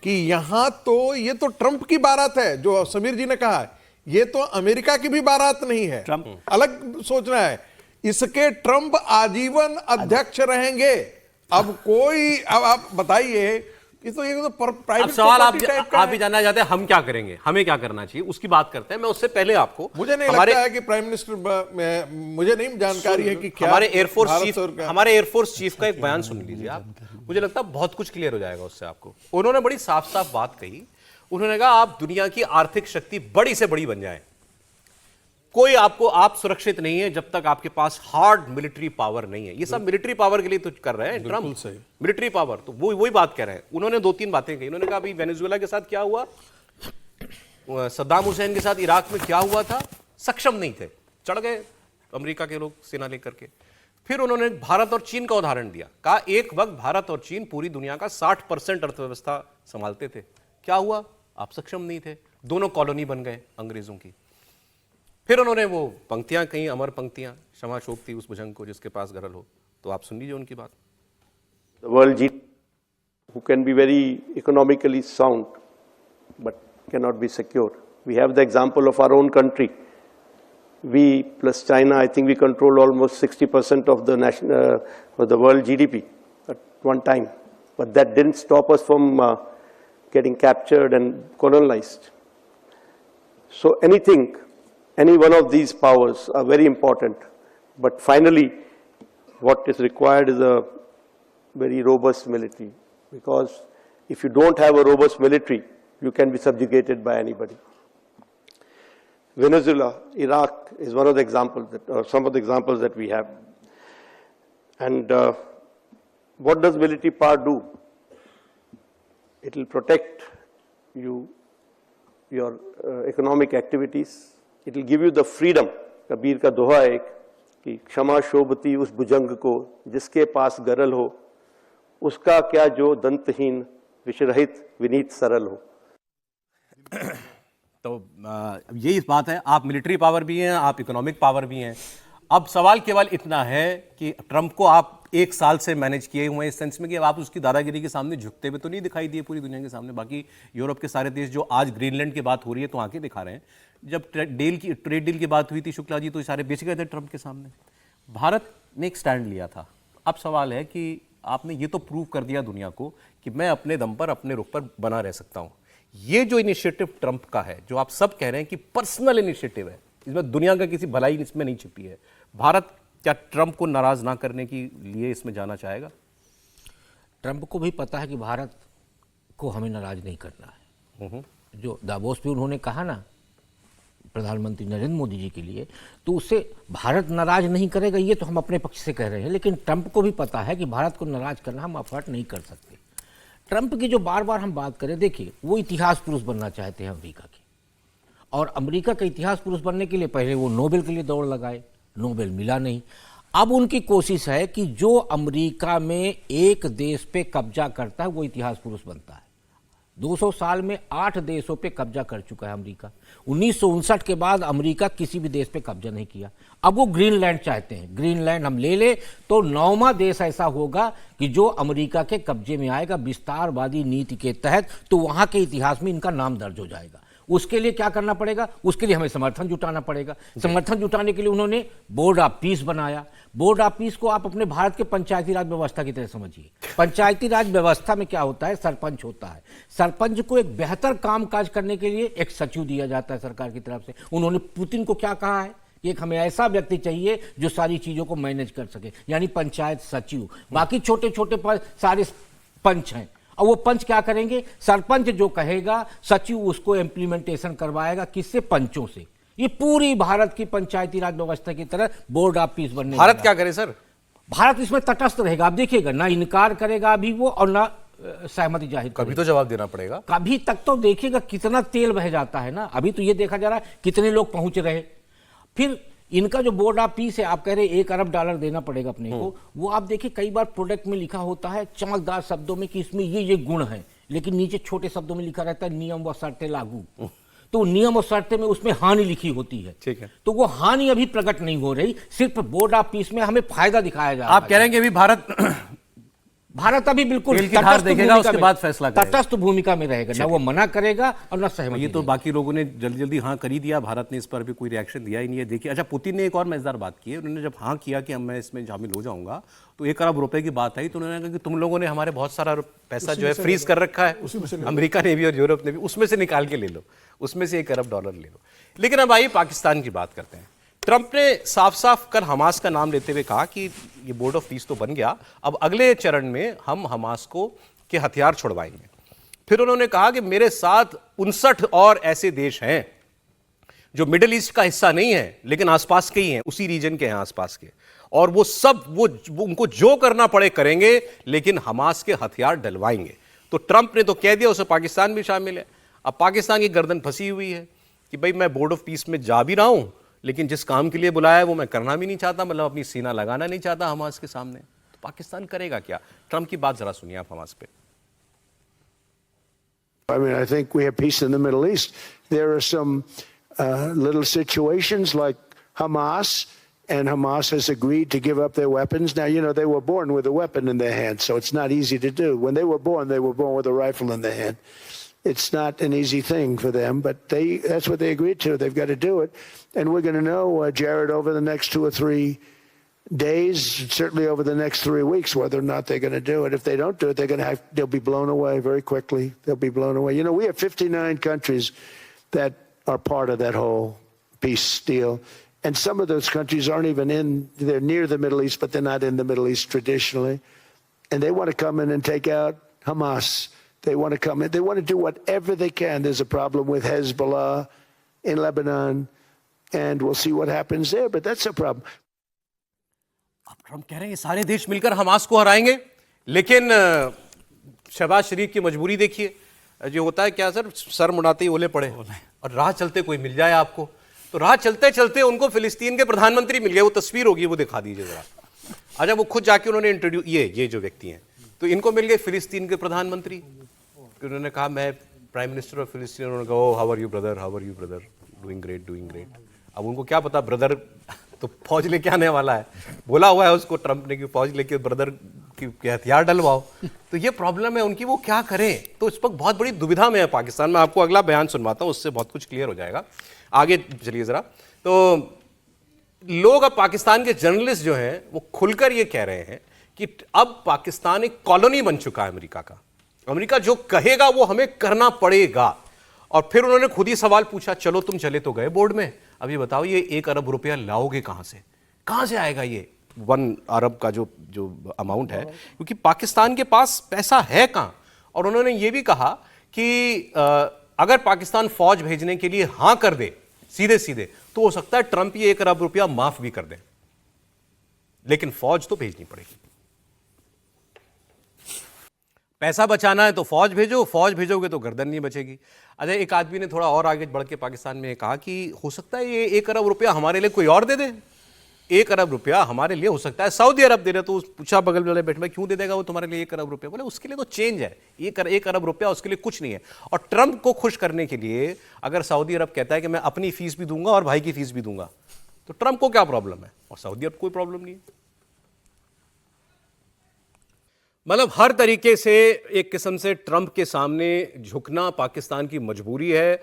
कि यहां तो ये तो ट्रंप की बारात है, जो समीर जी ने कहा है, ये तो अमेरिका की भी बारात नहीं है, अलग सोचना है। इसके ट्रंप आजीवन अध्यक्ष रहेंगे। अब आप बताइए, तो ये तो प्राइवेट सवाल आप भी जानना चाहते हैं हम क्या करेंगे, हमें क्या करना चाहिए, उसकी बात करते हैं। मैं उससे पहले आपको, मुझे नहीं लगता है कि प्राइम मिनिस्टर, मुझे नहीं जानकारी है कि क्या हमारे एयरफोर्स चीफ का एक बयान सुन लीजिए आप, मुझे लगता है बहुत कुछ क्लियर हो जाएगा उससे आपको। उन्होंने बड़ी साफ साफ बात कही। उन्होंने कहा आप दुनिया की आर्थिक शक्ति बड़ी से बड़ी बन जाए, कोई आप सुरक्षित नहीं है जब तक आपके पास हार्ड मिलिट्री पावर नहीं है। ये सब मिलिट्री पावर के लिए तो कर रहे हैं ट्रंप, मिलिट्री पावर, तो वही बात कह रहे हैं। उन्होंने 2-3 बातें कही। उन्होंने कहा अभी वेनेजुएला के साथ क्या हुआ, सद्दाम हुसैन के साथ इराक में क्या हुआ था, सक्षम नहीं थे, चढ़ गए अमेरिका के लोग सेना लेकर के। फिर उन्होंने भारत और चीन का उदाहरण दिया, कहा एक वक्त भारत और चीन पूरी दुनिया का 60% अर्थव्यवस्था संभालते थे, क्या हुआ, आप सक्षम नहीं थे, दोनों कॉलोनी बन गए अंग्रेजों की। फिर उन्होंने वो पंक्तियां कहीं, अमर पंक्तियां, क्षमा शोकती उस भुजंग को जिसके पास गरल हो, तो आप सुन लीजिए उनकी बात। The world GDP, who can be very economically sound, but cannot be secure. We have the example of our own country. We plus China, I think we control almost 60% of the world GDP at one time. But that didn't stop us from getting captured and colonized. So any one of these powers are very important. But finally, what is required is a very robust military. Because if you don't have a robust military, you can be subjugated by anybody. Venezuela, Iraq is one of the examples, some of the examples that we have. And what does military power do? It will protect you, your economic activities. It will give you the freedom. Kabir का दोहा है कि क्षमा शोभती उस भुजंग को जिसके पास गरल हो, उसका क्या जो दंतहीन विषरहित विनीत सरल हो। तो यही बात है, आप मिलिट्री पावर भी हैं, आप इकोनॉमिक पावर भी हैं। अब सवाल केवल इतना है कि ट्रंप को आप एक साल से मैनेज किए हुए हैं, इस सेंस में कि अब आप उसकी दादागिरी के सामने झुकते हुए तो नहीं दिखाई दिए पूरी दुनिया के सामने। बाकी यूरोप के सारे देश जो आज ग्रीनलैंड की बात हो रही है तो आंखें दिखा रहे हैं। जब ट्रेड डील की बात हुई थी शुक्ला जी, तो सारे बेच गए थे ट्रंप के सामने। भारत ने एक स्टैंड लिया था। अब सवाल है कि आपने ये तो प्रूव कर दिया दुनिया को कि मैं अपने दम पर अपने रुख पर बना रह सकता हूँ। ये जो इनिशिएटिव ट्रंप का है, जो आप सब कह रहे हैं कि पर्सनल इनिशिएटिव है, इसमें दुनिया का किसी भलाई इसमें नहीं छिपी है, भारत क्या ट्रंप को नाराज ना करने के लिए इसमें जाना चाहेगा? ट्रंप को भी पता है कि भारत को हमें नाराज नहीं करना है। जो दावोस पे उन्होंने कहा ना प्रधानमंत्री नरेंद्र मोदी जी के लिए, तो उससे भारत नाराज नहीं करेगा, ये तो हम अपने पक्ष से कह रहे हैं। लेकिन ट्रंप को भी पता है कि भारत को नाराज करना हम अफोर्ड नहीं कर सकते। ट्रंप की जो बार बार हम बात करें, देखिए वो इतिहास पुरुष बनना चाहते हैं अमेरिका के, और अमेरिका का इतिहास पुरुष बनने के लिए पहले वो नोबेल के लिए दौड़ लगाए, नोबेल मिला नहीं। अब उनकी कोशिश है कि जो अमेरिका में एक देश पे कब्जा करता है वो इतिहास पुरुष बनता है। 200 साल में 8 देशों पे कब्जा कर चुका है अमेरिका। 1959 के बाद अमेरिका किसी भी देश पे कब्जा नहीं किया। अब वो ग्रीनलैंड चाहते हैं। ग्रीनलैंड हम ले ले तो 9वां देश ऐसा होगा कि जो अमेरिका के कब्जे में आएगा विस्तारवादी नीति के तहत, तो वहां के इतिहास में इनका नाम दर्ज हो जाएगा। उसके लिए क्या करना पड़ेगा? उसके लिए हमें समर्थन जुटाना पड़ेगा। समर्थन जुटाने के लिए उन्होंने बोर्ड ऑफ पीस बनाया। बोर्ड ऑफ पीस को आप अपने भारत के पंचायती राज व्यवस्था की तरह समझिए। पंचायती राज व्यवस्था में क्या होता है? सरपंच होता है। सरपंच को एक बेहतर कामकाज करने के लिए एक सचिव दिया जाता है सरकार की तरफ से। उन्होंने पुतिन को क्या कहा है? एक हमें ऐसा व्यक्ति चाहिए जो सारी चीजों को मैनेज कर सके, यानी पंचायत सचिव। बाकी छोटे छोटे सारे पंच हैं, और वो पंच क्या करेंगे? सरपंच जो कहेगा सचिव उसको इम्प्लीमेंटेशन करवाएगा। किससे? पंचों से। ये पूरी भारत की पंचायती राज व्यवस्था की तरह बोर्ड ऑफ पीस बनने। भारत क्या करे सर? भारत इसमें तटस्थ रहेगा। आप देखिएगा, ना इनकार करेगा अभी वो, और ना सहमति जाहिर कभी तो जवाब देना पड़ेगा। कभी तक तो देखिएगा कितना तेल बह जाता है ना। अभी तो ये देखा जा रहा है कितने लोग पहुंच रहे। फिर इनका जो बोर्ड ऑफ पीस है, आप कह रहे $1 अरब देना पड़ेगा अपने को, वो आप देखिए कई बार प्रोडक्ट में लिखा होता है चमकदार शब्दों में कि इसमें ये गुण है, लेकिन नीचे छोटे शब्दों में लिखा रहता है नियम व शर्तें लागू। तो नियम और शर्तें में उसमें हानि लिखी होती है। ठीक है, तो वो हानि अभी प्रकट नहीं हो रही, सिर्फ बोर्ड ऑफ पीस में हमें फायदा दिखाया जा रहा है। आप कह रहे हैं कि अभी भारत अभी बिल्कुल देखेगा, उसके बाद फैसला करेगा। तटस्थ भूमिका में रहेगा, ना वो मना करेगा और ना सहमति। ये तो बाकी लोगों ने जल्दी जल्दी हाँ कर ही दिया, भारत ने इस पर भी कोई रिएक्शन दिया ही नहीं है। देखिए, अच्छा, पुतिन ने एक और मजेदार बात की है। उन्होंने जब हाँ किया कि मैं इसमें शामिल हो जाऊंगा, तो $1 अरब की बात आई, तो उन्होंने कहा कि तुम लोगों ने हमारे बहुत सारा पैसा जो है फ्रीज कर रखा है, अमेरिका ने भी और यूरोप ने भी, उसमें से निकाल के ले लो, उसमें से $1 अरब ले लो। लेकिन अब आइए पाकिस्तान की बात करते हैं। ट्रंप ने साफ साफ कर हमास का नाम लेते हुए कहा कि ये बोर्ड ऑफ पीस तो बन गया, अब अगले चरण में हम हमास को के हथियार छुड़वाएंगे। फिर उन्होंने कहा कि मेरे साथ 59 और ऐसे देश हैं जो मिडिल ईस्ट का हिस्सा नहीं है, लेकिन आसपास के ही हैं, उसी रीजन के हैं आसपास के, और वो सब वो उनको जो करना पड़े करेंगे, लेकिन हमास के हथियार डलवाएंगे। तो ट्रंप ने तो कह दिया उसमें पाकिस्तान भी शामिल है। अब पाकिस्तान की गर्दन फंसी हुई है कि भाई मैं बोर्ड ऑफ पीस में जा भी रहा हूं, लेकिन जिस काम के लिए बुलाया है वो मैं करना भी नहीं चाहता, मतलब अपनी सीना लगाना नहीं चाहता हमास के सामने। तो पाकिस्तान करेगा क्या? ट्रंप की बात जरा सुनिए आप हमास पे। I mean, I think we have peace in the Middle East. There are some little situations like Hamas and Hamas has agreed to give up their weapons. Now, you know, they were born with a weapon in their hand, so it's not easy to do. When they were born with a rifle in their hand. It's not an easy thing for them, but that's what they agreed to. They've got to do it. And we're going to know, Jared, over the next 2 or 3 days, certainly over the next 3 weeks, whether or not they're going to do it. If they don't do it, they'll be blown away very quickly. They'll be blown away. You know, we have 59 countries that are part of that whole peace deal. And some of those countries aren't even they're near the Middle East, but they're not in the Middle East traditionally. And they want to come in and take out Hamas. They want to come in. They want to do whatever they can. There's a problem with Hezbollah in Lebanon, and we'll see what happens there, but that's a problem. अब Trump कह रहे हैं सारे देश मिलकर Hamas को हराएंगे, लेकिन शहबाज शरीफ की मजबूरी देखिए, जो होता है क्या सर मुड़ाते ही ओले पड़े, और राह चलते कोई मिल जाए आपको, तो राह चलते चलते उनको फिलिस्तीन के प्रधानमंत्री मिल गए। वो तस्वीर होगी, वो दिखा दीजिए जरा। अच्छा, वो खुद जाके उन्होंने इंट्रोड्यूस, ये जो व्यक्ति हैं, तो इनको मिल गए फिलिस्तीन के प्रधानमंत्री। उन्होंने कहा मैं प्राइम मिनिस्टर ऑफ फिलिस्तीन। उन्होंने कहा oh how are you brother, doing great. अब उनको क्या पता ब्रदर तो फौज लेके आने वाला है, बोला हुआ है उसको ट्रंप ने कि फौज लेके ब्रदर की हथियार डलवाओ। तो ये प्रॉब्लम है उनकी, वो क्या करें। तो इस पर बहुत बड़ी दुविधा में है पाकिस्तान। मैं आपको अगला बयान सुनवाता हूँ, उससे बहुत कुछ क्लियर हो जाएगा। आगे चलिए जरा। तो लोग, अब पाकिस्तान के जर्नलिस्ट जो हैं वो खुलकर ये कह रहे हैं कि अब पाकिस्तान एक कॉलोनी बन चुका है अमेरिका का। अमेरिका जो कहेगा वो हमें करना पड़ेगा। और फिर उन्होंने खुद ही सवाल पूछा, चलो तुम चले तो गए बोर्ड में, अब ये बताओ ये 1 अरब रुपया लाओगे कहां से आएगा ये 1 अरब का जो अमाउंट है, क्योंकि पाकिस्तान के पास पैसा है कहां। और उन्होंने ये भी कहा कि अगर पाकिस्तान फौज भेजने के लिए हां कर दे सीधे सीधे, तो हो सकता है ट्रंप ये 1 अरब रुपया माफ भी कर दे, लेकिन फौज तो भेजनी पड़ेगी। पैसा बचाना है तो फौज भेजो, फौज भेजोगे तो गर्दन नहीं बचेगी। अच्छा, एक आदमी ने थोड़ा और आगे बढ़ के पाकिस्तान में कहा कि हो सकता है ये 1 अरब रुपया हमारे लिए कोई और दे दे। 1 अरब रुपया हमारे लिए हो सकता है सऊदी अरब दे दे। तो पूछा बगल वाले बैठ में, क्यों दे देगा वो तुम्हारे लिए 1 अरब रुपया? बोले उसके लिए तो चेंज है, 1 अरब रुपया उसके लिए कुछ नहीं है। और ट्रंप को खुश करने के लिए अगर सऊदी अरब कहता है कि मैं अपनी फीस भी दूंगा और भाई की फीस भी दूंगा, तो ट्रंप को क्या प्रॉब्लम है? और सऊदी अरब कोई प्रॉब्लम नहीं है। मतलब हर तरीके से एक किस्म से ट्रंप के सामने झुकना पाकिस्तान की मजबूरी है।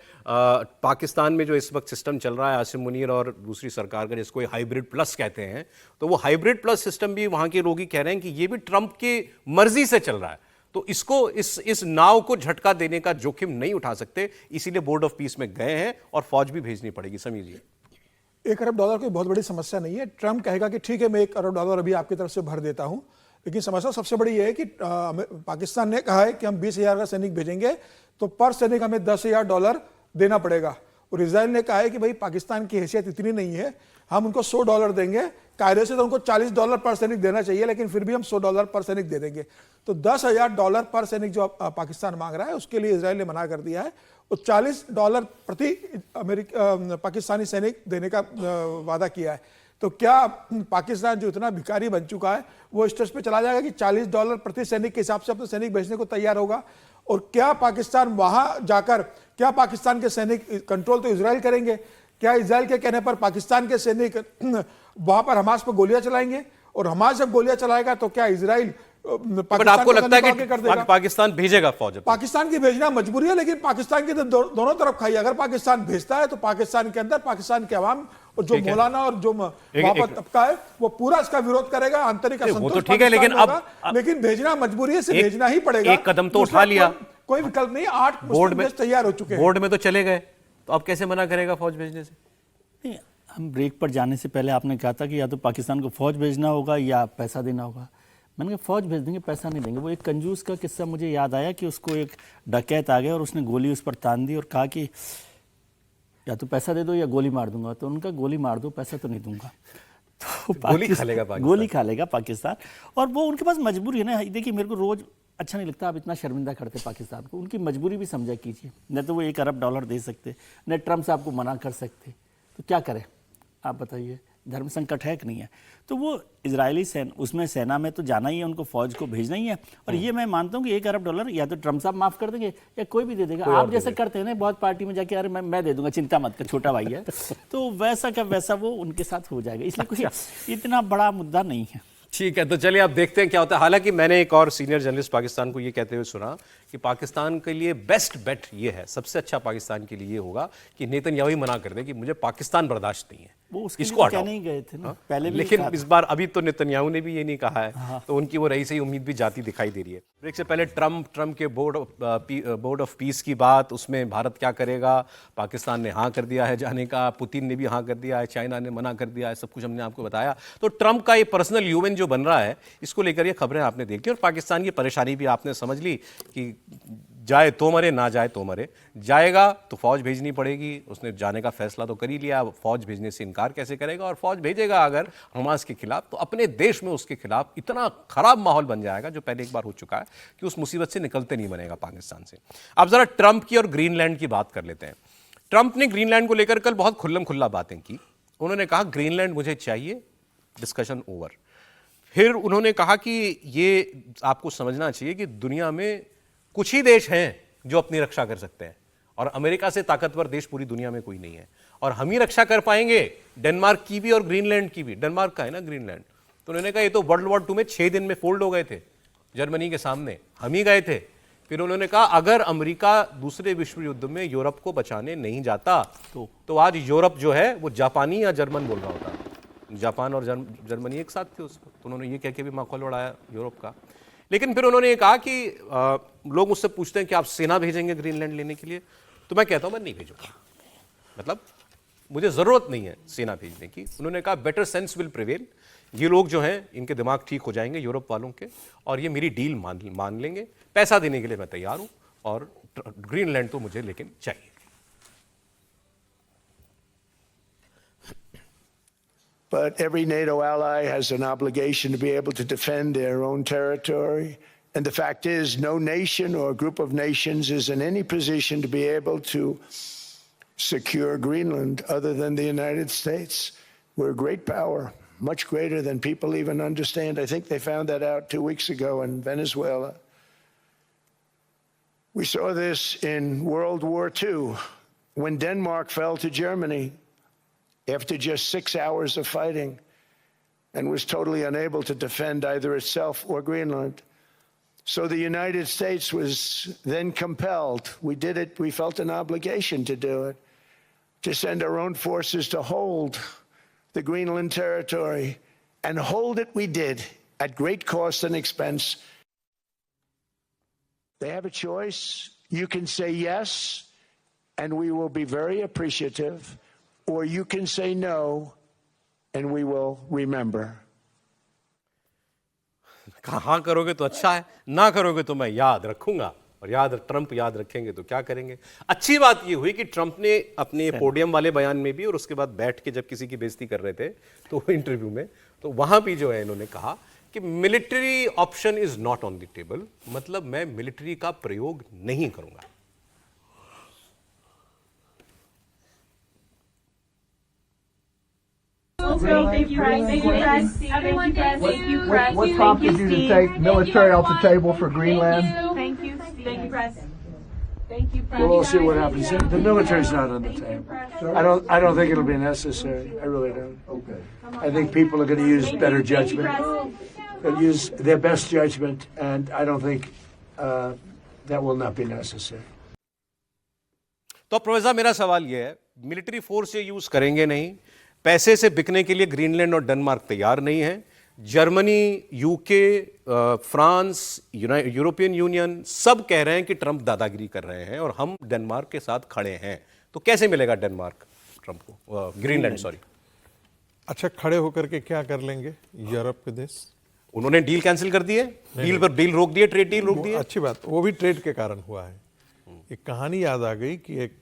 पाकिस्तान में जो इस वक्त सिस्टम चल रहा है आसिम मुनीर और दूसरी सरकार का, जिसको हाइब्रिड प्लस कहते हैं, तो वो हाइब्रिड प्लस सिस्टम भी वहाँ के लोग ही कह रहे हैं कि ये भी ट्रंप की मर्जी से चल रहा है। तो इसको इस नाव को झटका देने का जोखिम नहीं उठा सकते, इसीलिए बोर्ड ऑफ पीस में गए हैं और फौज भी भेजनी पड़ेगी। समीर जी, 1 अरब डॉलर कोई बहुत बड़ी समस्या नहीं है। ट्रंप कहेगा कि ठीक है मैं 1 अरब डॉलर अभी आपकी तरफ से भर देता हूं, लेकिन समस्या सबसे बड़ी यह है कि पाकिस्तान ने कहा है कि हम 20,000 का सैनिक भेजेंगे तो पर सैनिक हमें $10,000 देना पड़ेगा। और इजराइल ने कहा है कि भाई पाकिस्तान की हैसियत इतनी नहीं है, हम उनको $100 देंगे। कायदे से तो उनको $40 पर सैनिक देना चाहिए, लेकिन फिर भी हम $100 पर सैनिक दे देंगे। तो $10,000 पर सैनिक जो पाकिस्तान मांग रहा है उसके लिए इजराइल ने मना कर दिया है। और $40 प्रति पाकिस्तानी सैनिक देने का वादा किया है। तो क्या पाकिस्तान जो इतना भिखारी बन चुका है वो स्टेज पे चला जाएगा कि $40 प्रति सैनिक के हिसाब से अपने सैनिक भेजने को तैयार होगा? और क्या पाकिस्तान वहां जाकर, क्या पाकिस्तान के सैनिक कंट्रोल तो इजराइल करेंगे? क्या इजराइल के कहने पर पाकिस्तान के सैनिक वहां पर हमास पर गोलियां चलाएंगे? और हमास जब गोलियां चलाएगा तो क्या इजराइल आपको लगता है कि पाकिस्तान भेजेगा फौज? पाकिस्तान की भेजना मजबूरी है, लेकिन पाकिस्तान की तो दोनों तरफ खाई। अगर पाकिस्तान भेजता है तो पाकिस्तान के अंदर पाकिस्तान के अवाम और जो मौलाना और जो वहां पर तबका है वो पूरा इसका विरोध करेगा। आंतरिक वो तो ठीक है, लेकिन भेजना मजबूरी है, इसे भेजना ही पड़ेगा। एक कदम तो उठा लिया, कोई विकल्प नहीं। 8 बोर्ड में तैयार हो चुके हैं, बोर्ड में तो चले गए, तो अब कैसे मना करेगा फौज भेजने से? हम ब्रेक पर जाने से पहले आपने कहा था कि या तो पाकिस्तान को फौज भेजना होगा या पैसा देना होगा। मैंने कहा फौज भेज देंगे, पैसा नहीं देंगे। वो एक कंजूस का किस्सा मुझे याद आया कि उसको एक डकैत आ गया और उसने गोली उस पर तान दी और कहा कि या तो पैसा दे दो या गोली मार दूंगा। तो उनका गोली मार दो, पैसा तो नहीं दूंगा। तो गोली खा लेगा पाकिस्तान। और वो उनके पास मजबूरी है ना। देखिए मेरे को रोज अच्छा नहीं लगता आप इतना शर्मिंदा करते पाकिस्तान को। उनकी मजबूरी भी समझा कीजिए। न तो वो 1 अरब डॉलर दे सकते, न ट्रंप से आपको मना कर सकते, तो क्या करें आप बताइए। धर्म संकट है कि नहीं है, तो वो इजरायली उसमें सेना में तो जाना ही है, उनको फौज को भेजना ही है। और ये मैं मानता हूँ कि $1 अरब या तो ट्रम्प साहब माफ कर देंगे या कोई भी दे देगा। आप जैसे करते हैं ना बहुत पार्टी में जाके, अरे मैं दे दूंगा, चिंता मत कर, छोटा भाई है, तो वैसा का वैसा वो उनके साथ हो जाएगा। इसलिए कोई इतना बड़ा मुद्दा नहीं है। ठीक है, तो चलिए आप देखते हैं क्या होता है। हालांकि मैंने एक और सीनियर जर्नलिस्ट पाकिस्तान को ये कहते हुए सुना कि पाकिस्तान के लिए बेस्ट बेट ये है, सबसे अच्छा पाकिस्तान के लिए ये होगा कि नेतन्याहू ही मना कर दे कि मुझे पाकिस्तान बर्दाश्त नहीं है, इसको हटाओ। कहने ही गए थे ना पहले भी, लेकिन इस बार अभी तो नेतन्याहू ने भी ये नहीं कहा है, तो उनकी वो रही सही उम्मीद भी जाती दिखाई दे रही है। ब्रेक से पहले ट्रम्प के बोर्ड ऑफ पीस की बात, उसमें भारत क्या करेगा, पाकिस्तान ने हाँ कर दिया है जाने का, पुतिन ने भी हाँ कर दिया है, चाइना ने मना कर दिया है, सब कुछ हमने आपको बताया। तो ट्रम्प का ये पर्सनल यूएन जो बन रहा है, इसको लेकर ये खबरें आपने देखी और पाकिस्तान की परेशानी भी आपने समझ ली कि जाए तो मरे, ना जाए तो मरे। जाएगा तो फौज भेजनी पड़ेगी, उसने जाने का फैसला तो कर ही लिया, फौज भेजने से इनकार कैसे करेगा, और फौज भेजेगा अगर हमास के खिलाफ, तो अपने देश में उसके खिलाफ इतना खराब माहौल बन जाएगा, जो पहले एक बार हो चुका है, कि उस मुसीबत से निकलते नहीं बनेगा पाकिस्तान से। अब जरा ट्रंप की और ग्रीनलैंड की बात कर लेते हैं। ट्रंप ने ग्रीनलैंड को लेकर कल बहुत खुल्लम खुल्ला बातें की। उन्होंने कहा ग्रीनलैंड मुझे चाहिए, डिस्कशन ओवर। फिर उन्होंने कहा कि ये आपको समझना चाहिए कि दुनिया में कुछ ही देश हैं जो अपनी रक्षा कर सकते हैं, और अमेरिका से ताकतवर देश पूरी दुनिया में कोई नहीं है, और हम ही रक्षा कर पाएंगे, डेनमार्क की भी और ग्रीनलैंड की भी। डेनमार्क का है ना ग्रीनलैंड। तो उन्होंने कहा ये तो वर्ल्ड वॉर 2 में 6 दिन में फोल्ड हो गए थे जर्मनी के सामने, हम ही गए थे। फिर उन्होंने कहा अगर अमेरिका दूसरे विश्व युद्ध में यूरोप को बचाने नहीं जाता तो आज यूरोप जो है वो जापानी या जर्मन बोल रहा होता। जापान और जर्मनी एक साथ थे उसको, तो उन्होंने ये कह के भी माहौल उड़ाया यूरोप का। लेकिन फिर उन्होंने ये कहा कि लोग मुझसे पूछते हैं कि आप सेना भेजेंगे ग्रीनलैंड लेने के लिए, तो मैं कहता हूं मैं नहीं भेजूंगा, मतलब मुझे जरूरत नहीं है सेना भेजने की। उन्होंने कहा बेटर सेंस विल प्रिवेल, ये लोग जो हैं इनके दिमाग ठीक हो जाएंगे यूरोप वालों के, और ये मेरी डील मान लेंगे, पैसा देने के लिए मैं तैयार हूं, और ग्रीनलैंड तो मुझे लेकिन चाहिए। But every NATO ally has an obligation to be able to defend their own territory. And the fact is, no nation or group of nations is in any position to be able to secure Greenland other than the United States. We're a great power, much greater than people even understand. I think they found that out 2 weeks ago in Venezuela. We saw this in World War II when Denmark fell to Germany after just 6 hours of fighting and was totally unable to defend either itself or Greenland. So the United States was then compelled, we did it, we felt an obligation to do it, to send our own forces to hold the Greenland territory, and hold it we did at great cost and expense. They have a choice. You can say yes, and we will be very appreciative, or you can say no, and we will remember. हाँ करोगे तो अच्छा है, ना करोगे तो मैं याद रखूंगा, और ट्रंप याद रखेंगे तो क्या करेंगे। अच्छी बात ये हुई कि ट्रंप ने अपने पोडियम वाले बयान में भी, और उसके बाद बैठ के जब किसी की बेइज्जती कर रहे थे तो इंटरव्यू में, तो वहां भी जो है इन्होंने कहा कि military option is not on the table, मतलब मैं मिलिट्री का प्रयोग नहीं करूंगा। Thank you, press. Thank you, press. Everyone, thank you, press. What prompted you to take military off the table for Greenland? Thank you, press. Thank you, press. Well, we'll see what happens. The military's not on the table. I don't think it'll be necessary. I really don't. Okay. I think people are going to use better judgment. They'll use their best judgment, and I don't think that will not be necessary. तो professor मेरा सवाल यह है, military force ये use करेंगे नहीं, पैसे से बिकने के लिए ग्रीनलैंड और डेनमार्क तैयार नहीं है, Germany, UK, France, European union सब कह रहे हैं कि ट्रंप दादागिरी कर रहे हैं और हम डेनमार्क के साथ खड़े हैं, तो कैसे मिलेगा डेनमार्क ट्रंप को, ग्रीनलैंड सॉरी। अच्छा, खड़े होकर के क्या कर लेंगे यूरोप के देश? उन्होंने डील कैंसिल कर दी है, डील रोक दी है, ट्रेड डील रोक दी है। अच्छी बात, वो भी ट्रेड के कारण हुआ है। एक कहानी याद आ गई कि एक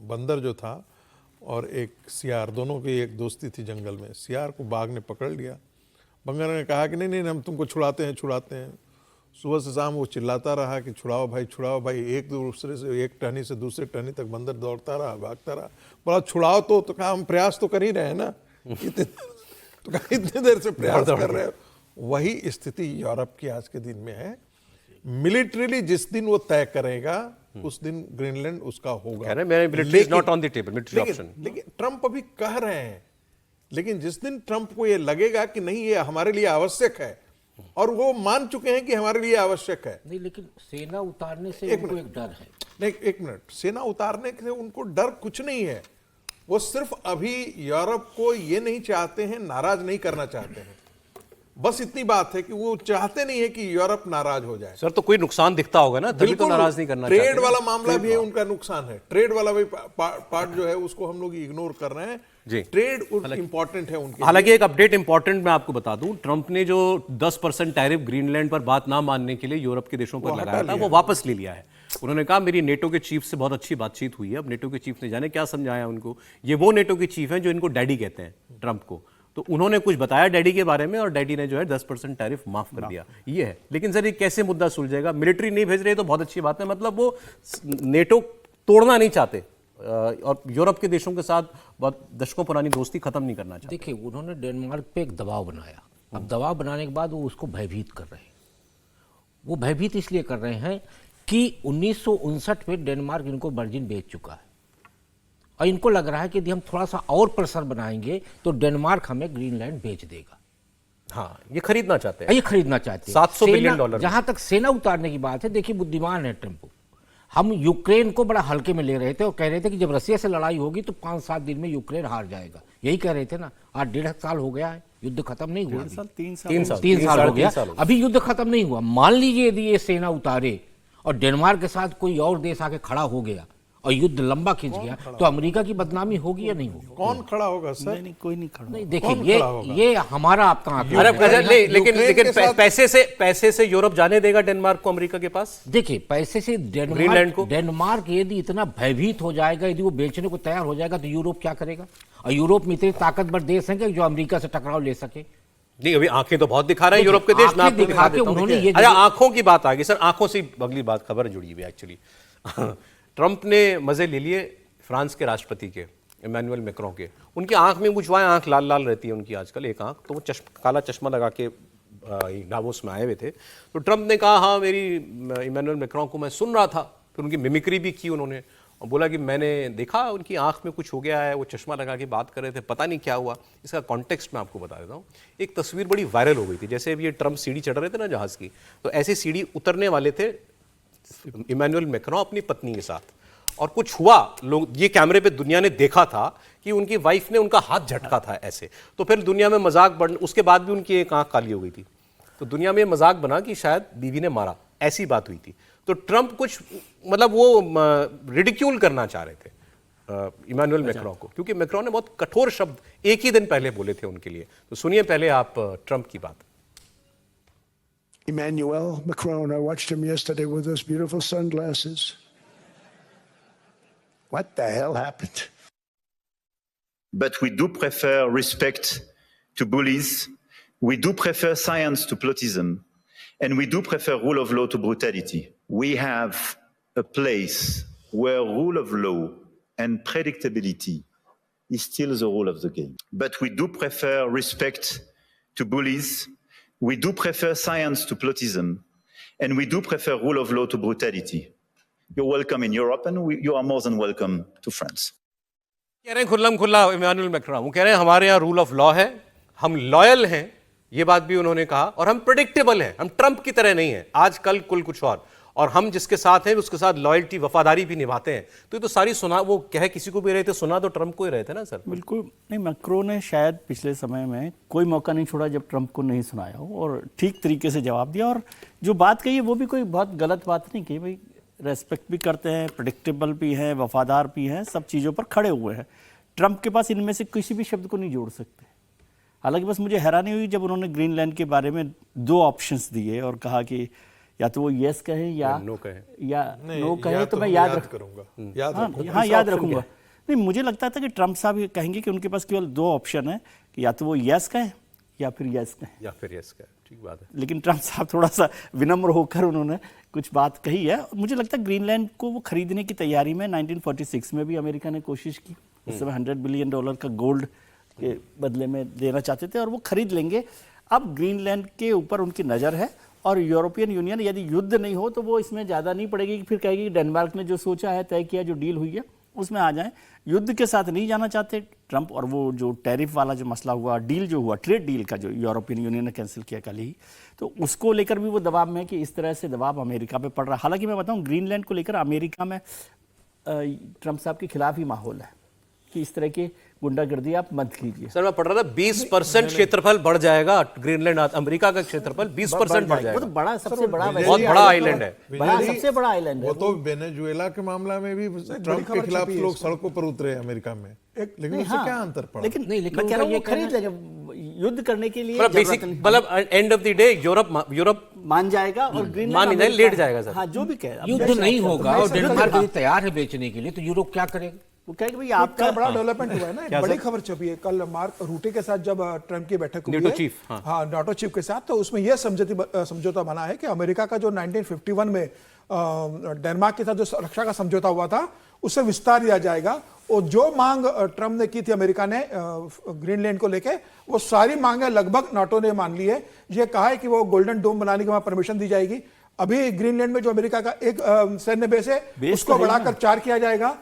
बंदर जो था और एक सियार, दोनों की एक दोस्ती थी जंगल में। सियार को बाघ ने पकड़ लिया, बंदर ने कहा कि नहीं नहीं हम तुमको छुड़ाते हैं। सुबह से शाम वो चिल्लाता रहा कि छुड़ाओ भाई, एक दूसरे से, एक टहनी से दूसरे टहनी तक बंदर दौड़ता रहा, भागता रहा। बोला छुड़ाओ तो कहा हम प्रयास तो कर ही रहे हैं ना, इतनी देर से प्रयास कर रहे हो। वही स्थिति यूरोप की आज के दिन में है। मिलिट्रीली जिस दिन वो तय करेगा उस दिन ग्रीनलैंड उसका होगा। Not on the table, military option. लेकिन ट्रंप अभी कह रहे हैं, लेकिन जिस दिन ट्रंप को ये लगेगा कि नहीं ये हमारे लिए आवश्यक है, और वो मान चुके हैं कि हमारे लिए आवश्यक है। नहीं, लेकिन सेना उतारने से उनको एक डर है। नहीं, एक मिनट, सेना उतारने से उनको डर कुछ नहीं है। वो सिर्फ अभी यूरोप को ये नहीं चाहते हैं, नाराज नहीं करना चाहते हैं, बस इतनी बात है कि वो चाहते नहीं है कि यूरोप नाराज हो जाए। सर तो कोई नुकसान दिखता होगा ना, तभी तो नाराज नहीं करना चाहते। ट्रेड वाला मामला भी है, उनका नुकसान है। ट्रेड वाला भी पार्ट जो है उसको हम लोग इग्नोर कर रहे हैं जी। ट्रेड इंपॉर्टेंट है उनके। हालांकि एक अपडेट इंपॉर्टेंट मैं आपको बता दूं, ट्रंप ने जो 10% टैरिफ ग्रीनलैंड पर बात ना मानने के लिए यूरोप के देशों पर लगाया था, वो वापस ले लिया है। उन्होंने कहा मेरी नेटो के चीफ से बहुत अच्छी बातचीत हुई है। अब नेटो के चीफ ने जाने क्या समझाया उनको। ये वो नेटो के चीफ हैं जो इनको डैडी कहते हैं, ट्रंप को। तो उन्होंने कुछ बताया डैडी के बारे में, और डैडी ने जो है 10% टैरिफ माफ कर दिया। ये है। लेकिन सर ये कैसे मुद्दा सुलझेगा? मिलिट्री नहीं भेज रहे तो बहुत अच्छी बात है, मतलब वो नेटो तोड़ना नहीं चाहते और यूरोप के देशों के साथ बहुत दशकों पुरानी दोस्ती खत्म नहीं करना चाहते। देखिए, उन्होंने डेनमार्क पे एक दबाव बनाया। अब दबाव बनाने के बाद वो उसको भयभीत कर रहे हैं। वो भयभीत इसलिए कर रहे हैं कि 1959 में डेनमार्क इनको वर्जिन बेच चुका है, और इनको लग रहा है कि यदि हम थोड़ा सा और प्रेशर बनाएंगे तो डेनमार्क हमें ग्रीनलैंड बेच देगा। हाँ, ये खरीदना चाहते हैं। ये खरीदना चाहते हैं। 700 बिलियन डॉलर। जहां तक सेना उतारने की बात है, देखिए बुद्धिमान है ट्रंप। हम यूक्रेन को बड़ा हल्के में ले रहे थे और कह रहे थे कि जब रसिया से लड़ाई होगी तो 5-7 दिन में यूक्रेन हार जाएगा, यही कह रहे थे ना। आज 1.5 साल हो गया है, युद्ध खत्म नहीं हुआ। 3 साल हो गया, अभी युद्ध खत्म नहीं हुआ। मान लीजिए यदि ये सेना उतारे और डेनमार्क के साथ कोई और देश आके खड़ा हो गया और युद्ध लंबा खिंच गया, तो अमेरिका की बदनामी होगी या नहीं होगी? कौन खड़ा होगा सर? नहीं, कोई नहीं खड़ा। नहीं, देखिए ये हमारा आपका आंकड़ा है। लेकिन पैसे से यूरोप जाने देगा डेनमार्क को अमेरिका के पास? देखिए, पैसे से डेनमार्क यदि इतना भयभीत हो जाएगा, यदि वो बेचने को तैयार हो जाएगा, तो यूरोप क्या करेगा? और यूरोप में इतने ताकतवर देश हैं कि जो अमेरिका से टकराव ले सके। नहीं, अभी आंखें तो बहुत दिखा रहे हैं यूरोप के देश। मैं आपको दिखा देता हूं। अच्छा, आंखों की बात आ गई सर, आंखों से अगली बात खबर जुड़ी हुई एक्चुअली। ट्रंप ने मजे ले लिए फ्रांस के राष्ट्रपति के, इमैनुअल मैक्रों के। उनकी आंख में कुछ आंख लाल लाल रहती है उनकी आजकल, एक आंख। तो वो काला चश्मा लगा के डावोस में आए हुए थे। तो ट्रंप ने कहा हाँ मेरी इमैनुअल मैक्रों को मैं सुन रहा था। फिर उनकी मिमिक्री भी की उन्होंने और बोला कि मैंने देखा उनकी आंख में कुछ हो गया है, वो चश्मा लगा के बात कर रहे थे, पता नहीं क्या हुआ। इसका कॉन्टेक्स्ट मैं आपको बता देता हूँ। एक तस्वीर बड़ी वायरल हो गई थी, जैसे अभी ये ट्रंप सीढ़ी चढ़ रहे थे ना जहाज की, तो ऐसे सीढ़ी उतरने वाले थे इमैनुअल मैक्रों अपनी पत्नी के साथ, और कुछ हुआ। लोग ये कैमरे पे दुनिया ने देखा था कि उनकी वाइफ ने उनका हाथ झटका था ऐसे। तो फिर दुनिया में मजाक बढ़, उसके बाद भी उनकी एक आंख काली हो गई थी। तो दुनिया में मजाक बना कि शायद बीवी ने मारा, ऐसी बात हुई थी। तो ट्रंप कुछ मतलब वो रिडिक्यूल करना चाह रहे थे इमैनुअल मैक्रों को, क्योंकि मैक्रों ने बहुत कठोर शब्द एक ही दिन पहले बोले थे उनके लिए। तो सुनिए पहले आप ट्रंप की बात। Emmanuel Macron, I watched him yesterday with those beautiful sunglasses. What the hell happened? But we do prefer respect to bullies. We do prefer science to plotism. And we do prefer rule of law to brutality. We have a place where rule of law and predictability is still the rule of the game. But we do prefer respect to bullies. We do prefer science to plotism. And we do prefer rule of law to brutality. You're welcome in Europe, and you are more than welcome to France. कह रहे हैं खुल्लम खुल्ला Emmanuel Macron, वो कह रहे हैं हमारे यहाँ रूल ऑफ लॉ है, हम लॉयल हैं, ये बात भी उन्होंने कहा, और हम प्रेडिक्टेबल हैं, हम ट्रंप की तरह नहीं हैं, आज कल कुल कुछ और हम जिसके साथ हैं उसके साथ लॉयल्टी वफादारी भी निभाते हैं। तो ये तो सारी सुना, वो कहे किसी को भी रहे थे, सुना तो ट्रंप को ही रहे थे ना सर। बिल्कुल नहीं, मैक्रो ने शायद पिछले समय में कोई मौका नहीं छोड़ा जब ट्रंप को नहीं सुनाया हो, और ठीक तरीके से जवाब दिया। और जो बात कही है वो भी कोई बहुत गलत बात नहीं की। भाई रेस्पेक्ट भी करते हैं, प्रेडिक्टेबल भी हैं, वफादार भी हैं, सब चीज़ों पर खड़े हुए हैं। ट्रंप के पास इनमें से किसी भी शब्द को नहीं जोड़ सकते। हालांकि बस मुझे हैरानी हुई जब उन्होंने ग्रीनलैंड के बारे में 2 ऑप्शंस दिए और कहा कि या तो वो यस कहे या नो कहे, तो मैं याद रखूंगा। याद रखूंगा। नहीं, मुझे लगता था कि ट्रंप साहब कहेंगे कि उनके पास केवल 2 ऑप्शन है कि या तो वो यस कहे या फिर यस कहे। ठीक बात है। लेकिन ट्रम्प साहब थोड़ा सा विनम्र होकर उन्होंने कुछ बात कही है। मुझे लगता है ग्रीनलैंड को वो खरीदने की तैयारी में 1946 में भी अमेरिका ने कोशिश की। उस समय $100 बिलियन का गोल्ड के बदले में देना चाहते थे और वो खरीद लेंगे। अब ग्रीनलैंड के ऊपर उनकी नज़र है और यूरोपियन यूनियन यदि युद्ध नहीं हो तो वो इसमें ज़्यादा नहीं पड़ेगी कि फिर कहेगी कि डेनमार्क ने जो सोचा है, तय किया, जो डील हुई है उसमें आ जाएं। युद्ध के साथ नहीं जाना चाहते ट्रंप। और वो जो टैरिफ वाला जो मसला हुआ, डील जो हुआ, ट्रेड डील का जो यूरोपियन यूनियन ने कैंसिल किया कल ही, तो उसको लेकर भी वो दबाव में है कि इस तरह से दबाव अमेरिका पे पड़ रहा है। हालांकि मैं बताऊं ग्रीनलैंड को लेकर अमेरिका में ट्रंप साहब के खिलाफ ही माहौल है कि इस तरह की गुंडागर्दी आप मत कीजिए। सर मैं पढ़ रहा था 20% क्षेत्रफल बढ़ जाएगा ग्रीनलैंड, अमेरिका का क्षेत्रफल 20% बढ़ जाएगा। वो तो बड़ा, सबसे बड़ा, बहुत बड़ा आइलैंड है, बड़ा, सबसे बड़ा आइलैंड है वो तो वेनेजुएला के मामला में भी ट्रंप के खिलाफ लोग सड़कों पर उतरे अमेरिका में, लेकिन उससे क्या अंतर पड़ा? लेकिन मैं कह रहा हूं वो खरीद लेंगे युद्ध करने के लिए। मतलब end of the day Europe मान जाएगा और ग्रीनलैंड मान नहीं, लेट जाएगा सर। हाँ, जो भी कहे। युद्ध नहीं होगा और डेनमार्क यदि तैयार है बेचने के लिए, तो यूरोप क्या करेगा? वो कहेगा भाई आपका बड़ा डेवलपमेंट हुआ है ना। एक बड़ी खबर छपी है कल मार्क रूटे के साथ जब ट्रंप की बैठक हुई है, हाँ नाटो चीफ के साथ, तो उसमें यह समझौता बना है कि अमेरिका का जो 1951 में डेनमार्क के साथ जो रक्षा का समझौता हुआ था उससे विस्तार दिया जाएगा। और जो मांग ट्रंप ने की थी अमेरिका ने ग्रीनलैंड को लेके, वो सारी मांगे लगभग नाटो ने मान ली है। ये कहा है कि वो गोल्डन डोम बनाने की वहां परमिशन दी जाएगी। अभी ग्रीनलैंड में जो अमेरिका का एक सैन्य बेस है उसको बढ़ाकर 4 किया जाएगा।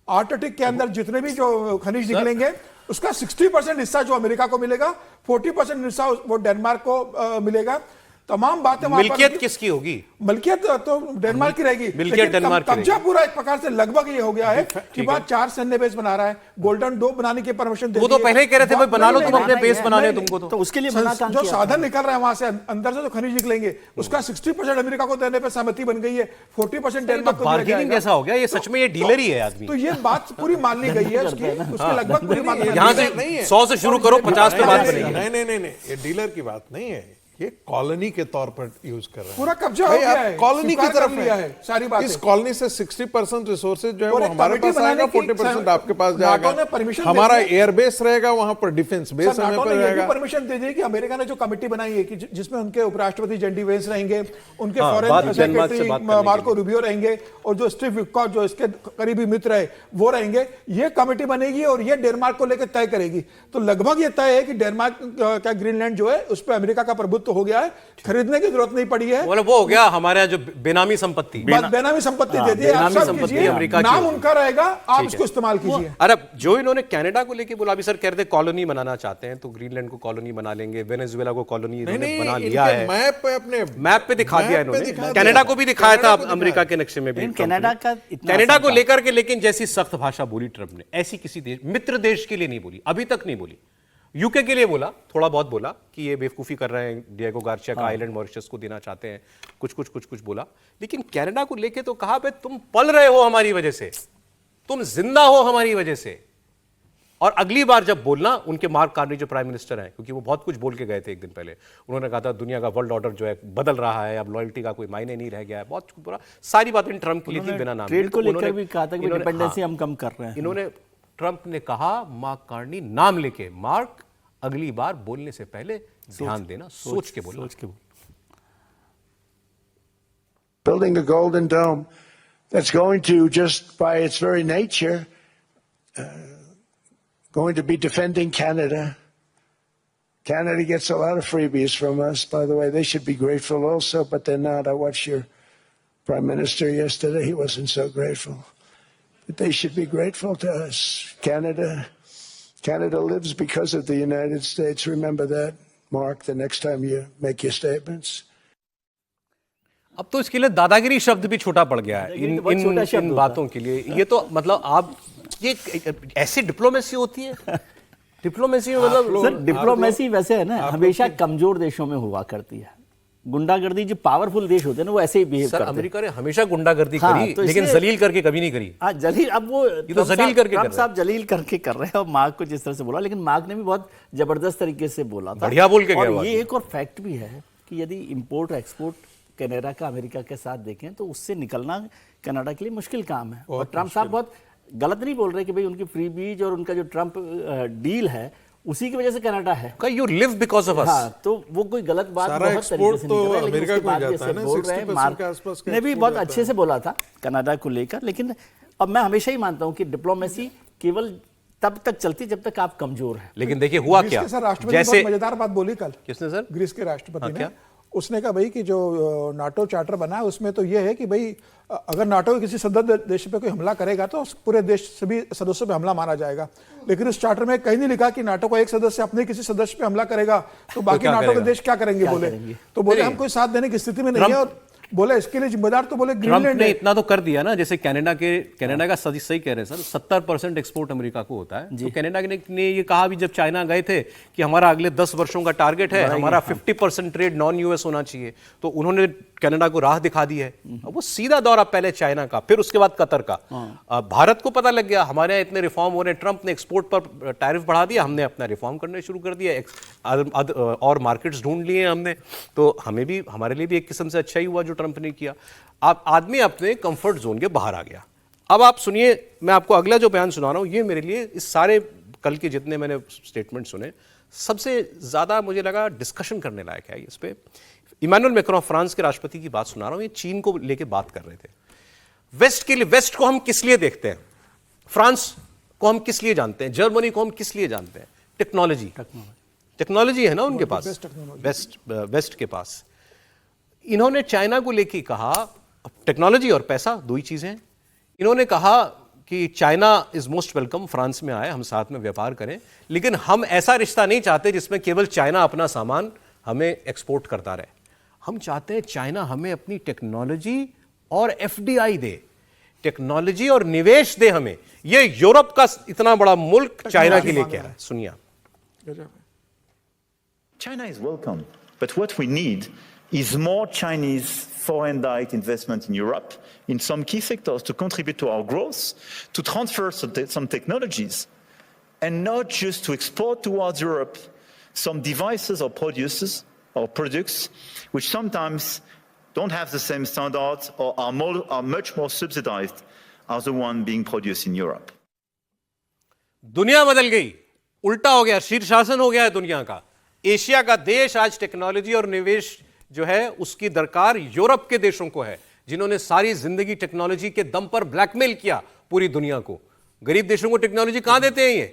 आर्कटिक के अंदर जितने भी जो खनिज निकलेंगे उसका 60% हिस्सा जो अमेरिका को मिलेगा, 40% हिस्सा वो डेनमार्क को मिलेगा। तमाम बातें मिल्कियत किसकी होगी? मिल्कियत तो डेनमार्क की रहेगी। मिल्कियत डेनमार्क की कब्जा पूरा एक प्रकार से लगभग ये हो गया है कि बात 4 सैन्य बेस बना रहा है, गोल्डन डोम बनाने की परमिशन दे दी है। वो तो पहले ही कह रहे थे भाई बना लो तुम अपने बेस बनाने तुमको तो उसके लिए जो साधन निकल रहा है वहां से अंदर से जो खनिज निकलेंगे उसका 60% अमेरिका को देने पर सहमति बन गई है, 40% डेनमार्क को। बार्गेनिंग कैसा हो गया? ये सच में ये डीलर ही है आदमी। तो ये बात पूरी मान ली गई है उसकी लगभग पूरी मान। यहाँ से 100 से शुरू करो, 50 पे बात करेंगे। नहीं, ये डीलर की बात नहीं है, ये कॉलोनी के तौर पर यूज कर रहे हैं। पूरा कब्जा हो गया है, कॉलोनी की तरफ लिया है सारी बातें। इस कॉलोनी से 60% रिसोर्सेज जो है वो हमारे पास आएगा, 40% आपके पास जाएगा। हमारा एयरबेस रहेगा वहां पर, डिफेंस बेस हमें पर रहेगा। परमिशन दे दी कि अमेरिका ने जो कमेटी बनाई है कि जिसमें उनके उपराष्ट्रपति जेडी वेंस रहेंगे, उनके फॉरेन सेक्रेटरी मार्को रूबियो रहेंगे और जो स्टीव विटकॉफ जो इसके करीबी मित्र है वो रहेंगे। ये कमेटी बनेगी और ये डेनमार्क को लेकर तय करेगी। तो लगभग ये तय है कि डेनमार्क का ग्रीनलैंड जो है उस पर अमेरिका का प्रभुत्व हो गया है, खरीदने की जरूरत नहीं पड़ी है। मतलब वो हो गया हमारे यहाँ जो बेनामी संपत्ति, बेनामी संपत्ति दे दी है, आप सब कीजिए, अमेरिका नाम उनका रहेगा, आप इसको इस्तेमाल कीजिए। अरे जो इन्होंने कनाडा को लेके बोला, अभी सर कह रहे थे कॉलोनी बनाना चाहते हैं तो ग्रीनलैंड को कॉलोनी बना लेंगे, वेनेजुएला को कॉलोनी इन्होंने बना लिया है। मैप पे दिखा दिया इन्होंने, कनाडा को भी दिखाया था अमेरिका के नक्शे में भी कनाडा को लेकर के। लेकिन जैसी सख्त भाषा बोली ट्रंप ने, ऐसी किसी देश, मित्र देश के लिए नहीं बोली, अभी तक नहीं बोली। यूके के लिए बोला, थोड़ा बहुत बोला कि ये बेवकूफ़ी कर रहे हैं, डिएगो गार्सिया का आइलैंड मॉरिशस को देना चाहते हैं, कुछ बोला। लेकिन कनाडा को लेके तो कहा, भाई तुम पल रहे हो हमारी वजह से, तुम जिंदा हो हमारी वजह से। और अगली बार जब बोलना, उनके मार्क कार्नी जो प्राइम मिनिस्टर हैं, क्योंकि वो बहुत कुछ बोल के गए थे एक दिन पहले, उन्होंने कहा था दुनिया का वर्ल्ड ऑर्डर जो है बदल रहा है, अब लॉयल्टी का कोई मायने नहीं रह गया है, बहुत पूरा सारी बातें ट्रंप की थी बिना नाम। ट्रेड को लेकर भी कहा था कि डिपेंडेंसी हम कम कर रहे हैं। इन्होंने, ट्रंप ने कहा मार्क कार्नी नाम लेके, मार्क अगली बार बोलने से पहले ध्यान देना, सोच के बोलना। Building a golden dome that's going to, just by its very nature, going to be defending Canada. Canada gets a lot of freebies from us, by the way. They should be grateful also, but they're not. I watched your Prime Minister yesterday. He wasn't so grateful. But they should be grateful to us. Canada lives because of the United States. Remember that, Mark, the next time you make your statements. अब तो इसके लिए दादागिरी शब्द भी छोटा पड़ गया है इन बातों के लिए। ये तो मतलब आप, ये ऐसी डिप्लोमेसी होती है? डिप्लोमेसी मतलब सर, डिप्लोमेसी वैसे है ना, हमेशा कमजोर देशों में हुआ करती है। गुंडागर्दी जो पावरफुल देश होते हैं ना, वो ऐसे ही बिहेव करते हैं। अमेरिका ने हमेशा गुंडागर्दी करी, तो लेकिन जलील करके कभी नहीं करी। हाँ, जलील, अब वो ये तो जलील करके ट्रंप साहब जलील करके कर रहे हैं। और मार्क को जिस तरह से बोला, लेकिन मार्क ने भी बहुत जबरदस्त तरीके से बोला था, बढ़िया बोल के गया। और ये एक और फैक्ट भी है कि यदि इंपोर्ट एक्सपोर्ट कनाडा का अमेरिका के साथ देखें तो उससे निकलना कनाडा के लिए मुश्किल काम है। और ट्रंप साहब बहुत गलत नहीं बोल रहे कि भाई उनकी फ्री बीज और उनका जो ट्रंप डील है उसी की वजह से कनाडा है। You live because of us. हाँ, तो वो कोई गलत बात सारा बहुत तरीके से नहीं कर रहा है, लेकिन अमेरिका उसके को बाद जाता जैसे है ना, बोल रहे हैं 60% के आसपास का ने भी export बहुत जाता अच्छे से बोला था कनाडा को लेकर। लेकिन अब मैं हमेशा ही मानता हूँ कि डिप्लोमेसी केवल तब तक चलती जब तक आप कमजोर हैं। लेकिन देखिए हुआ ग्रीस क्या, के सर राष्ट्रपति ने बहुत मजेदार बात बोली कल। किसने सर? ग्रीस के राष्ट्रपति ने क्या? उसने कहा भाई कि जो नाटो चार्टर बना है उसमें तो ये है कि भाई अगर नाटो के किसी सदस्य देश पे कोई हमला करेगा तो पूरे देश सभी सदस्यों पे हमला मारा जाएगा। लेकिन उस चार्टर में कहीं नहीं लिखा कि नाटो का एक सदस्य अपने किसी सदस्य पे हमला करेगा तो बाकी नाटो के देश क्या करेंगे। बोले तो बोले हम कोई साथ देने की स्थिति में नहीं है, और बोले इसके लिए जिम्मेदार तो बोले ट्रंप ग्रीनलैंड ने है। इतना तो कर दिया ना, जैसे कनाडा का सही कह रहे हैं सर, 70% एक्सपोर्ट अमेरिका को होता है। तो कनाडा ने ये कहा भी जब चाइना गए थे कि हमारा अगले 10 वर्षों का टारगेट है, हमारा 50% ट्रेड नॉन यूएस होना चाहिए। तो उन्होंने कनाडा को राह दिखा दी है। वो सीधा दौरा पहले चाइना का, फिर उसके बाद कतर का। भारत को पता लग गया हमारे यहाँ इतने रिफॉर्म हो रहे हैं, ट्रंप ने एक्सपोर्ट पर टैरिफ बढ़ा दिया, हमने अपना रिफॉर्म करने शुरू कर दिया, और मार्केट्स ढूंढ लिए हमने। तो हमें भी, हमारे लिए भी एक किस्म से अच्छा ही हुआ जो ट्रंप ने किया। आप आदमी अपने कंफर्ट जोन के बाहर आ गया। अब आप सुनिए, मैं आपको अगला जो बयान सुना रहा हूं, ये मेरे लिए इस सारे कल के जितने मैंने स्टेटमेंट सुने सबसे ज्यादा मुझे लगा डिस्कशन करने लायक है। इस पे इमैनुअल मैक्रोन फ्रांस के राष्ट्रपति की बात सुना रहा हूं, ये चीन को लेके बात कर रहे थे। वेस्ट के लिए, वेस्ट को हम किस लिए देखते हैं, फ्रांस को हम किस लिए जानते हैं, जर्मनी को हम किस लिए जानते हैं? टेक्नोलॉजी है ना उनके पास, वेस्ट के पास। इन्होंने चाइना को लेके कहा, टेक्नोलॉजी और पैसा दो ही चीजें हैं। इन्होंने कहा कि China is most welcome, France में आए, हम साथ में व्यापार करें, लेकिन हम ऐसा रिश्ता नहीं चाहते जिसमें केवल चाइना अपना सामान हमें एक्सपोर्ट करता रहे। हम चाहते हैं चाइना हमें अपनी टेक्नोलॉजी और एफडीआई दे, टेक्नोलॉजी और निवेश दे हमें। ये यूरोप का इतना बड़ा मुल्क चाइना के लिए कह रहा है। सुनिए आप। China is welcome, but what we need is more Chinese foreign direct investment in Europe, in some key sectors to contribute to our growth, to transfer some technologies, and not just to export towards Europe some devices or products which sometimes don't have the same standards or are much more subsidized as the one being produced in Europe. दुनिया बदल गई, उल्टा हो गया, शीर्षासन हो गया है दुनिया का। एशिया का देश आज टेक्नोलॉजी और निवेश जो है उसकी दरकार यूरोप के देशों को है, जिन्होंने सारी जिंदगी टेक्नोलॉजी के दम पर ब्लैकमेल किया पूरी दुनिया को। गरीब देशों को टेक्नोलॉजी कहां देते हैं ये?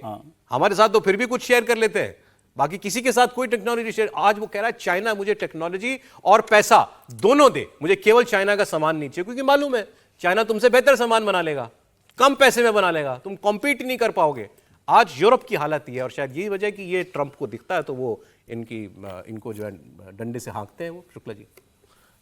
हमारे साथ तो फिर भी कुछ शेयर कर लेते हैं, बाकी किसी के साथ कोई टेक्नोलॉजी शेयर। आज वो कह रहा है चाइना मुझे टेक्नोलॉजी और पैसा दोनों दे, मुझे केवल चाइना का सामान नहीं चाहिए, क्योंकि मालूम है चाइना तुमसे बेहतर सामान बना लेगा, कम पैसे में बना लेगा, तुम कॉम्पीट नहीं कर पाओगे। आज यूरोप की हालत ये है, और शायद यही वजह है कि ये ट्रंप को दिखता है तो वो इनको जो है डंडे से हाँकते हैं। वो शुक्ला जी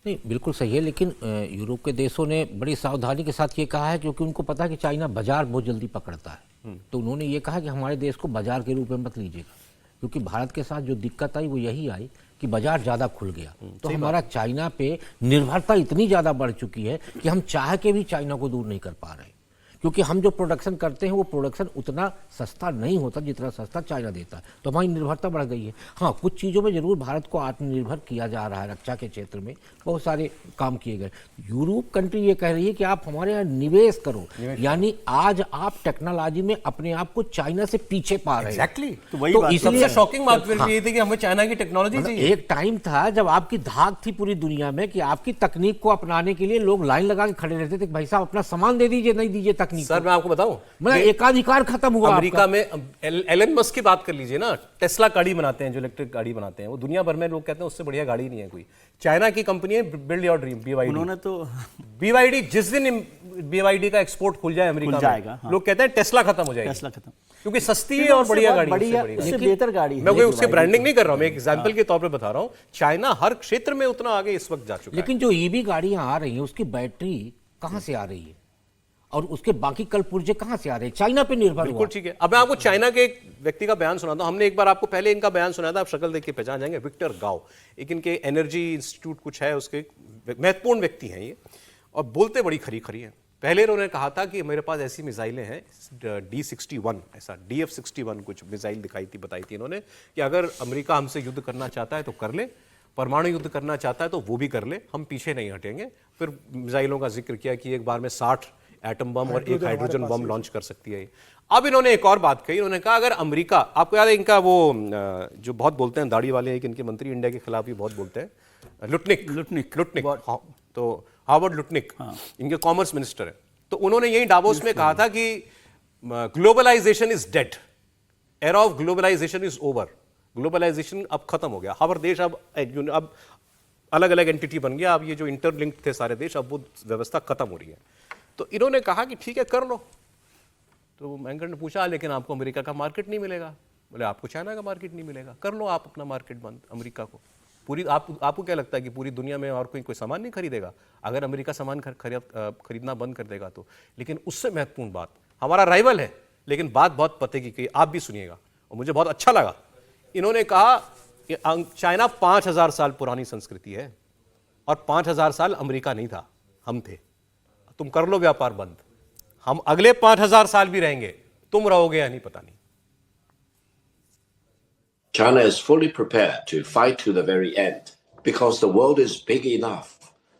नहीं, बिल्कुल सही है, लेकिन यूरोप के देशों ने बड़ी सावधानी के साथ ये कहा है, क्योंकि उनको पता है कि चाइना बाजार बहुत जल्दी पकड़ता है। तो उन्होंने ये कहा कि हमारे देश को बाजार के रूप में मत लीजिएगा, क्योंकि भारत के साथ जो दिक्कत आई वो यही आई कि बाजार ज़्यादा खुल गया। तो हमारा चाइना पे निर्भरता इतनी ज़्यादा बढ़ चुकी है कि हम चाह के भी चाइना को दूर नहीं कर पा रहे, क्योंकि हम जो प्रोडक्शन करते हैं वो प्रोडक्शन उतना सस्ता नहीं होता जितना सस्ता चाइना देता है। तो हमारी निर्भरता बढ़ गई है। हाँ, कुछ चीज़ों में जरूर भारत को आत्मनिर्भर किया जा रहा है, रक्षा के क्षेत्र में बहुत सारे काम किए गए। यूरोप कंट्री ये कह रही है कि आप हमारे यहाँ निवेश करो, यानी आज आप टेक्नोलॉजी में अपने आप को चाइना से पीछे पा रहे हैं। एग्जैक्टली। तो इसलिए शॉकिंग बात ये थी कि हमें चाइना की टेक्नोलॉजी चाहिए। एक टाइम था जब आपकी धाक थी पूरी दुनिया में कि आपकी तकनीक को अपनाने के लिए लोग लाइन लगा के खड़े रहते थे, भाई साहब अपना सामान दे दीजिए, नहीं दीजिए तकनीक। सर मैं आपको बताऊं, मतलब एकाधिकार खत्म हुआ। अमेरिका में एलन मस्क की बात कर लीजिए ना, टेस्ला गाड़ी बनाते हैं, जो इलेक्ट्रिक गाड़ी बनाते हैं, वो दुनिया भर में लोग कहते हैं उससे बढ़िया गाड़ी नहीं है कोई। चाइना की कंपनी है बिल्ड योर ड्रीम, बीवाईडी। उन्होंने तो बीवाईडी, जिस दिन बीवाईडी का एक्सपोर्ट खुल जाए अमेरिका में, लोग कहते हैं टेस्ला खत्म हो जाएगी, टेस्ला खत्म, क्योंकि सस्ती है और बढ़िया गाड़ी है, उससे बेहतर गाड़ी। मैं कोई उसकी ब्रांडिंग नहीं कर रहा हूं, मैं एक एग्जांपल के तौर पे बता रहा हूं। चाइना हर क्षेत्र में उतना आगे इस वक्त जा चुका है। लेकिन जो ईवी गाड़ियां आ रही हैं उसकी बैटरी कहां से आ रही है और उसके बाकी कल पुर्जे कहां से आ रहे हैं? चाइना पे निर्भर। बिल्कुल ठीक है। अब मैं आपको चाइना के एक व्यक्ति का बयान सुनाता हूं। हमने एक बार आपको पहले इनका बयान सुनाया था, आप शक्ल देख के पहचान जाएंगे, विक्टर गाओ। एक इनके एनर्जी इंस्टीट्यूट कुछ है, उसके महत्वपूर्ण व्यक्ति हैं ये, और बोलते बड़ी खरी खरी हैं। पहले उन्होंने कहा था कि मेरे पास ऐसी मिसाइलें हैं, D61 ऐसा DF61 कुछ मिसाइल दिखाई थी, बताई थी इन्होंने, कि अगर अमेरिका हमसे युद्ध करना चाहता है तो कर ले, परमाणु युद्ध करना चाहता है तो वो भी कर ले, हम पीछे नहीं हटेंगे। फिर मिसाइलों का जिक्र किया कि एक बार में 60 एटम बम और एक हाइड्रोजन बम लॉन्च कर सकती है। अब इन्होंने एक और बात कही, उन्होंने कहा अगर अमेरिका, आपको याद है इनका वो जो बहुत बोलते हैं दाढ़ी वाले, एक इनके मंत्री इंडिया के खिलाफ भी बहुत बोलते हैं, लुटनिक हाँ, तो हार्वर्ड लुटनिक इनके कॉमर्स मिनिस्टर है, तो उन्होंने यही डावोस में कहा था कि globalisation is dead, era of globalisation is over, globalisation अब खत्म हो गया, हर देश अब अलग अलग एंटिटी बन गया, अब ये जो इंटरलिंक्ड थे सारे देश, अब वो व्यवस्था खत्म हो रही है। तो इन्होंने कहा कि ठीक है कर लो। तो मैंकर ने पूछा लेकिन आपको अमेरिका का मार्केट नहीं मिलेगा। बोले आपको चाइना का मार्केट नहीं मिलेगा, कर लो आप अपना मार्केट बंद अमेरिका को। पूरी आपको क्या लगता है कि पूरी दुनिया में और कोई सामान नहीं खरीदेगा अगर अमेरिका सामान खरीदना बंद कर देगा तो? लेकिन उससे महत्वपूर्ण बात, हमारा राइवल है लेकिन बात बहुत पते की, आप भी सुनिएगा और मुझे बहुत अच्छा लगा। इन्होंने कहा कि चाइना 5000 साल पुरानी संस्कृति है और 5000 साल अमेरिका नहीं था, हम थे। तुम कर लो व्यापार बंद, हम अगले 5000 साल भी रहेंगे, तुम रहोगे या नहीं पता नहीं। China is fully prepared to fight to the very end because the world is big enough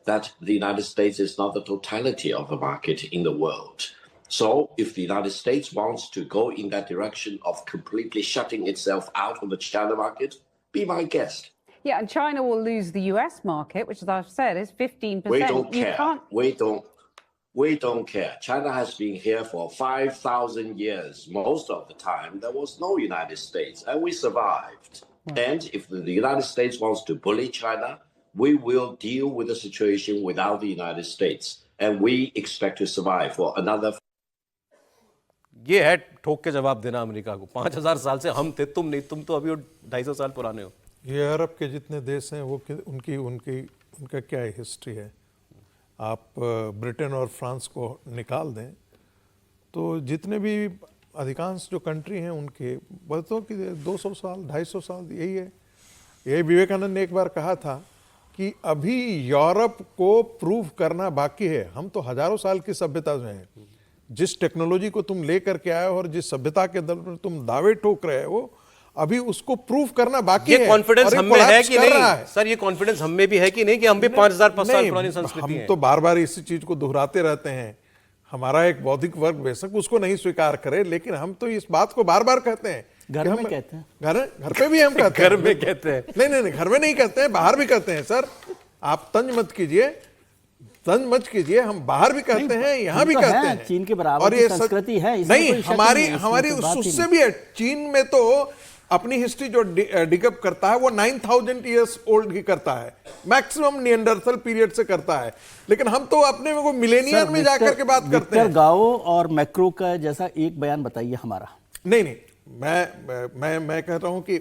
that the United States is not the totality of the market in the world. So if the United States wants to go in that direction of completely shutting itself out of the China market, be my guest. Yeah, and China will lose the US market, which, as I've said, is 15%. We don't care. We don't care. China has been here for 5,000 years. Most of the time, there was no United States, and we survived. And if the United States wants to bully China, we will deal with the situation without the United States. And we expect to survive for another. ये है ठोक के जवाब देना America को। 5000 साल से हम थे, तुम नहीं, तुम तो अभी 250 साल पुराने हो। ये अरब के जितने देश हैं वो उनका क्या हिस्ट्री है? आप ब्रिटेन और फ्रांस को निकाल दें तो जितने भी अधिकांश जो कंट्री हैं उनके बतों की 200 साल 250 साल यही है। यही विवेकानंद ने एक बार कहा था कि अभी यूरोप को प्रूव करना बाकी है, हम तो हजारों साल की सभ्यता में हैं। जिस टेक्नोलॉजी को तुम लेकर के आए हो और जिस सभ्यता के दल पर तुम दावे ठोक रहे हो, अभी उसको प्रूफ करना बाकी है। ये कॉन्फिडेंस हम में है कि नहीं सर? ये कॉन्फिडेंस हम में भी है कि नहीं कि हम भी 5000 साल पुरानी संस्कृति है? हम तो बार बार इसी चीज को दोहराते रहते हैं। हमारा एक बौद्धिक वर्ग बेशक उसको नहीं स्वीकार करे, लेकिन हम तो इस बात को बार बार कहते हैं। घर में कहते हैं, घर पे भी हम कहते हैं, घर में कहते हैं, नहीं घर में नहीं कहते हैं, बाहर भी कहते हैं। सर आप तंज मत कीजिए, हम बाहर भी कहते हैं, यहाँ भी कहते हैं। चीन के बराबर की संस्कृति है, नहीं हमारी उससे भी है। चीन में तो अपनी हिस्ट्री जो डिगअप करता है वो 9000 ईयर्स ओल्ड की करता है, मैक्सिमम निएंडरथल पीरियड से करता है, लेकिन हम तो अपने में वो मिलेनियम में जाकर के बात करते हैं। गाओ और मैक्रो का जैसा एक बयान बताइए हमारा। नहीं मैं कह रहा हूं कि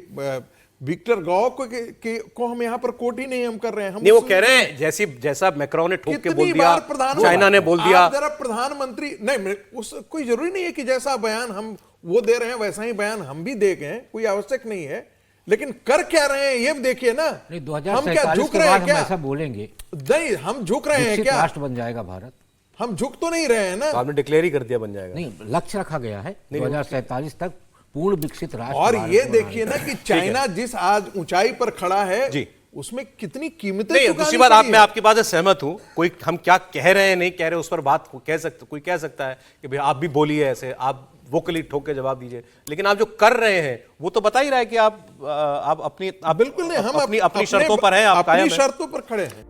विक्टर गाओ को हम यहाँ पर कोट ही नहीं हम कर रहे हैं। हम नहीं, वो कह रहे हैं जैसा मैक्रो ने ठोक के बोल दिया, चाइना ने बोल दिया। जरा प्रधानमंत्री नहीं, कोई जरूरी नहीं है कि जैसा बयान हम वो दे रहे हैं वैसा ही बयान हम भी दे गए, कोई आवश्यक नहीं है, लेकिन कर क्या रहे हैं ये देखिए ना। हम क्या झुक रहे हैं? क्या ऐसा बोलेंगे? नहीं, हम झुक रहे हैं क्या? राष्ट्र बन जाएगा भारत? हम झुक तो नहीं रहे हैं ना। आपने डिक्लेयर ही कर दिया बन जाएगा। नहीं, लक्ष्य रखा गया है 2047 तक पूर्ण विकसित राष्ट्र। और ये देखिए ना कि चाइना जिस आज ऊंचाई पर खड़ा है जी, उसमें कितनी कीमतें। नहीं, दूसरी बात, मैं आपकी बात से सहमत हूं। कोई हम क्या कह रहे हैं नहीं कह रहे उस पर बात कोई कह सकता है कि भाई आप भी बोलिए ऐसे, आप वोकली ठोक के जवाब दीजिए, लेकिन आप जो कर रहे हैं वो तो बता ही रहा है कि आप अपनी बिल्कुल नहीं, हम अपनी शर्तों पर हैं, आप अपनी शर्तों पर खड़े हैं।